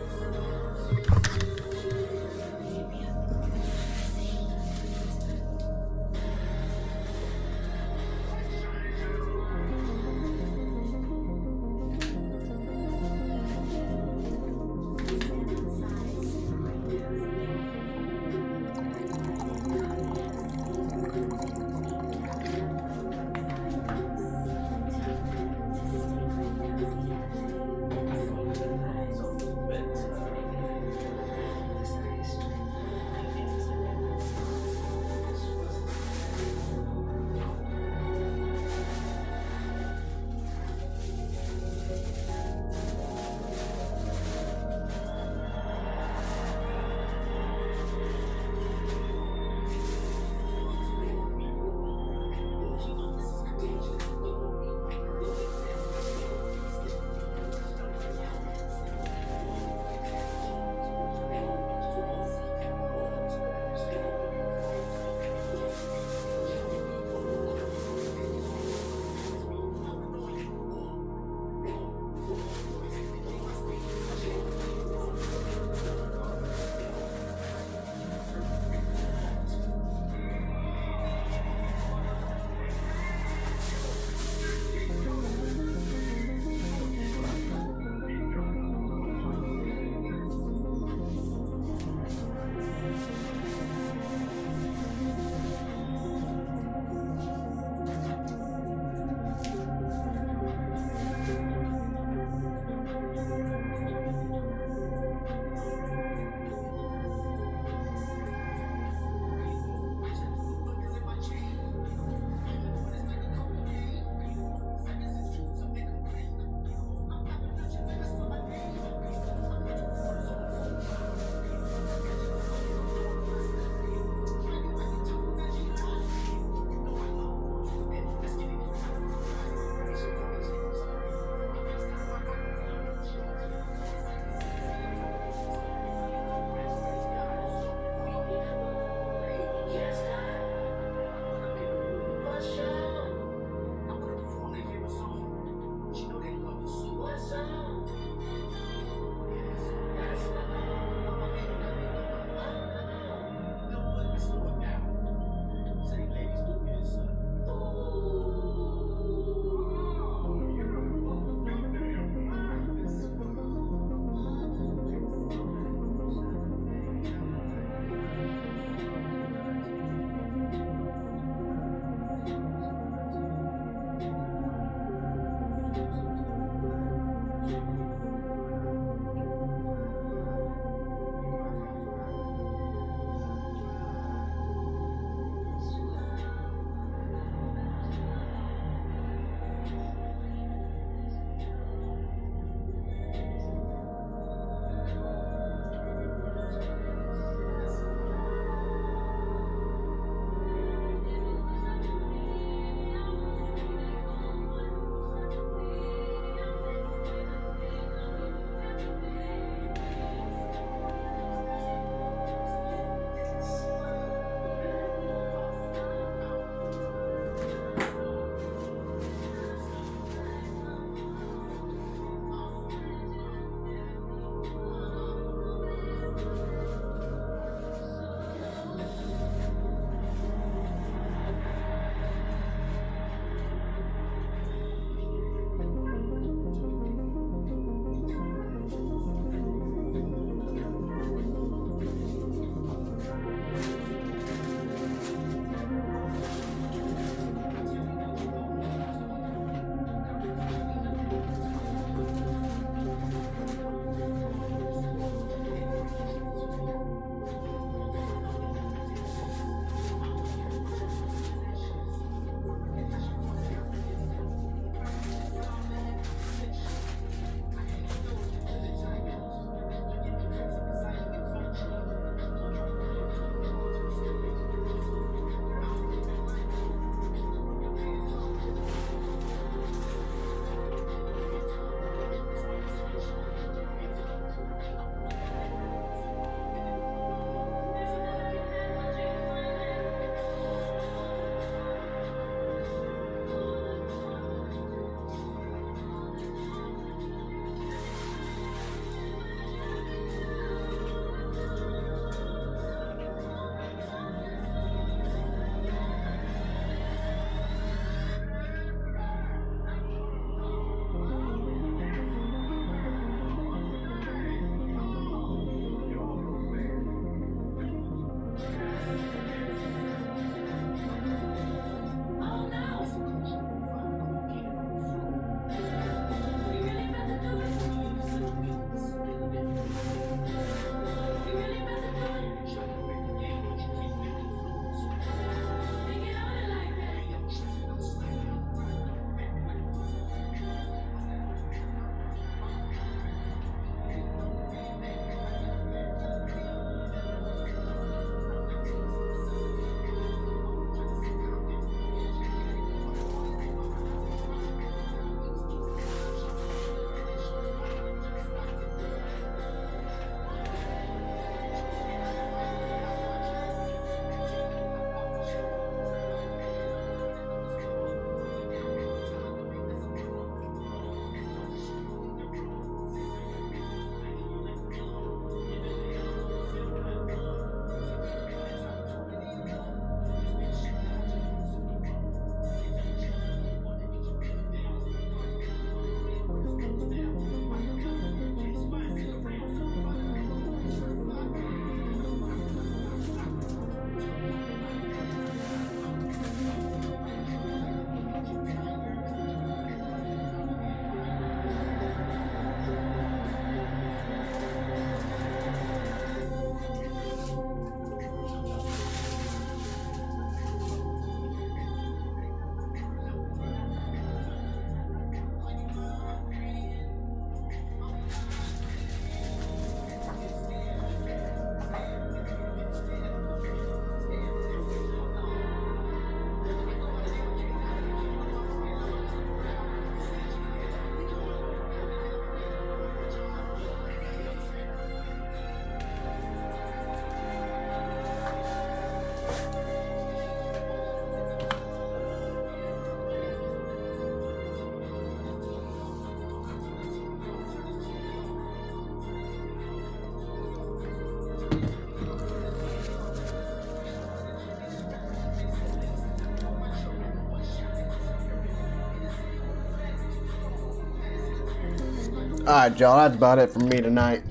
Alright, y'all, that's about it for me tonight.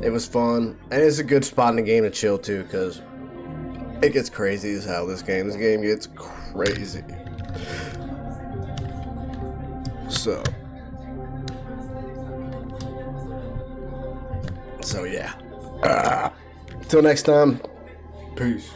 It was fun, and it's a good spot in the game to chill too, because it gets crazy as hell. This game gets crazy. So yeah. Till next time, peace.